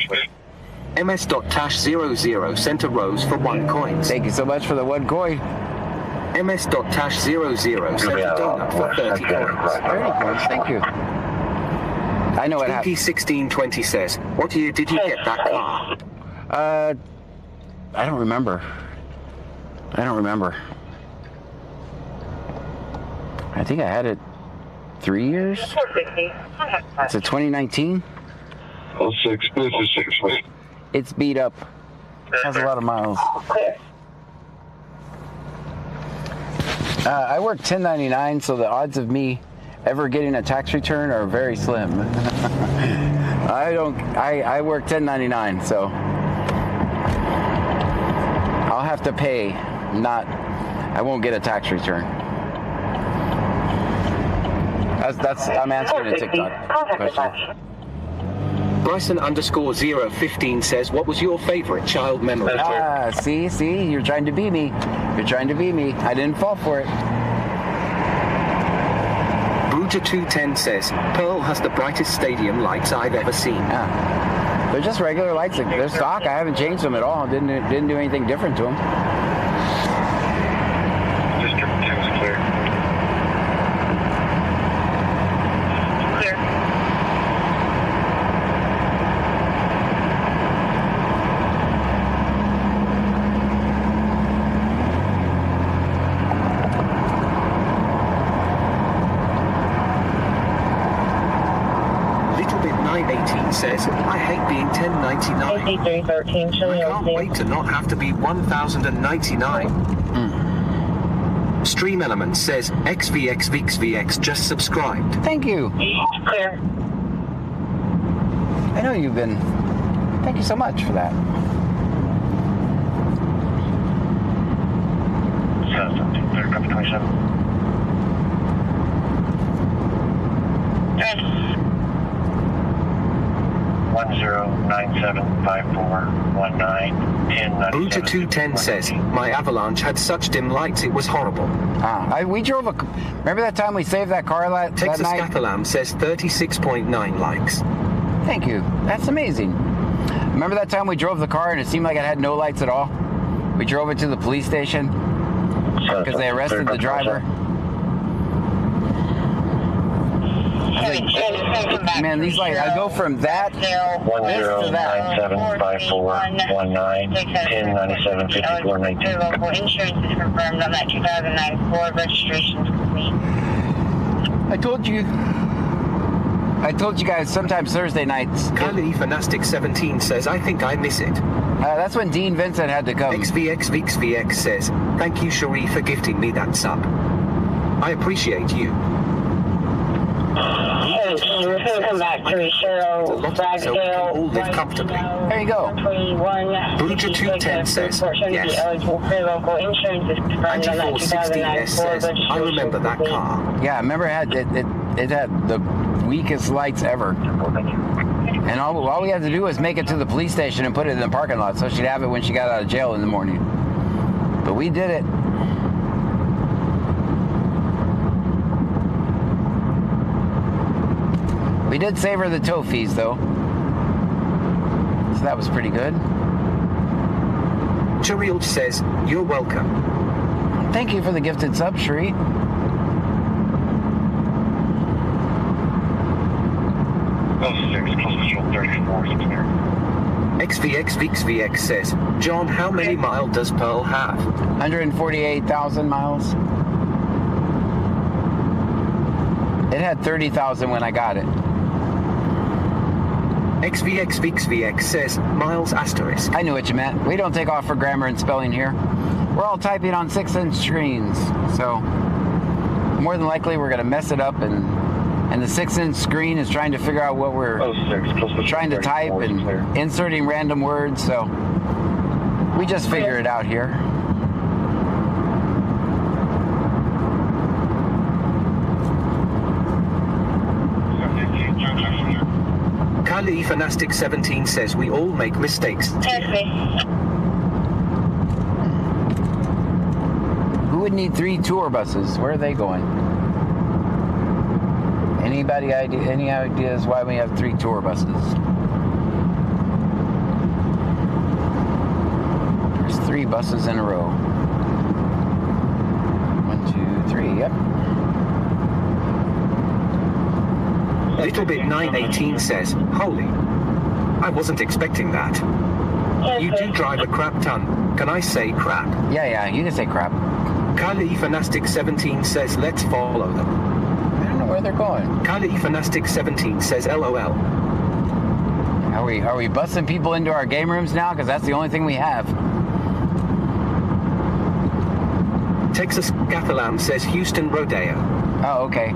MS.Tash00 sent a rose for 1 coin. Thank you so much for the 1 coin. MS.Tash00 sent a donut for 30 coins. 30 coins, thank you. I know what happened. BP1620 says, what year did you get that car? I don't remember. I think I had it 3 years. It's a 2019. 06, this is 6 weeks. It's beat up. It has a lot of miles. I work 1099, so the odds of me ever getting a tax return are very slim. I work 1099, so I'll have to pay, I won't get a tax return. I'm answering a TikTok question. Bryson_015 says, what was your favorite child memory? See, you're trying to be me. I didn't fall for it. Bruger 210 says, Pearl has the brightest stadium lights I've ever seen. They're just regular lights. They're stock. I haven't changed them at all. Didn't do anything different to them. District 2 is clear. Clear. 918 says, I hate being 1099. 5313, I showing can't wait to not have to be 1099. Stream Element says, XVX just subscribed. Thank you. Clear. I know you've been. Thank you so much for that. Clear, copy 27. Yes. 10975419 Buta 210 says, my Avalanche had such dim lights it was horrible. We drove a. Remember that time we saved that car that Texas night? Catalam says 36.9 likes. Thank you. That's amazing. Remember that time we drove the car and it seemed like it had no lights at all? We drove it to the police station because they arrested the driver. I was like, man, these lights, I go from that this to that. 10975419 Local insurance is confirmed on that 2009 Ford. Registration is complete. I told you guys sometimes Thursday nights. Kylie Fanastic 17 says, I think I miss it. That's when Dean Vincent had to come. XVX says, thank you, Cherie, for gifting me that sub. I appreciate you. Come back to Cheryl, So we can all live comfortably. There you go. Bruja 210 says, yes. 9460S says, I remember that car. Yeah, I remember it had the weakest lights ever. And all we had to do was make it to the police station and put it in the parking lot so she'd have it when she got out of jail in the morning. But we did it. We did save her the tow fees, though. So that was pretty good. Cheryl says, you're welcome. Thank you for the gifted sub, Sheree. XVX says, John, how many miles does Pearl have? 148,000 miles. It had 30,000 when I got it. XVX says, miles asterisk. I knew what you meant. We don't take off for grammar and spelling here. We're all typing on 6-inch screens. So more than likely we're going to mess it up, and the 6-inch screen is trying to figure out what we're trying to type and inserting random words. So we just figure it out here. Kylie Fanastic 17 says, we all make mistakes. Who would need 3 tour buses? Where are they going? Any ideas why we have 3 tour buses? There's 3 buses in a row. 1, 2, 3, yep. Littlebit 918 says, holy, I wasn't expecting that. You do drive a crap ton. Can I say crap? Yeah, you can say crap. Kylie Fanastic 17 says, let's follow them. I don't know where they're going. Kylie Fanastic 17 says, LOL. Are we busting people into our game rooms now? Because that's the only thing we have. Texas Catalan says, Houston Rodeo. Oh, okay.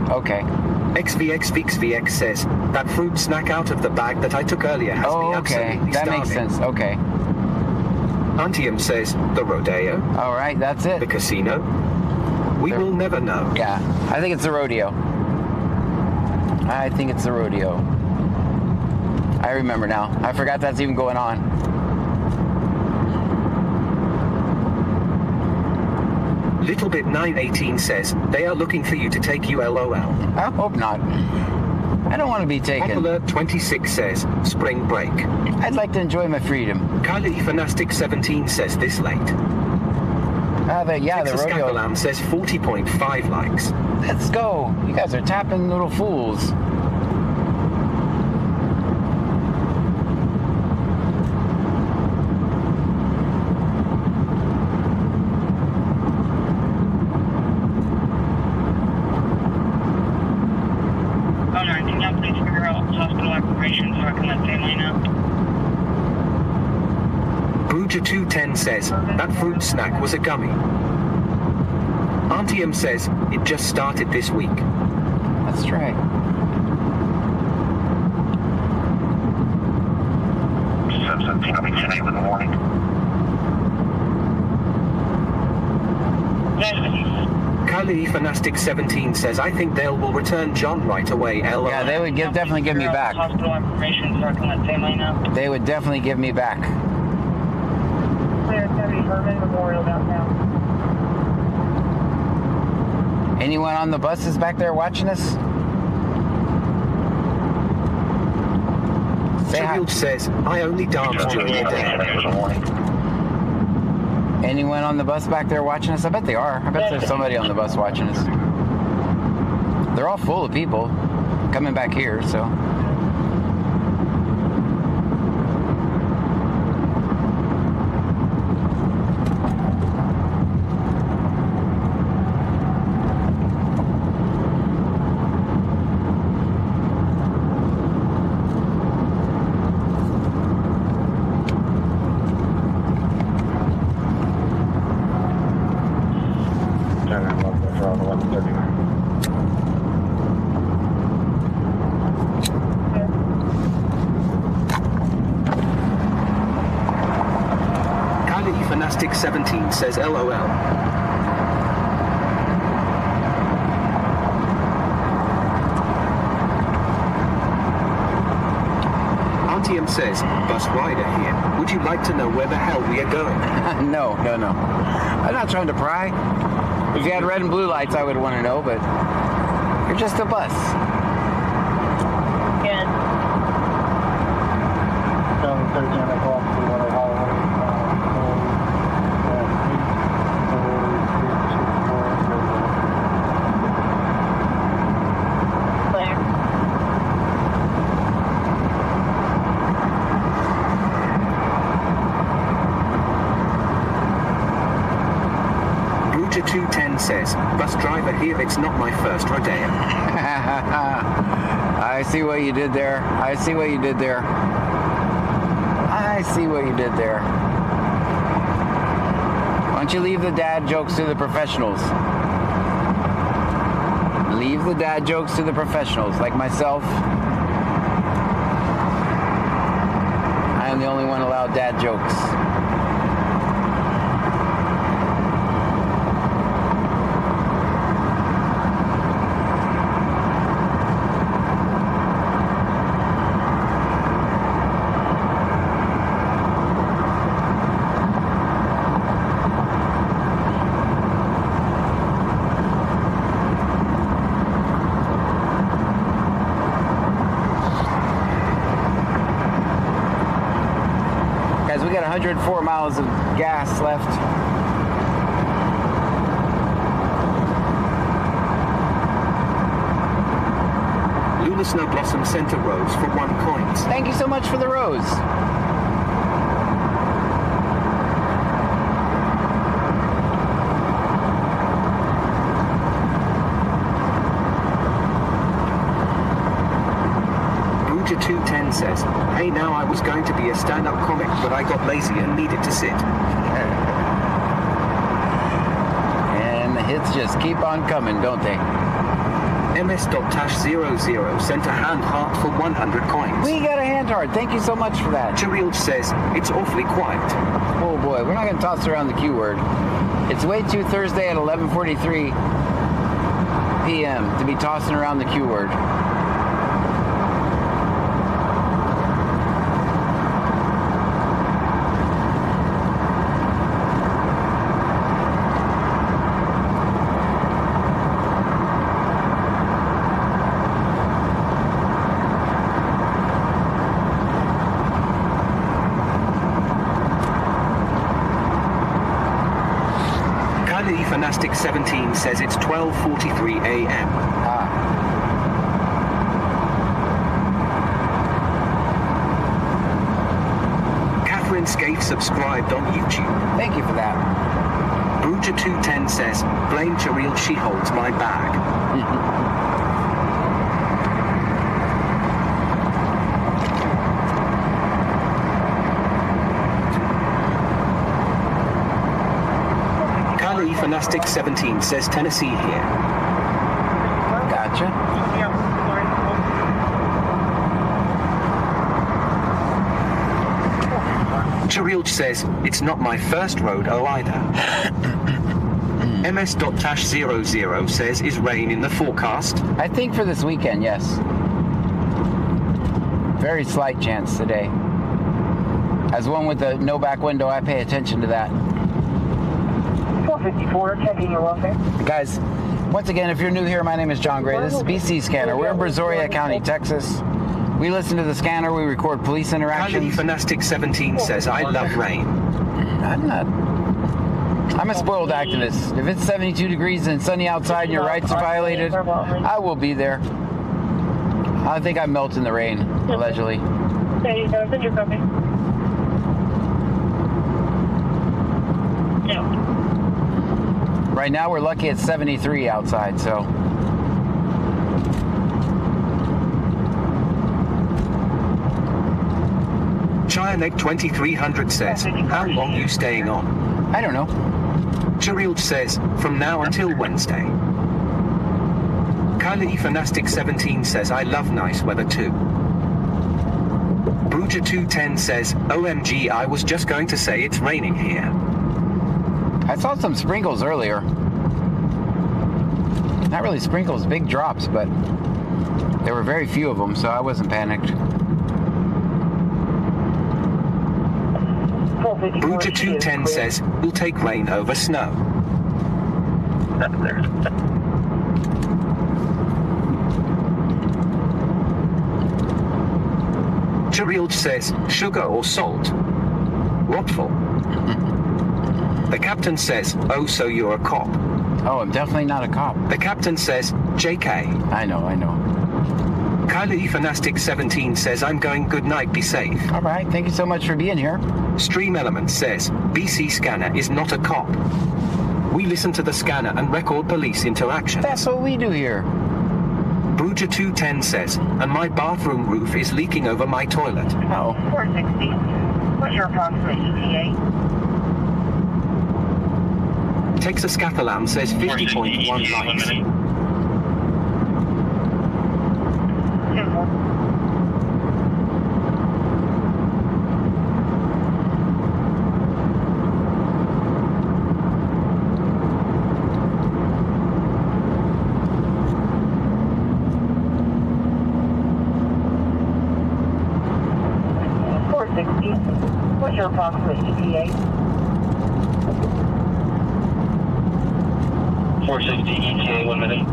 XVX says, that fruit snack out of the bag that I took earlier has me absolutely that starving. makes sense. Okay. Antium says, the rodeo. All right, that's it. The casino. We will never know. Yeah, I think it's the rodeo. I remember now. I forgot that's even going on. Littlebit 918 says, they are looking for you to take you LOL. I hope not. I don't want to be taken. Popular 26 says, spring break. I'd like to enjoy my freedom. Kylie Fanastic 17 says, this late. The Texas rodeo. Catalan says 40.5 likes. Let's go. You guys are tapping little fools. please figure out hospital information so I can let family know. Bruja 210 says, that fruit snack was a gummy. Auntie M says, it just started this week. That's right. I'll be 10 a.m. in the morning. Kylie Fanastic 17 says, I think they will return John right away, LOL. Yeah, they would definitely give me back. Hospital information so I can let family know. They would definitely give me back. Clear 30 Herman Memorial downtown. Anyone on the buses back there watching us? Say hi. Cheryl says, I only dance during the day. Anyone on the bus back there watching us? I bet they are. I bet there's somebody on the bus watching us. They're all full of people coming back here, so. Kylie Fanastic 17 says, LOL. Auntie M says, bus rider here. Would you like to know where the hell we are going? No. I'm not trying to pry. If you had red and blue lights, I would want to know, but you're just a bus. Good. 13 o'clock to Water Highway. Clear. Bruja 210 says, bus driver here, it's not my first rodeo. I see what you did there. I see what you did there. I see what you did there. Why don't you leave the dad jokes to the professionals? Leave the dad jokes to the professionals, like myself. I am the only one allowed dad jokes. Guys, we got 104 miles of gas left. Luna Snow Blossom sent a rose for 1 coin. Thank you so much for the rose. Bruja 210 says, hey, now I was going to be a stand-up comic, but I got lazy and needed to sit. And the hits just keep on coming, don't they? MS.00 sent a hand heart for 100 coins. We got a hand heart. Thank you so much for that. Cheryl says, it's awfully quiet. Oh boy, we're not going to toss around the Q word. It's way too Thursday at 11:43 p.m. to be tossing around the Q word. Kylie Fanastic 17 says it's 12:43 a.m. Catherine Scaife subscribed on YouTube. Thank you for that. Bruja 210 says, blame Cheryl, she holds my bag. Fantastic 17 says Tennessee here. Gotcha. Charilj says, it's not my first rodeo either. MS.00 says, is rain in the forecast? I think for this weekend, yes. Very slight chance today. As one with the no back window, I pay attention to that. 454, checking your welfare. Guys, once again, if you're new here, my name is John Gray. This is BC Scanner. We're in Brazoria County, Texas. We listen to the scanner. We record police Kylie interactions. Fanastic 17 says, I love rain. I'm a spoiled activist. If it's 72 degrees and sunny outside and your rights are violated, I will be there. I think I melt in the rain, allegedly. Okay, so send your copy. No. Right now, we're lucky it's 73 outside, so. Chionek 2300 says, how long you staying on? I don't know. Charilj says, from now until Wednesday. Kylie Fanastic 17 says, I love nice weather too. Bruja 210 says, OMG, I was just going to say it's raining here. I saw some sprinkles earlier. Not really sprinkles, big drops, but there were very few of them, so I wasn't panicked. Bruja 210 says, we'll take rain over snow. Charilj says, sugar or salt? Rotful. The captain says, oh, so you're a cop. Oh, I'm definitely not a cop. The captain says, JK. I know. Kylie Fanastic 17 says, I'm going good night, be safe. All right, thank you so much for being here. Stream Element says, BC Scanner is not a cop. We listen to the scanner and record police interactions. That's what we do here. Bruja 210 says, and my bathroom roof is leaking over my toilet. Oh. 460. What's your approximate ETA? Texas Catalan says 50.1 likes. 460. What's your approximate ETA? 460 ETA, 1 minute.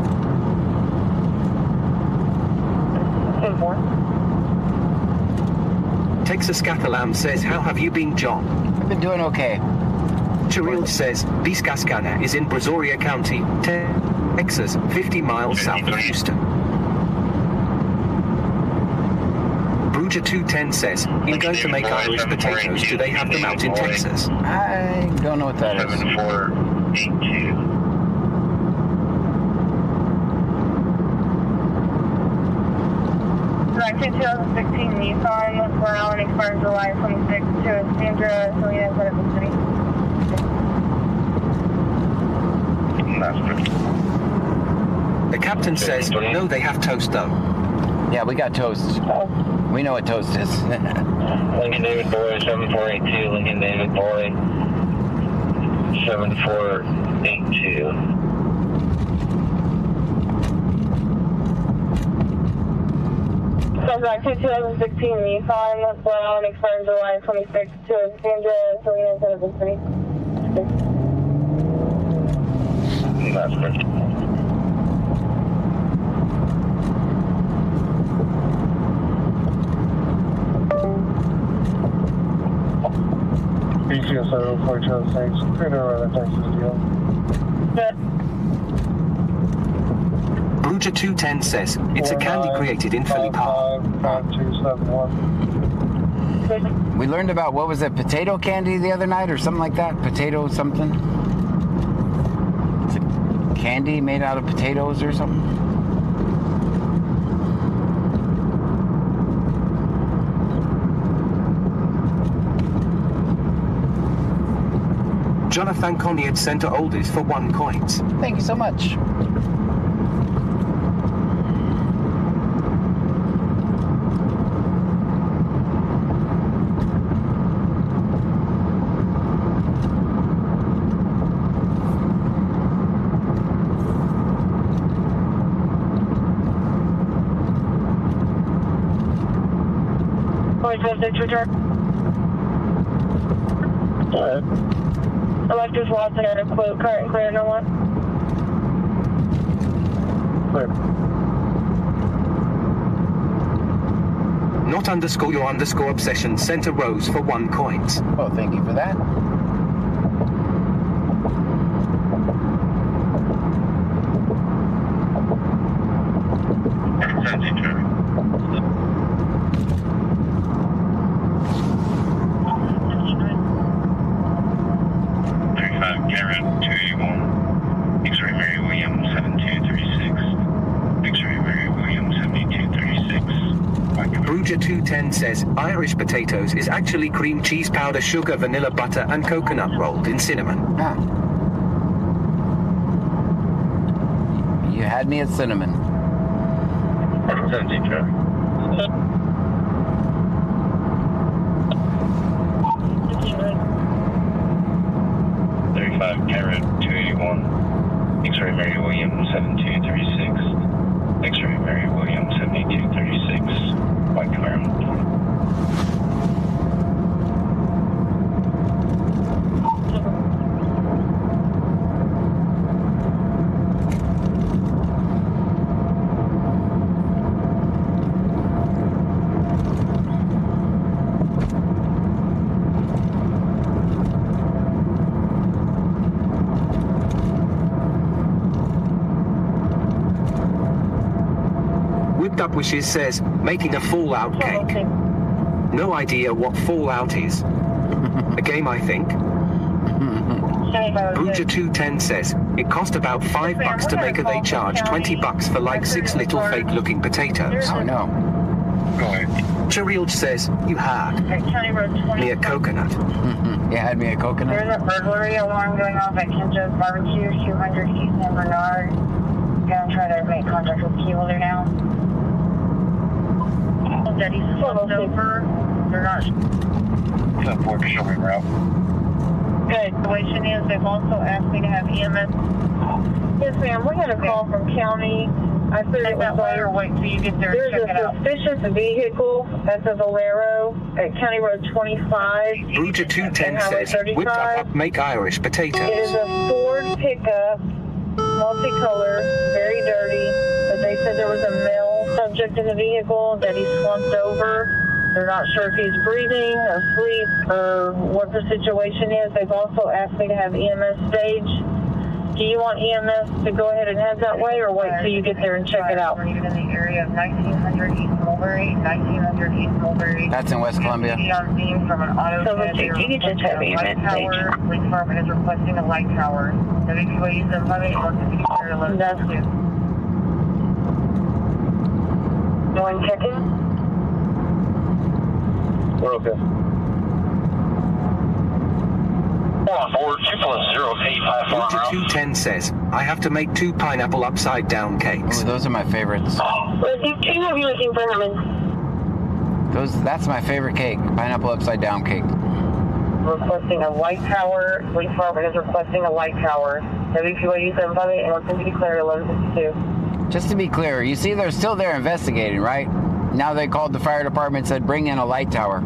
10-4. Texas Catalan says, how have you been, John? I've been doing okay. Charilj says, Biscascana is in Brazoria County, Texas, 50 miles south of Houston. Bruja 210 says, he's going to make Irish potatoes. Do they have them out in Texas? I don't know what that is. 7482. Right, 2016 Nissan Brown expired July 26th to Sandra Salinas, Medical City. That's good. The captain says, no, they have toast though. Yeah, we got toast. We know what toast is. Lincoln David Boy 7482, Lincoln David Boy 7482. Sunrise 2016 Nissan Brown expired July 26th to Sandra Salinas, Medical City. That's good. BCSO 426, Cruiser Road, Texas deal. Bruja 210 says, it's a candy created in Philly Park. 5271. We learned about, what was it, potato candy the other night or something like that? Potato something? It's a candy made out of potatoes or something? Jonathan Conniad Center Oldies for 1 coins. Thank you so much. Return. Go ahead. Electric Watson at a quote, current and clear, no one. Clear. Not underscore your underscore obsession Center Rose for 1 coins. Well, thank you for that. Bruja 210 says Irish potatoes is actually cream cheese powder, sugar, vanilla, butter, and coconut rolled in cinnamon. Ah. You had me at cinnamon. 17 traffic. 35 Carrot 281. X-ray Mary Williams 7236. X-ray Mary Williams 7236. White clear. Whipped Up Wishes says, making a Fallout cake. No idea what Fallout is. A game, I think. Bruja 210 says, it cost about $5 to make, and they charge $20 for like 6 little fake-looking potatoes. Oh, no. Go ahead. Cherilge says, you had me a coconut. You had me a coconut? There's a burglary alarm going off at Kenjo's Barbecue, 200 East San Bernard. Gonna try to make contact with the key holder now. Daddy's slumped over. They're not. 10-4, show me route. Good. The situation is they've also asked me to have EMS. Yes, ma'am. We had a call from county. I said it was way or wait till you get there and check it out. There's a suspicious vehicle at the Valero at County Road 25. Bruja 210 says, whipped up make Irish potatoes. It is a Ford pickup, multicolor, very dirty, but they said there was a male subject in the vehicle that he slumped over. They're not sure if he's breathing, asleep, or what the situation is. They've also asked me to have EMS stage. Do you want EMS to go ahead and head that way, or wait till you get there and check it out? We're in the area of 1900 East Mulberry, 1900 East Mulberry. That's in West Columbia. So you can just have EMS stage. Police department is requesting a light tower. WQA's in Monday, That's good. Going checking? We're okay. Forward 2+085 Bruja 210 says, I have to make 2 pineapple upside down cakes. Oh, those are my favorites. What team are you looking for, Herman? That's my favorite cake. Pineapple upside down cake. Requesting a light tower. Police department is requesting a light tower. WQA 758 and what's to be declared 1152. Just to be clear, you see they're still there investigating, right? Now they called the fire department and said, bring in a light tower.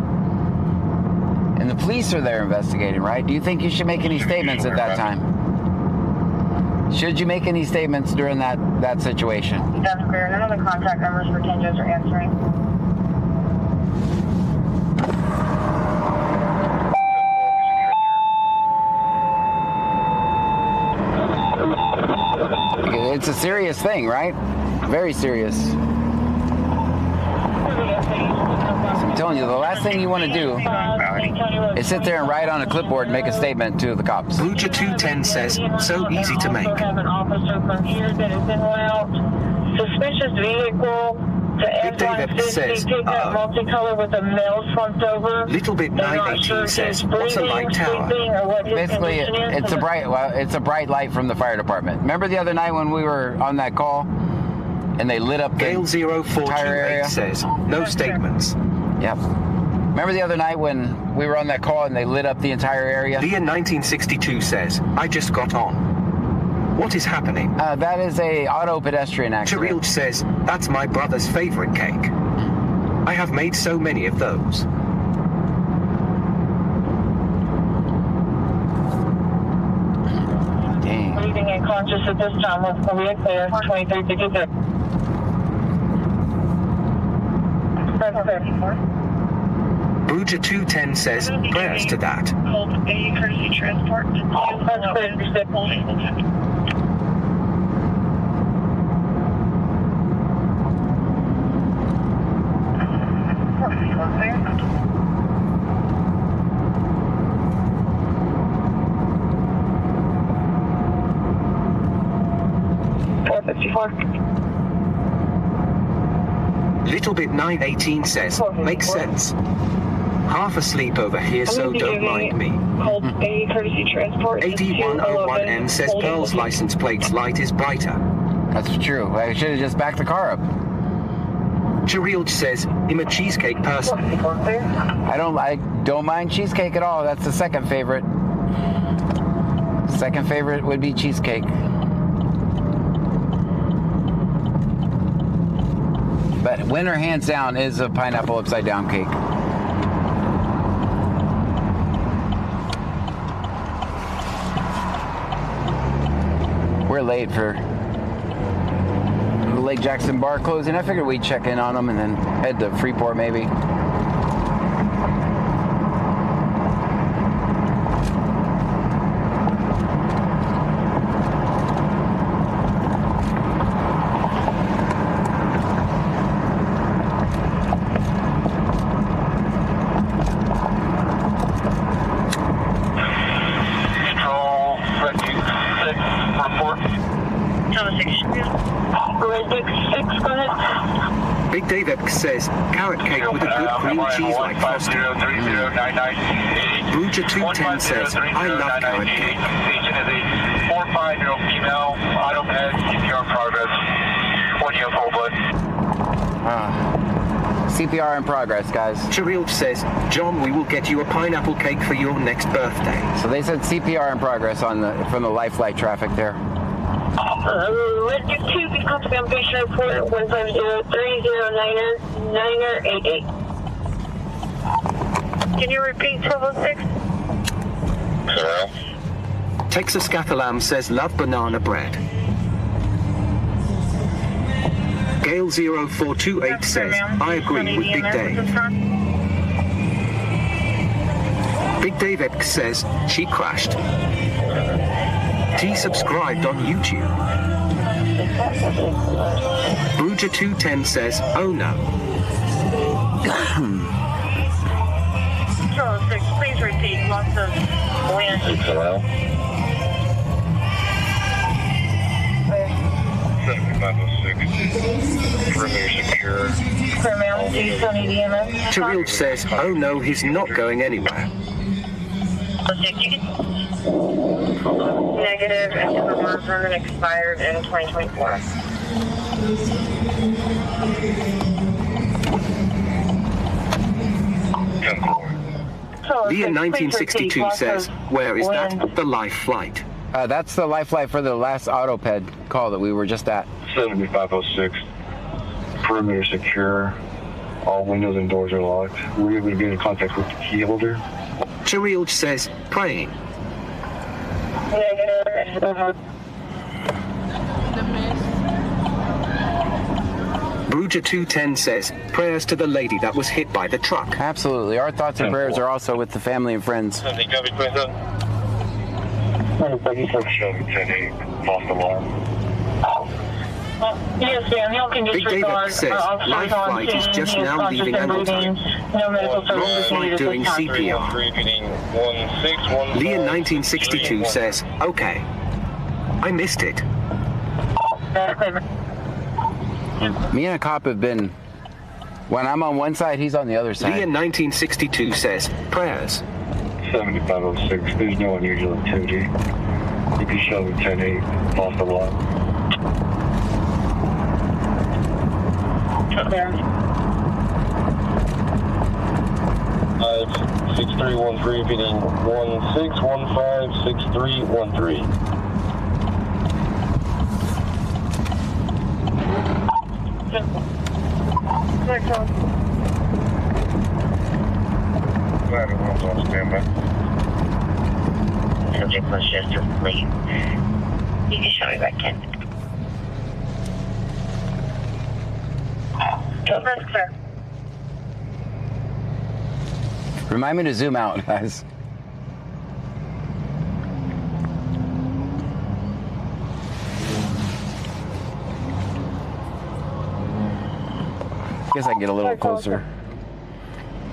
And the police are there investigating, right? Do you think you should make any statements at that time? Should you make any statements during that situation? That's clear. None of the contact numbers for Kenjo's are answering. It's a serious thing, right? Very serious. I'm telling you, the last thing you want to do is sit there and write on a clipboard and make a statement to the cops. Bruja 210 says, so easy to make. We have an officer from here that has been route. Suspicious vehicle, Big David says, multicolor with a male slumped over. Little Bit 918 says, what's a light tower? Basically, it's a bright light from the fire department. Remember the other night when we were on that call and they lit up the Gale entire area? 0428 says, no statements. Yep. Remember the other night when we were on that call and they lit up the entire area? Leah 1962 says, I just got on. What is happening? That is a auto pedestrian accident. Cherilge says, that's my brother's favorite cake. I have made so many of those. Dang. Breathing and conscious at this time. Let's go be clear. 2356. Bruja 210 says, prayers to that. Hold a courtesy transport. That's clear. Little Bit 918 says, makes sense. Half asleep over here, so don't mind me. Hold a courtesy transport. AD101N says Pearl's license plate's light is brighter. That's true. I should have just backed the car up. Cherilge says, I'm a cheesecake person. I don't mind cheesecake at all. That's the second favorite. Second favorite would be cheesecake. But winner, hands down, is a pineapple upside down cake. We're late for the Lake Jackson bar closing. I figured we'd check in on them and then head to Freeport maybe. Big David says, carrot cake with a good cream cheese like frosting. Bruja 210 says, I love carrot cake. Patient is a 4-5-year-old female, auto med, CPR progress, 1 year cold blood. CPR in progress, guys. Cherilge says, John, we will get you a pineapple cake for your next birthday. So they said CPR in progress on from the life flight traffic there. Let's do 2 becomes on patient report 150-3099-88. Can you repeat 1206? Hello? Texas Cathalam says, love banana bread. Gale 0428 says, I agree with Big Dave. Big David says, she crashed. T subscribed on YouTube. Bruja 210 says, oh no. 1206, please repeat. Lots of wind. Hello? 7506. Perimeter secure. Clear mail, do you still need EMS? Cherilge says, oh no, he's not going anywhere. Negative, and the reserve permit expired in 2024. Leah 1962 says, where is that? The life flight. That's the life flight for the last autoped call that we were just at. 7506. Perimeter secure. All windows and doors are locked. We're able to get in contact with the key holder. Cherilge says, praying. Negative. Bruja 210 says, prayers to the lady that was hit by the truck. Absolutely. Our thoughts and prayers are also with the family and friends. Something copy, please. Shelby 10-8, lost alarm. Yes, ma'am. Y'all can Big David says, life flight is just now leaving Hamilton. No medical services Long flight doing CPR. Leah 1962 says, okay. I missed it. Me and a cop have been When I'm on one side, he's on the other side. Leah 1962 says, prayers. 7506, there's no unusual activity. You can show me 10-8, off the lot. It's 6313, feeding 16156313. Ladder 1's on standby. Subject was just asleep. You can show me back in. That's clear. Remind me to zoom out, guys. Guess I can get a little closer.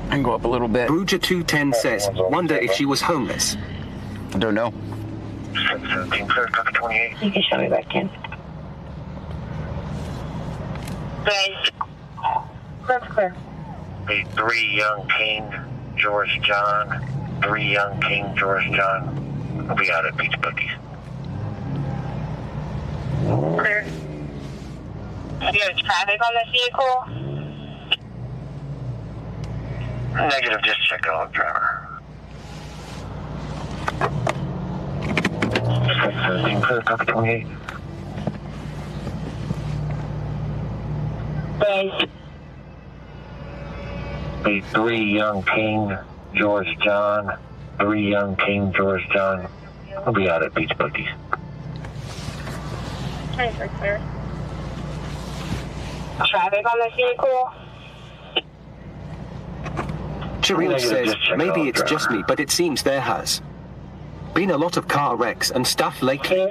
I can go up a little bit. Bruja 210 says, wonder if she was homeless. I don't know. 17 clear, copy 28. You can show me back in. That's clear. The 3 Young King, George John. 3 Young King, George John. We'll be out at Beach Buggies. Clear. Do you have traffic on this vehicle? Negative, just check out driver. 17 clear, copy 28. The 3 Young King, George John. 3 Young King, George John. We'll be out at Beach Buggies. 23 clear. Traffic on this vehicle? Cheryl says, maybe it's just me, but it seems there has been a lot of car wrecks and stuff lately.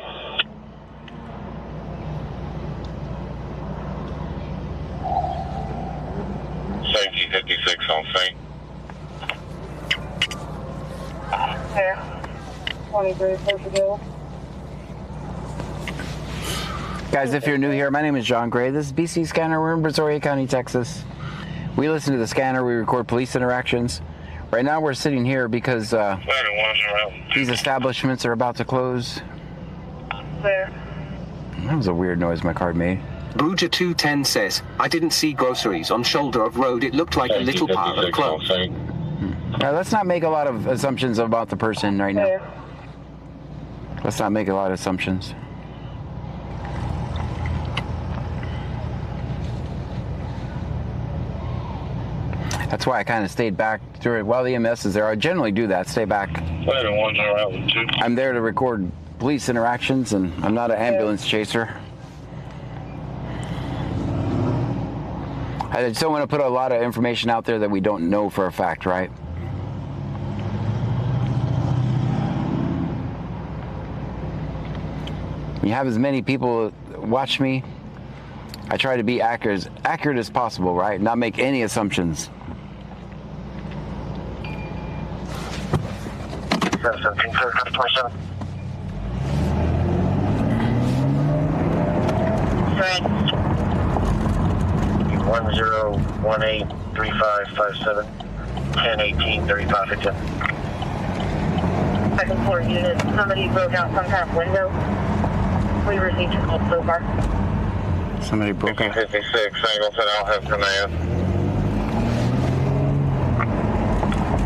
Safety 56 on scene. Clear. 23 clear to go. Guys, if you're new here, my name is John Gray. This is BC Scanner. We're in Brazoria County, Texas. We listen to the scanner. We record police interactions. Right now, we're sitting here because these establishments are about to close. Clear. That was a weird noise my car made. Bruja 210 says, I didn't see groceries on shoulder of road. It looked like a little pile of clothes. Now, let's not make a lot of assumptions about the person right now. Clear. Let's not make a lot of assumptions. That's why I kind of stayed back during while the EMS is there. I generally do that, stay back. I'm there to record police interactions, and I'm not an ambulance chaser. I just don't want to put a lot of information out there that we don't know for a fact, right? You have as many people watch me. I try to be accurate as possible, right? Not make any assumptions. 17 clear, copy 27. Fred. 10183557 10183557. Second floor unit. Somebody broke out some kind of window. We received a call so far. Somebody broke out. 56, Singleton, I'll have command.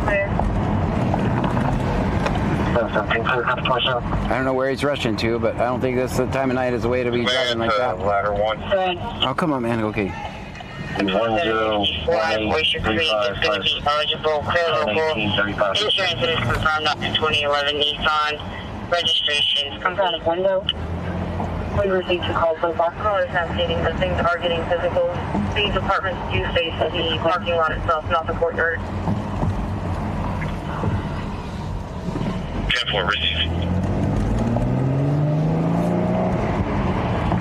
Clear. 17 clear, copy 27. I don't know where he's rushing to, but I don't think that's the time of night is the way to be driving like that. Ladder 1. Fred. Oh, come on, man. Okay. 10183557 eligible, clear local. Insurance is confirmed up to 2011 Nissan. Registrations confirmed window. We received a call so far. Caller is now stating that things are getting physical. These apartments do face the parking lot itself, not the courtyard. 10-4 received.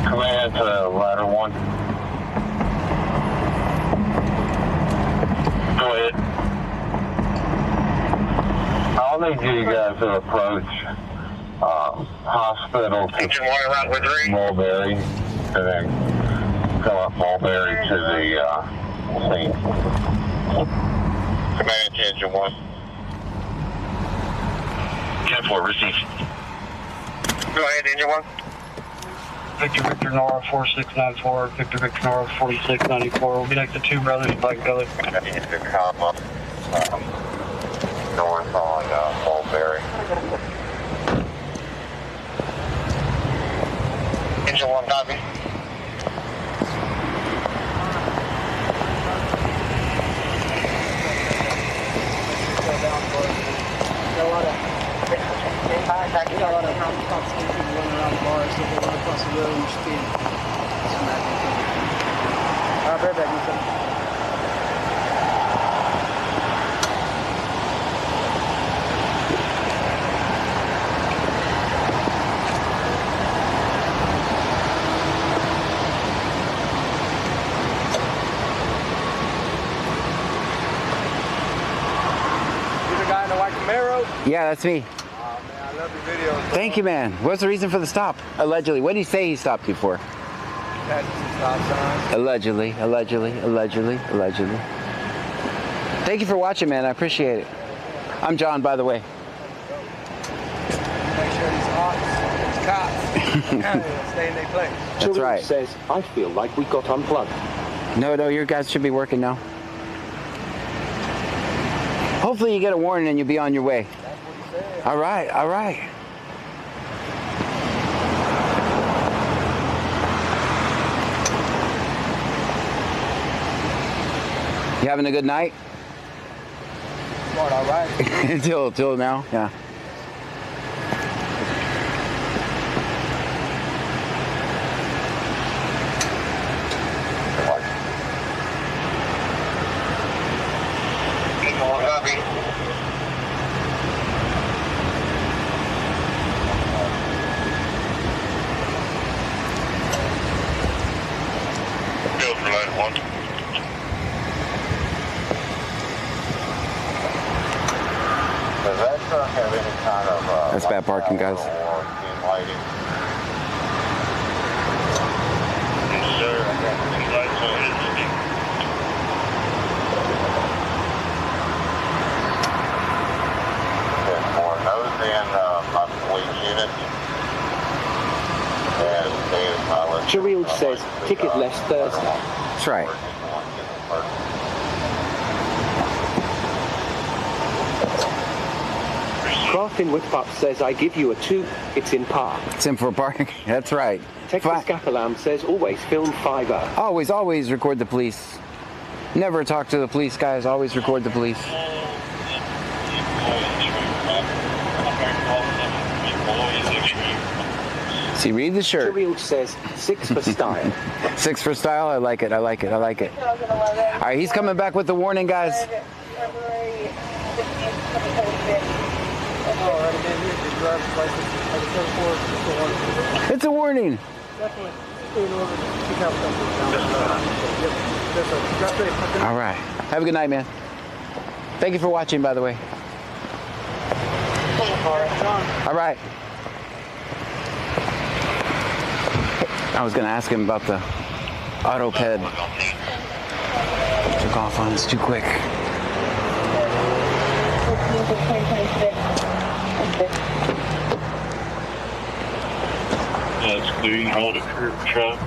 Command to ladder 1. Go ahead. I'll need you guys to approach hospital to Mulberry, and then come up Mulberry to the Same. Command Engine 1. 10-4, receive. Go ahead, Engine 1. Victor Nora 4694, Victor Nora 4694. We'll be next to two brothers, black color. I need to come up north on Mulberry. Engine 1, copy. Yeah, that's me. Oh, man, I love your videos. Thank you, man. What's the reason for the stop? Allegedly. What did he say he stopped you for? Stop signs. Allegedly. Thank you for watching, man. I appreciate it. I'm John, by the way. Make sure these cops stay in their place. That's right. Says, I feel like we got unplugged. No, your guys should be working now. Hopefully you get a warning and you'll be on your way. That's what he said. All right. You having a good night? Smart, all right. Until now, yeah. Does that truck have any kind of That's bad parking, guys. or team lighting? Yes, sir. I got two lights on his stick. There's more nose in my police unit. And David Pilot. Cheryl says, ticket less Thursday. That's right. Crafting with Pup says, I give you a 2, it's in park. It's in for parking. That's right. Texas Gapalam says, always film 5-0. Always record the police. Never talk to the police, guys. Always record the police. See, read the shirt. Cheryl says, 6 for style. 6 for style. I like it. All right, he's coming back with the warning, guys. It's a warning. All right. Have a good night, man. Thank you for watching, by the way. All right. I was going to ask him about the AutoPed. Took off on us too quick. That's clear. You hold a curb truck.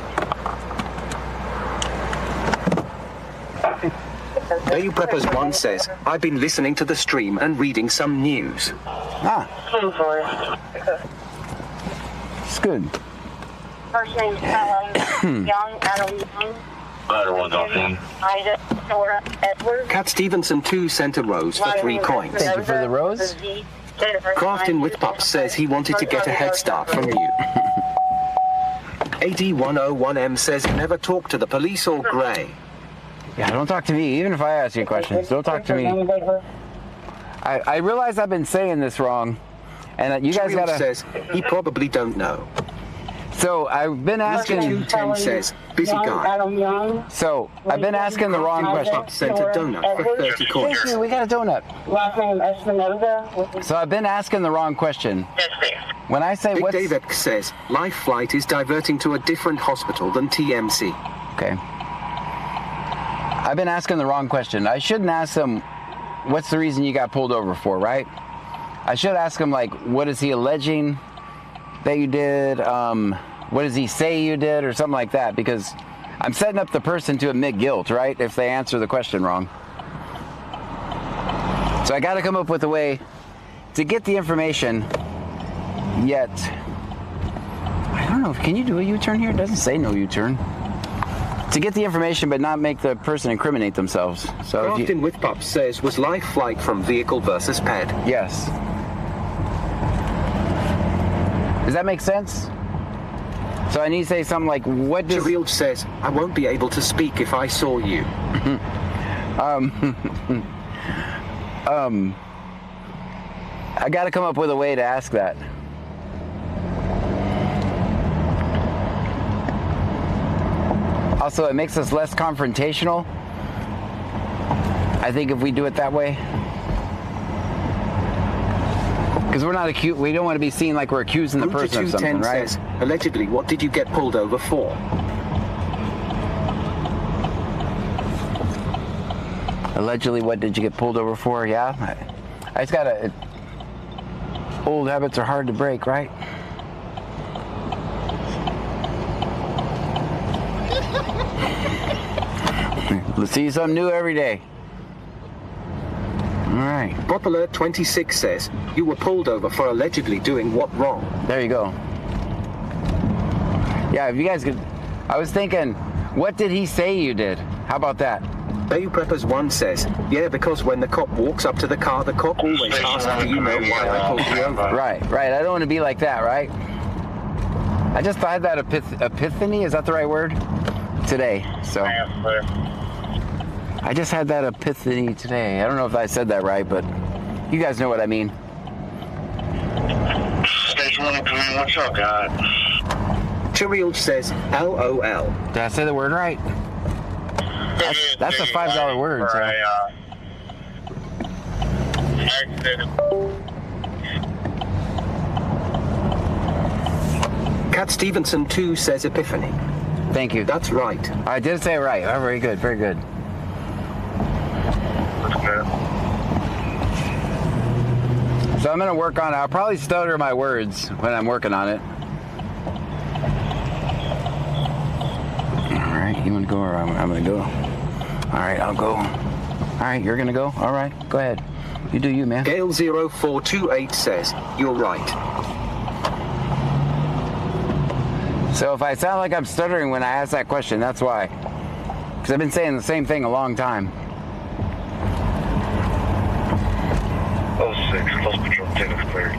Day Preppers 1 says, I've been listening to the stream and reading some news. Ah. It's good. First name's Young, Adam Young. Ladder 1 Dolphin. Ida, Nora, Edward. Cat Stevenson 2 sent a rose for 3 coins. Thank you for the rose. Crafting with Pups says he wanted to get a head start from you. AD101M says, never talk to the police or Gray. Yeah, don't talk to me, even if I ask you questions. Don't talk to me. I realize I've been saying this wrong, and you guys Cheryl gotta... says, he probably don't know. So I've been asking... 210 says, busy guy. So I've been asking the wrong question. Sent a donut for 30 coins. Thank you, we got a donut. Last name Espinoza. So I've been asking the wrong question. Yes, please. When I say Big what's... David says, life flight is diverting to a different hospital than TMC. Okay. I've been asking the wrong question. I shouldn't ask them, what's the reason you got pulled over for, right? I should ask him, like, what is he alleging that you did? What does he say you did, or something like that? Because I'm setting up the person to admit guilt, right? If they answer the question wrong. So I got to come up with a way to get the information. Yet, I don't know. Can you do a U-turn here? It doesn't say no U-turn. To get the information, but not make the person incriminate themselves. So Crafton with Pup says, was live flight from vehicle versus ped? Yes. Does that make sense? So I need to say something like, what does... Cherilge says, I won't be able to speak if I saw you. I got to come up with a way to ask that. Also, it makes us less confrontational. I think if we do it that way. Because we're not accused, we don't want to be seen like we're accusing the person of something, right? Says, allegedly, what did you get pulled over for? Allegedly, what did you get pulled over for? Yeah. I just gotta... Old habits are hard to break, right? Let's see something new every day. All right. Pop Alert 26 says, you were pulled over for allegedly doing what wrong? There you go. Yeah, if you guys could... I was thinking, what did he say you did? How about that? Bayou Preppers 1 says, yeah, because when the cop walks up to the car, the cop always asks, do you know why I pulled you over? Right. I don't want to be like that, right? I just had that epiphany, is that the right word? Today, so. I just had that epiphany today. I don't know if I said that right, but you guys know what I mean. Station 1 and Command, what y'all got? Cherilge says, LOL. Did I say the word right? That's a $5 word. So. Cat Stevenson 2 says Epiphany. Thank you. That's right. I did say it right. Oh, very good, very good. So I'm going to work on it. I'll probably stutter my words when I'm working on it. All right, you want to go or I'm going to go? All right, I'll go. All right, you're going to go? All right, go ahead. You do you, man. Gale 0428 says, you're right. So if I sound like I'm stuttering when I ask that question, that's why. Because I've been saying the same thing a long time. 06, close patrol 10 is cleared.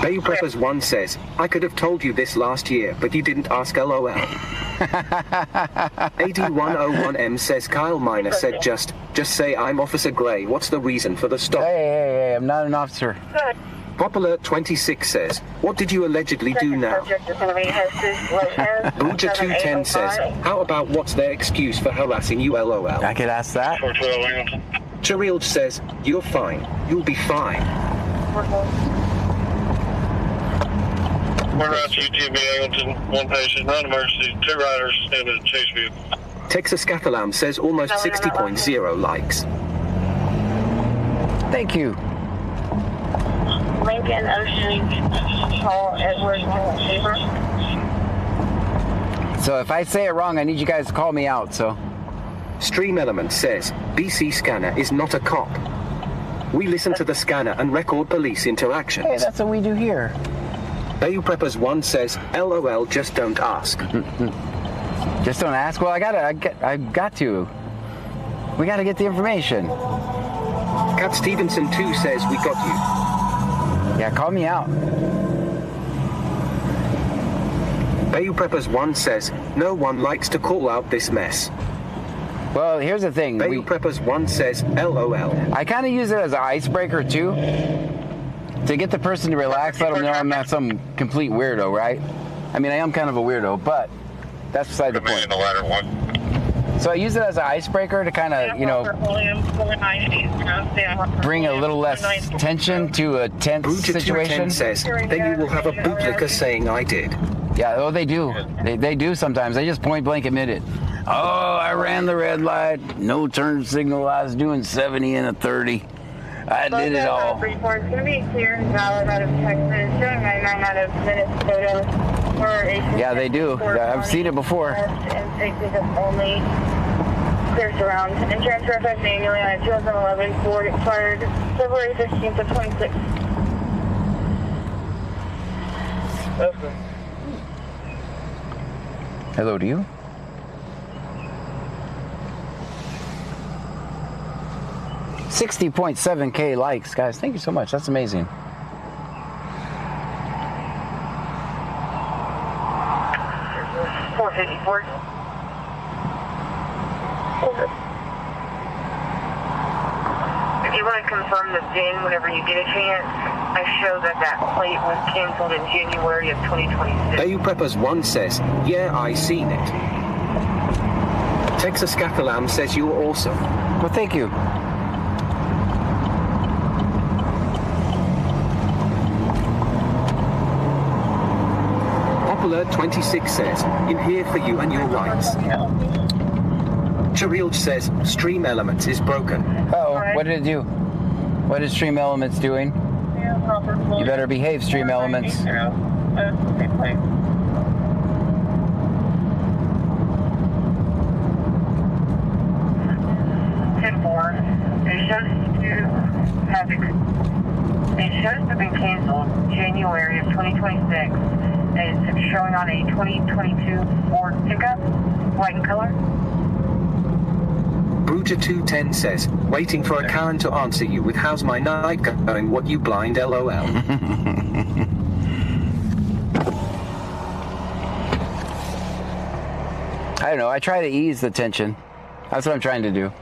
Bayou Preppers 1 says, I could have told you this last year, but you didn't ask LOL. 8101M says, Kyle Miner said just say I'm Officer Gray. What's the reason for the stop? Hey, I'm not an officer. Pop Alert 26 says, what did you allegedly do now? Booja 210 says, how about what's their excuse for harassing you, LOL? I could ask that. Cherilge says, you're fine. You'll be fine. We're out to UTV Angleton, 1 patient, non-emergency, 2 riders in a chase vehicle. Texas Scathalam says almost 60.0 likes. Thank you. Lincoln Ocean, Paul Edward Fever. So if I say it wrong, I need you guys to call me out, so. Stream Element says, BC Scanner is not a cop. We listen to the scanner and record police interactions. Hey, that's what we do here. Bayou Preppers 1 says, LOL, just don't ask. Just don't ask? Well, I got to. We got to get the information. Cat Stevenson 2 says, we got you. Yeah, call me out. Bayou Preppers 1 says, no one likes to call out this mess. Well, here's the thing. Bayou Preppers 1 says, LOL. I kind of use it as an icebreaker, too. To get the person to relax, let them know I'm not some complete weirdo, right? I mean, I am kind of a weirdo, but that's beside the point. So I use it as an icebreaker to kind of, bring a little less tension to a tense situation. Says, then you will have a bootlicker saying I did. Yeah, oh, they do. They do sometimes. They just point blank admit it. Oh, I ran the red light. No turn signal. I was doing 70 and a 30. I did it all. Report is going to be clear and valid out of Texas, showing 99 out of Minnesota. Yeah, they do. I've seen it before. And safety only clear surround. And transfer effect manually on a 2011 Ford expired February 15th of 26. Hello to you. $60.7K likes, guys. Thank you so much. That's amazing. $454. If you want to confirm the VIN whenever you get a chance, I show that plate was canceled in January of 2026. Bayou Preppers 1 says, yeah, I seen it. Texas Scathalam says you're awesome. Well, thank you. Popular 26 says, in here for you and your rights. Charilge says, Stream Elements is broken. Uh-oh, what did it do? What is Stream Elements doing? You better behave, Stream Elements. 10-4. It shows to have been canceled January of 2026. And it's showing on a 2022 Ford pickup, white in color. Bruja 210 says, waiting for a Karen to answer you with how's my night going, what you blind, LOL. I don't know. I try to ease the tension. That's what I'm trying to do.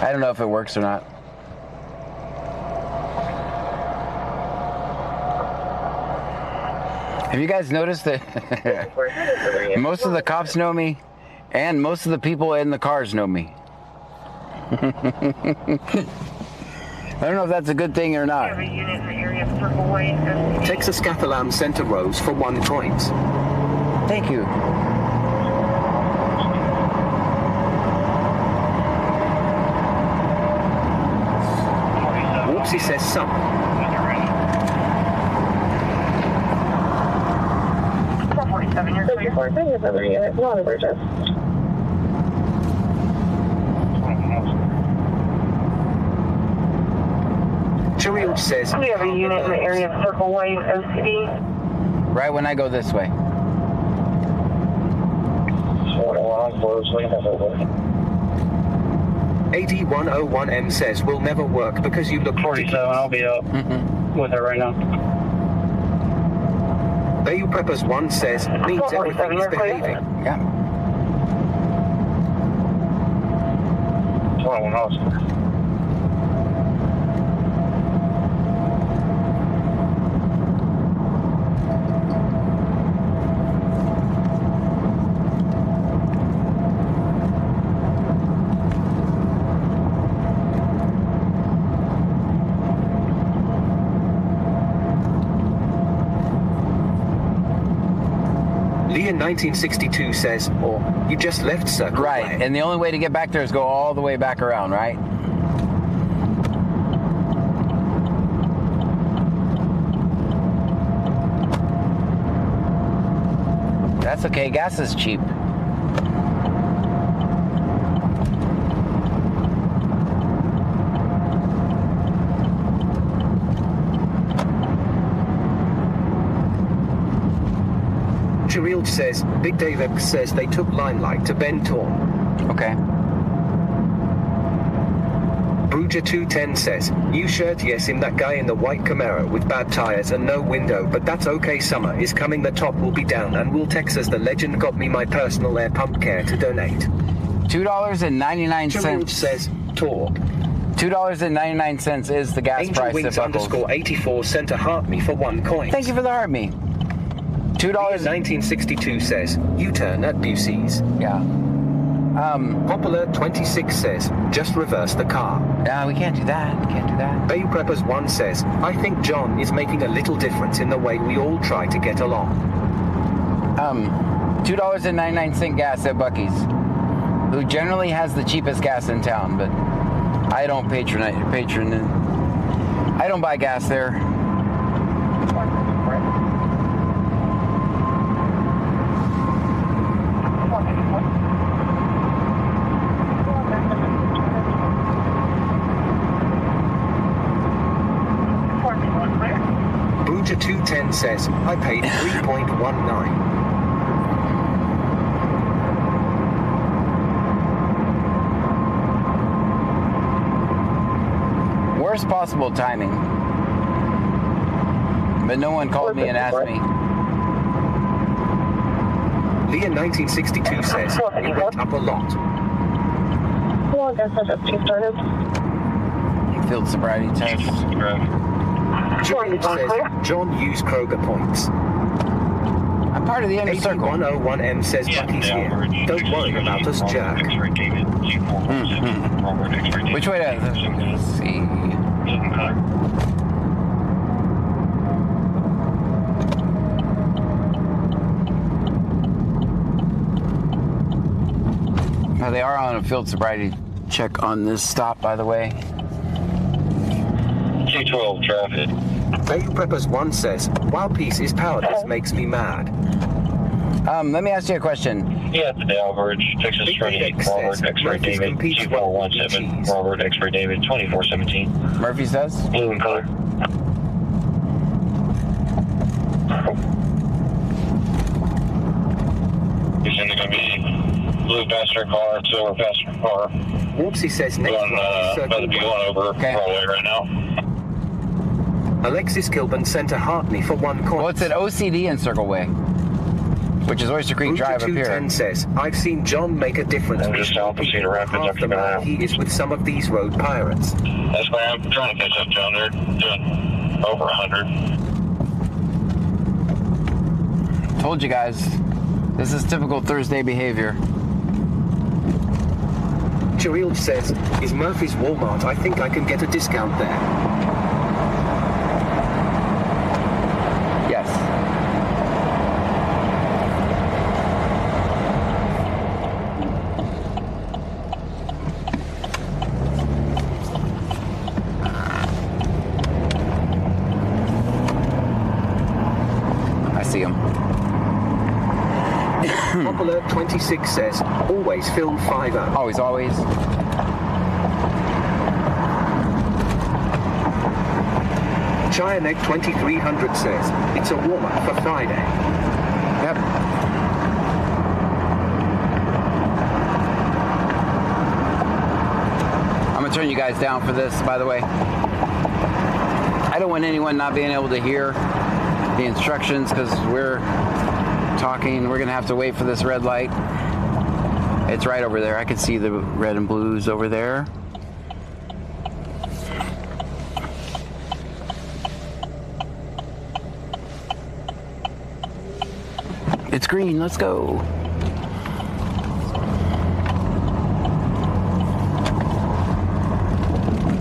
I don't know if it works or not. Have you guys noticed that most of the cops know me and most of the people in the cars know me? I don't know if that's a good thing or not. Texas Scathalam sent a rose for 1 point. Thank you. Whoopsie says some. Chariot says, we have a unit in the area of Circle Wave, OCD. Right when I go this way. AD101M says, will never work because you look 47, I'll be up with her right now. Bayou Preppers 1 says, means everything is behaving. Yeah. 21 Oscar. Leah 1962 says, or you just left Circle Right, Way. and the only way to get back there is go all the way back around, right? That's okay, gas is cheap. Chariot says, Big Dave X says they took Limelight to Ben Torn. Okay. Bruja 210 says, new shirt, yes, him, that guy in the white Camaro with bad tires and no window, but that's okay, summer is coming, the top will be down, and will Texas, the legend got me my personal air pump care to donate. $2.99. Chariot says, talk. $2.99 is the gas Angel price Wings at Buckles. _84 sent a heart me for 1 coin. Thank you for the heart me. $2. 1962 says, U-turn at Busey's. Yeah. Popular 26 says, just reverse the car. No, we can't do that. Can't do that. Bayou Preppers 1 says, I think John is making a little difference in the way we all try to get along. $2.99 gas at Buc-ee's, who generally has the cheapest gas in town, but I don't I don't buy gas there. Booja 210 says, I paid 3.19. Worst possible timing. But no one called me and asked me. Leah 1962 says, it went up a lot. Well, that's what just started. Field sobriety test. Julian says, John used Kroger points. I'm part of the inner circle. 8101M says, Buc-ee's here. Don't worry about us, Jack. Which way to... Let's see. Now they are on a field sobriety check on this stop, by the way. 212 traffic. Dave Preppers 1 says, while peace is powerless makes me mad. Let me ask you a question. Yeah, the Dow Verge, Texas 28, Robert, X-Ray David, 2417, Robert, X-Ray David, 2417. Murphy says? Blue in color. He's in the blue passenger car, silver passenger car. Whoopsie says, next Going, about to be going over Broadway right now. Alexis Kilburn sent a Hartney for 1 coin. Well, it's an OCD in Circle Way, which is Oyster Creek Drive up here. 210 says, I've seen John make a difference. I'm just south of Cedar Rapids half after the that. man he is with some of these road pirates. That's why I'm trying to catch up, John. They're doing over 100. Told you guys, this is typical Thursday behavior. Cheril says, is Murphy's Walmart? I think I can get a discount there. Yes. I see him. Top Alert 26 says, always film 5-0. Always, always. Chianek 2300 says, it's a warm-up for Friday. Yep. I'm gonna turn you guys down for this, by the way. I don't want anyone not being able to hear the instructions because we're talking. We're gonna have to wait for this red light. It's right over there. I can see the red and blues over there. It's green. Let's go.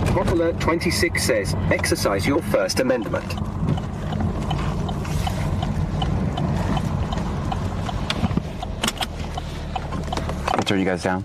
Top Alert 26 says, exercise your First Amendment. I'll turn you guys down.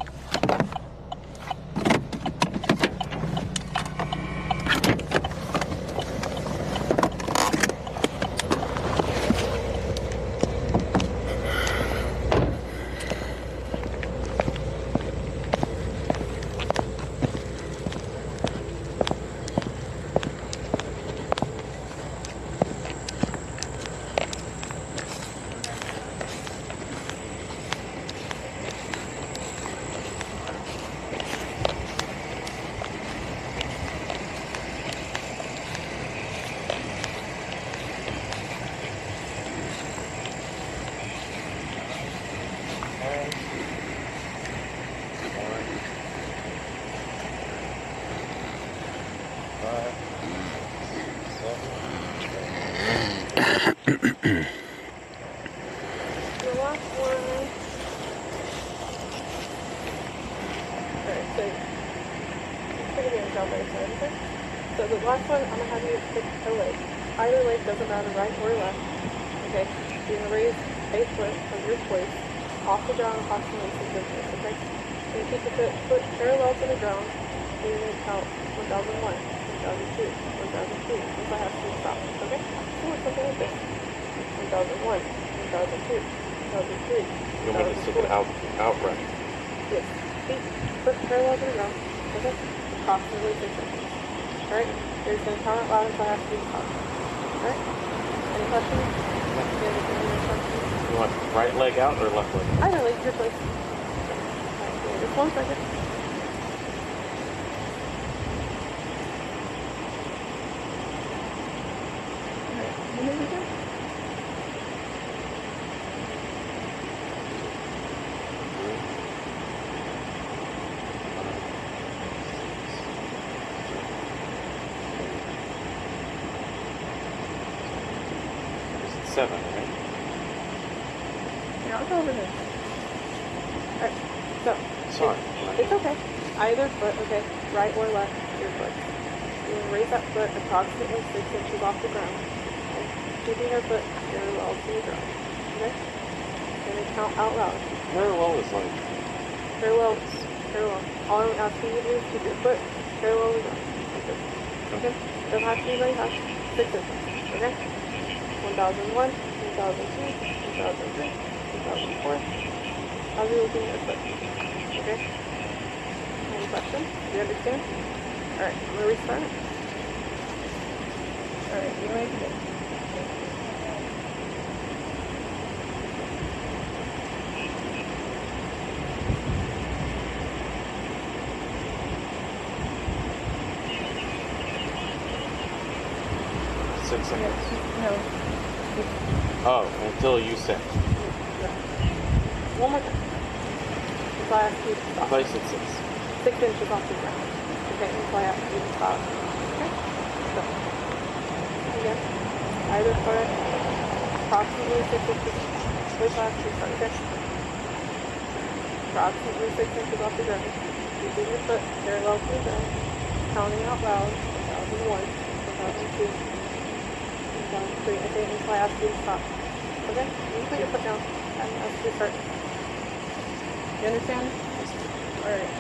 So the last one, I'm going to have you pick a leg. Either leg, doesn't matter, right or left. Okay, you're going to raise 8 foot of your place off the ground approximately 6 inches, okay? And keep the foot parallel to the ground. You're going to count 1001, 1002, 1003, until I have to stop, okay? So it's something like this. 1001, 1002, 1003, You want me to stick it outright? Yes. Feet, foot parallel to the ground, okay? Approximately 6 inches. Alright? You're just going to count it loud until I have to stop. Alright? Any questions? You want right leg out or left leg? Either leg, your choice. Alright, just 1 second. Alright, you ready to go? Seven, right? Yeah, I'll go over there. Alright, so. Sorry. It's okay. Either foot, okay, right or left, your foot. You want to raise that foot approximately 6 inches off the ground. Okay? Keeping your foot parallel to the ground. Okay? You're going to count out loud. Parallel is like... Parallel. All I'm asking you to do is keep your foot parallel to the ground. Like this. Okay? Doesn't have to be very fast. 6 inches. Okay? 1001, 2002, 2003, 2004. I'll be looking at your foot. Okay? Any questions? Do you understand? Alright, I'm gonna restart it. Alright, you ready to go? 6 seconds. No. Oh, until you say. One more time. Until I ask you to stop. Place at 6. 6 inches off the ground. Okay, until I ask you to stop. Okay? So. Again. Either foot. Approximately 6 inches. Wait till I ask you to start, okay? Approximately 6 inches off the ground. Keeping your foot parallel to the ground. Counting out loud. 1001, 1002. 2003. Okay, until I ask you to stop. Okay? You can put your foot down and ask you to start. You understand? Alright.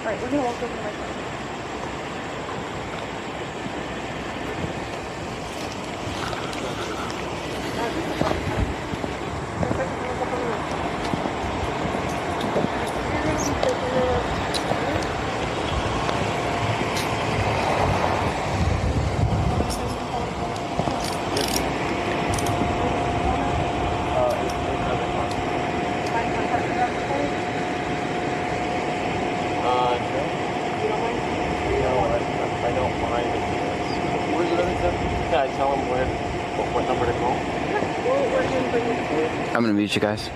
Alright, we're gonna walk over to my car. I'm gonna mute you guys.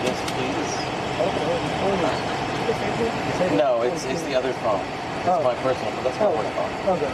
Yes, please. No, it's the other phone. It's my personal, but that's my work phone. Okay.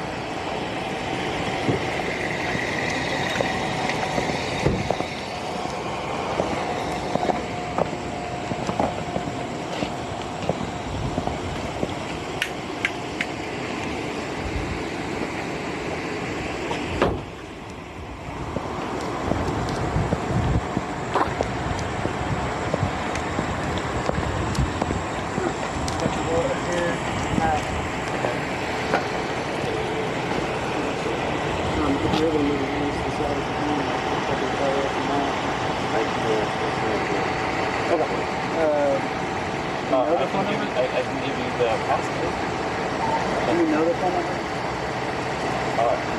know the phone number? I can give you the passcode. Do you know the phone number?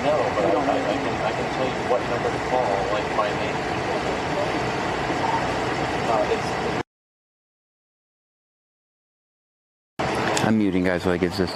No, but I can tell you what number to call, like my name. I'm muting, guys, while I get this.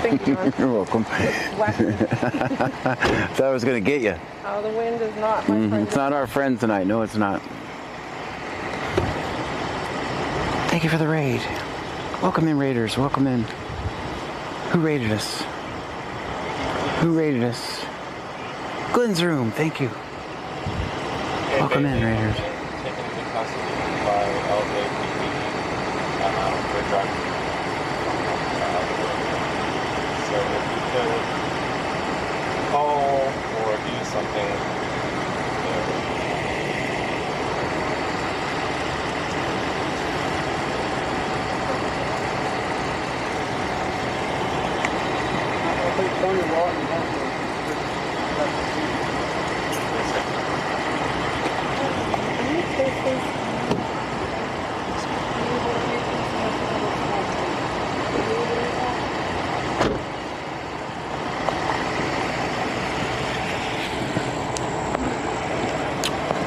Thank you, John. You're welcome. Thought I was going to get you. Oh, the wind is not my friend. It's not our friend tonight. No, it's not. Thank you for the raid. Welcome in, Raiders. Welcome in. Who raided us? Who raided us? Glenn's room. Thank you. Welcome in, Raiders. Taken into custody by LAPD. So if you could call or do something.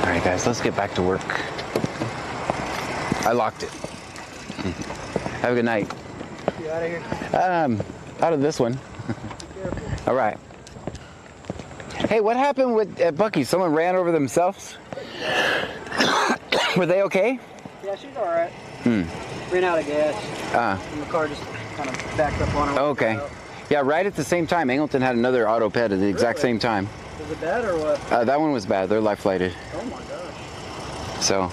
Alright guys, let's get back to work. I locked it. Have a good night. You out of here? Out of this one. Alright. Hey, what happened with Bucky? Someone ran over themselves? Were they okay? Yeah, she's alright. Ran out of gas. And the car just kind of backed up on her. Okay. Yeah, right at the same time, Angleton had another auto ped at the exact same time. Was it bad or what? That one was bad. They're life flighted. Oh my gosh. So,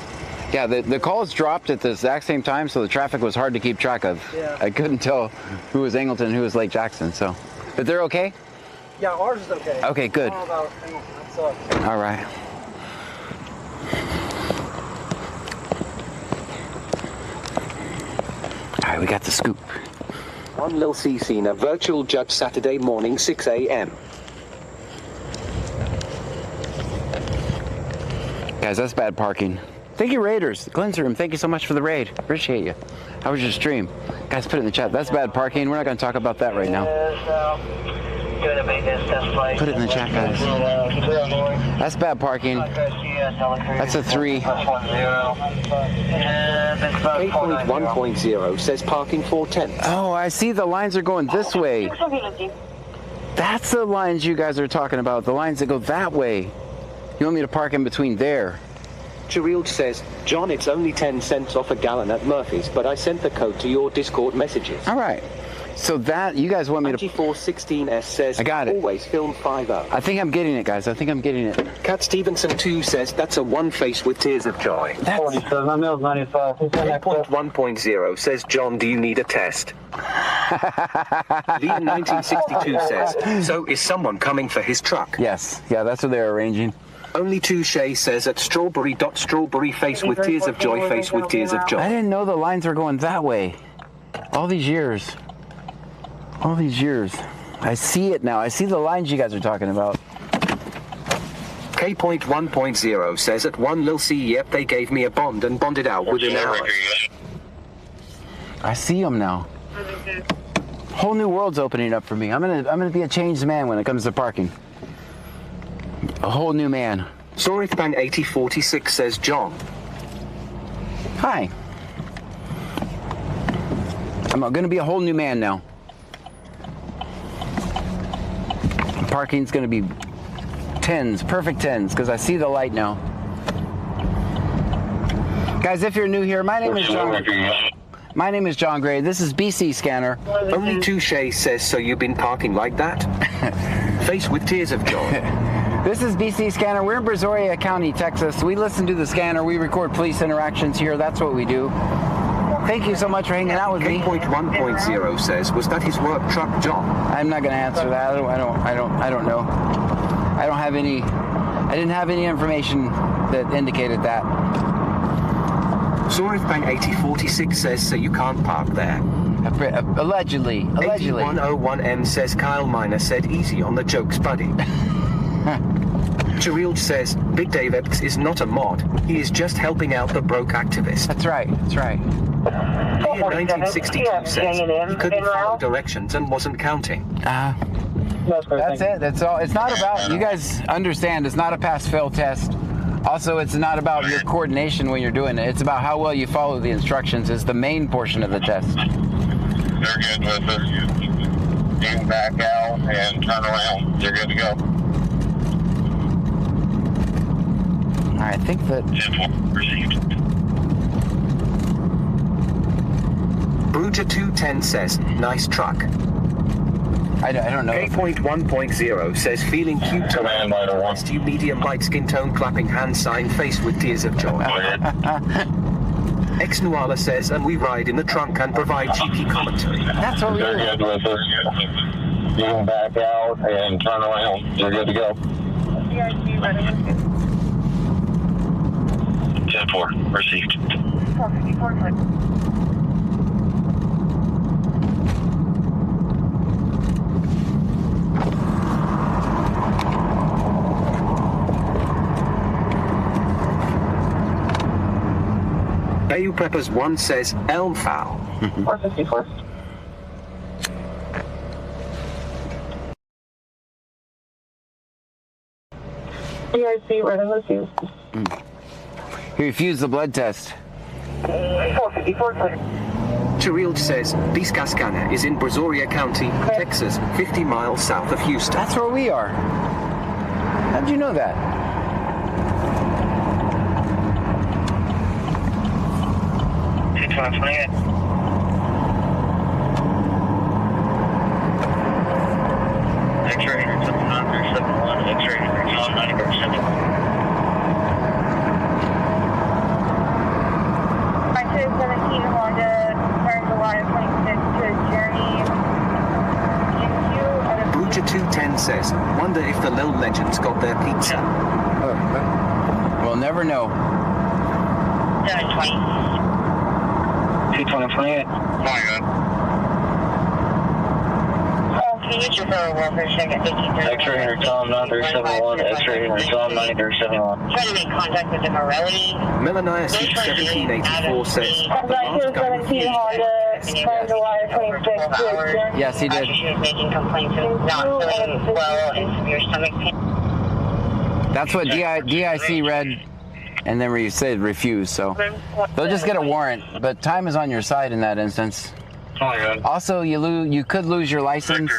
yeah, the calls dropped at the exact same time, so the traffic was hard to keep track of. Yeah. I couldn't tell who was Angleton and who was Lake Jackson, so. But they're okay? Yeah, ours is okay. Okay, good. I don't know about Angleton. That sucks. All right. All right, we got the scoop. One Lil C Cena, virtual judge Saturday morning, 6 a.m. Guys, that's bad parking. Thank you, Raiders. Glenn's room, thank you so much for the raid. Appreciate you. How was your stream? Guys, put it in the chat. That's bad parking. We're not going to talk about that right now. Put it in the chat, guys. That's bad parking. That's a 3. 8.1.0 says parking 410. Oh, I see the lines are going this way. That's the lines you guys are talking about. The lines that go that way. You want me to park in between there? Cherilge says, John, it's only 10 cents off a gallon at Murphy's, but I sent the code to your Discord messages. All right. So that, you guys want me to... 416S says, I got it. Always film 5-0. I think I'm getting it, guys. I think I'm getting it. Cat Stevenson 2 says, that's a one face with tears of joy. 8.1.0 says, John, do you need a test? Liam 1962 says, so is someone coming for his truck? Yes. Yeah, that's what they're arranging. Only Touche says at strawberry face with tears of joy, face with tears of joy. I didn't know the lines were going that way. All these years. All these years. I see it now. I see the lines you guys are talking about. K.1.0 says at one Lil C, yep, they gave me a bond and bonded out within hours. I see them now. Whole new world's opening up for me. I'm gonna be a changed man when it comes to parking. A whole new man. Sorithbang 8046 says John. Hi. I'm gonna be a whole new man now. Parking's going to be 10s, perfect 10s, because I see the light now. Guys, if you're new here, my name is John. My name is John Gray. This is BC Scanner. Only Touche says, so you've been parking like that? Face with tears of joy. This is BC Scanner. We're in Brazoria County, Texas. We listen to the scanner. We record police interactions here. That's what we do. Thank you so much for hanging out with me. 8.1.0 says, was that his work truck, John? I'm not going to answer that. I don't know. I don't have any. I didn't have any information that indicated that. Zorifbang 8046 says, so you can't park there. Allegedly. 8101M says, Kyle Miner said, easy on the jokes, buddy. Charilj says, Big Dave Epps is not a mod. He is just helping out the broke activist. That's right. That's right. Here 1962 says, he couldn't follow directions and wasn't counting. That's it. That's all. It's not about, you guys understand, it's not a pass-fail test. Also, it's not about your coordination when you're doing it. It's about how well you follow the instructions is the main portion of the test. They're good with us. You can back out and turn around. You're good to go. I think that... 10-4, received. Bruja 210 says, nice truck. I don't know. 8.1.0 says, feeling cute to you medium light skin tone clapping hand sign face with tears of joy. Ex Nuala says, and we ride in the trunk and provide cheeky commentary. That's what we do. They're good with us. You can back out and turn around. You're good to go. 10-4, received. 454. Bayou Preppers 1 says, elm foul. 454. DRC, ready, let's use. He refused the blood test. 454. Charilj says, Biscascana is in Brazoria County, Texas, 50 miles south of Houston. That's where we are. How'd you know that? X-ray, X-ray, 17 Honda, turn to line 26 to Journey. Bruja 210 says, wonder if the Lil Legends got their pizza. We'll never know. 720. 220. My God. Can you just for welfare check at 1530? X-ray intercom 9371, X-ray intercom 9371. Trying to make contact with the Morelli. Melania 1784 says, the last guy refused. Yes, he did. She was making complaints of not feeling well and severe stomach pain. That's what DIC read, and then we said refuse, so they'll just get a warrant, but time is on your side in that instance. Also, you could lose your license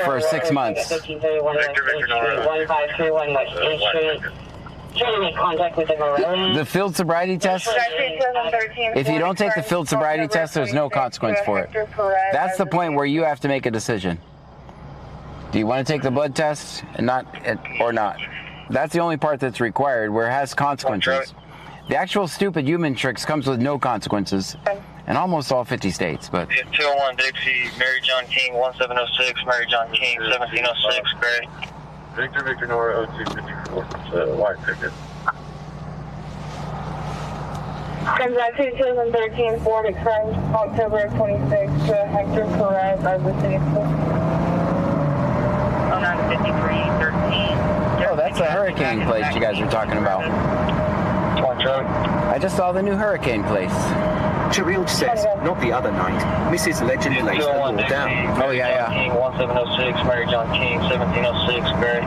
for 6 months. The field sobriety test, if you don't take the field sobriety test, there's no consequence for it. That's the point where you have to make a decision. Do you want to take the blood test or not? That's the only part that's required where it has consequences. The actual stupid human tricks comes with no consequences in almost all 50 states, but... 201 Dixie, Mary John King, 1706, Mary John King, 1706, Gray. Victor Nora, 0254, white ticket. Comes out 2013 Ford Express, October 26 to Hector Perez of the city of 095313. Oh, that's a hurricane place you guys were talking about. I just saw the new hurricane place. Charilj says, not the other night. Mrs. Legend lays the law down. Oh, yeah. King, 1706, Mary John King, 1706, Gray.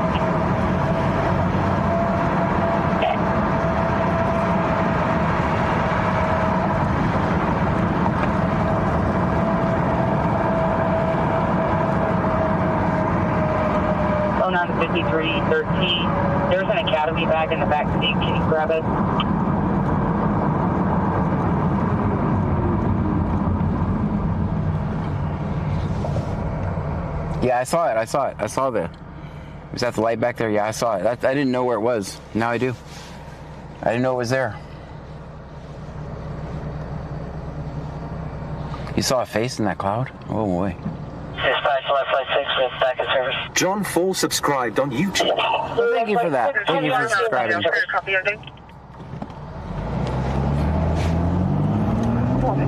on 5313. There's an Academy bag in the back seat. Can you grab it? Yeah, I saw it. I saw the... Was that the light back there? Yeah, I saw it. I didn't know where it was. Now I do. I didn't know it was there. You saw a face in that cloud? Oh boy. Dispatch left flight 6 with back in service. John Fall subscribed on YouTube. Well, thank you for that. Thank you for subscribing.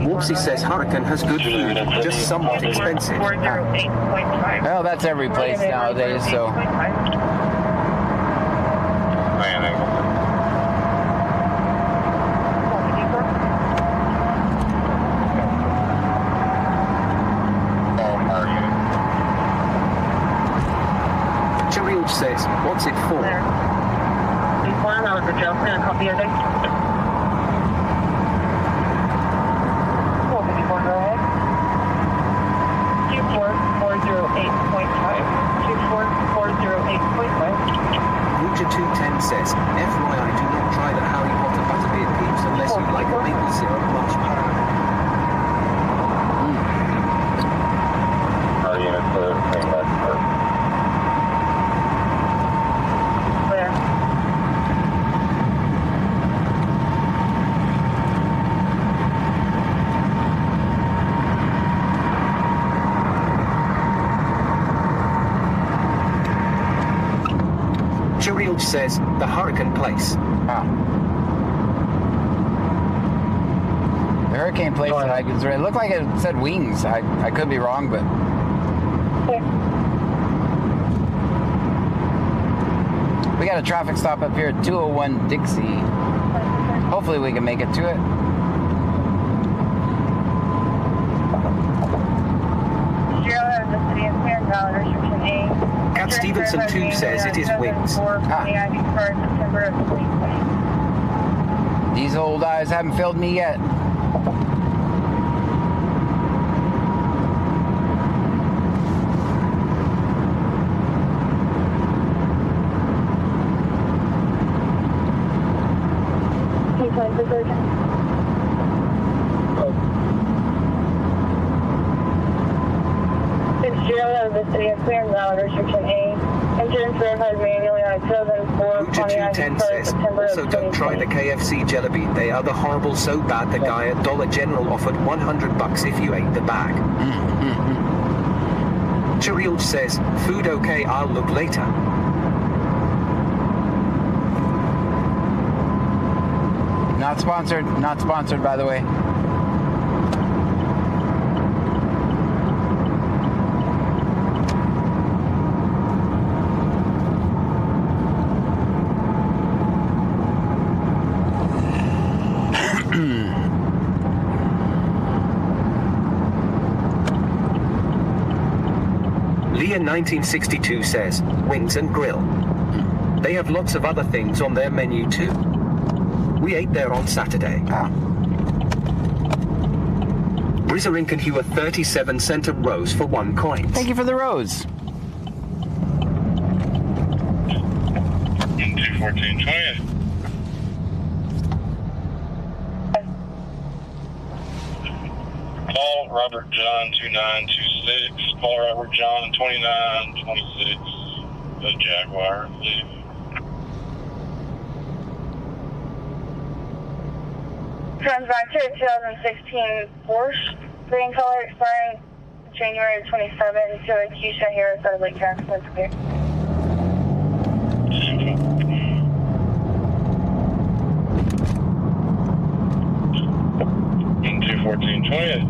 Whoopsie says Hurricane has good food, just somewhat expensive. Well, that's every place nowadays, so... Cheryl says, what's it for? One, I was adjusting a copy of it. 210 says, FYI, do not try the Harry Potter butterbeer peeps unless you like maple syrup marshmallow. Our unit clear, came back first. Cheryl says, the Hurricane Place. Ah. The Hurricane Place, it looked like it said Wings. I could be wrong, but... We got a traffic stop up here at 201 Dixie. Hopefully we can make it to it. Cat Stevenson 2 says it is Wings. These old eyes haven't failed me yet. The city of Clearance Island, restriction A. Insurance verified manually on 2004. 210 says, also don't try the KFC jelly bean. They are the horrible so bad the guy at Dollar General offered $100 if you ate the bag. Cheryl says, food okay, I'll look later. Not sponsored by the way. Leah 1962 says, Wings and Grill. They have lots of other things on their menu too. We ate there on Saturday. Brazoria can hew a 37-cent rose for 1 coin. Thank you for the rose. 21420. Call Robert John 2926. Call Robert John 2926. The Jaguar. Leave. Transaction 2016 Porsche, green color, expiring January 27 to Keisha Harris out of Lake Jackson. Clear. In 21420.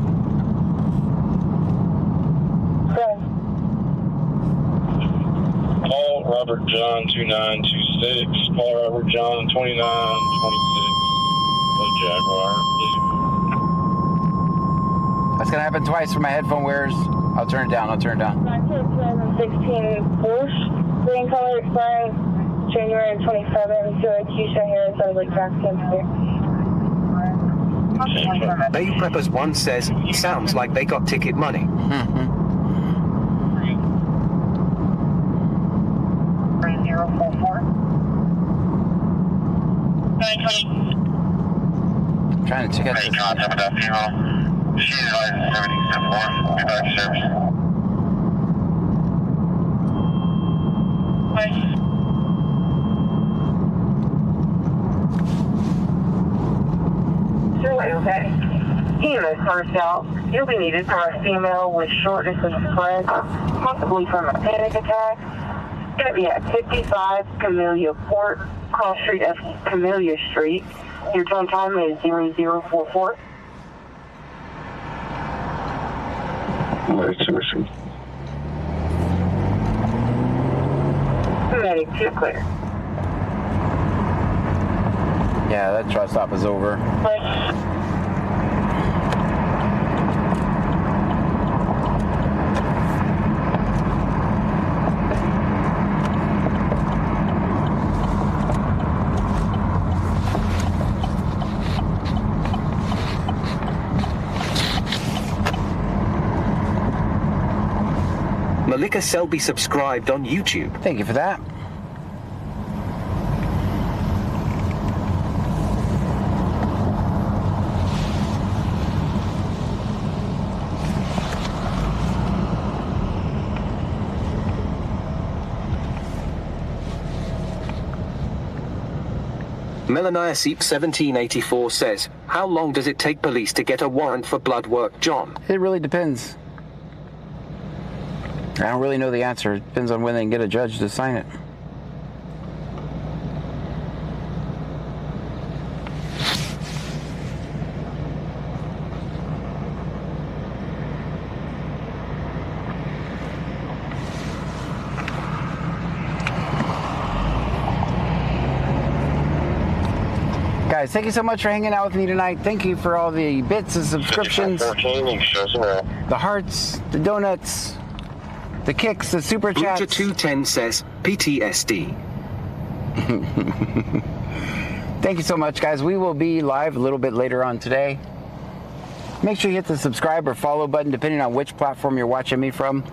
Call Robert John 2926. Call Robert John 2926. The Jaguar. That's gonna happen twice for my headphone wearers. I'll turn it down. 2016 Porsche, green color, expiring January 27 to Keisha Harris out of Lake Jackson. Bay Preppers 1 says, sounds like they got ticket money. Trying to check out Make this. contact with that female. She advises everything except for get back to service. Okay. EMS personnel, you'll be needed for a female with shortness of breath, possibly from a panic attack. It's going to be at 55 Camellia Court, cross street of Camellia Street. Your turn time is 0044. Medic 2 clear. Yeah, that truck stop is over. Malika Selby subscribed on YouTube. Thank you for that. Melania Seep 1784 says, how long does it take police to get a warrant for blood work, John? It really depends. I don't really know the answer. It depends on when they can get a judge to sign it. Guys, thank you so much for hanging out with me tonight. Thank you for all the bits and subscriptions, the hearts, the donuts, the kicks, the super chats. Butcher 210 says, PTSD. Thank you so much, guys. We will be live a little bit later on today. Make sure you hit the subscribe or follow button, depending on which platform you're watching me from.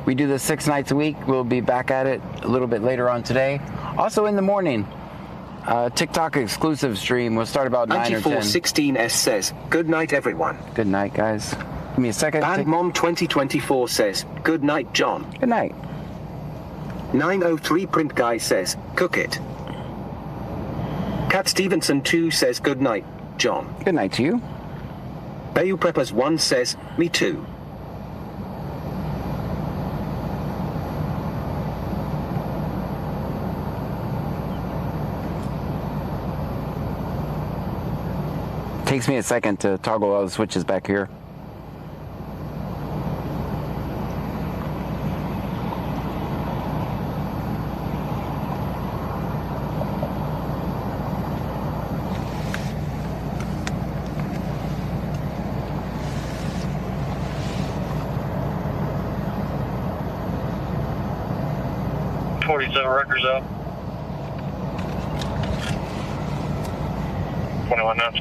We do this 6 nights a week. We'll be back at it a little bit later on today. Also in the morning, TikTok exclusive stream. We'll start about 9 or 10. 9416S says, good night, everyone. Good night, guys. Give me a second. And Mom 2024 says, good night, John. Good night. 903 Print Guy says, cook it. Cat Stevenson 2 says, good night, John. Good night to you. Bayou Preppers 1 says, me too. Takes me a second to toggle all the switches back here. Records up. 21 knots.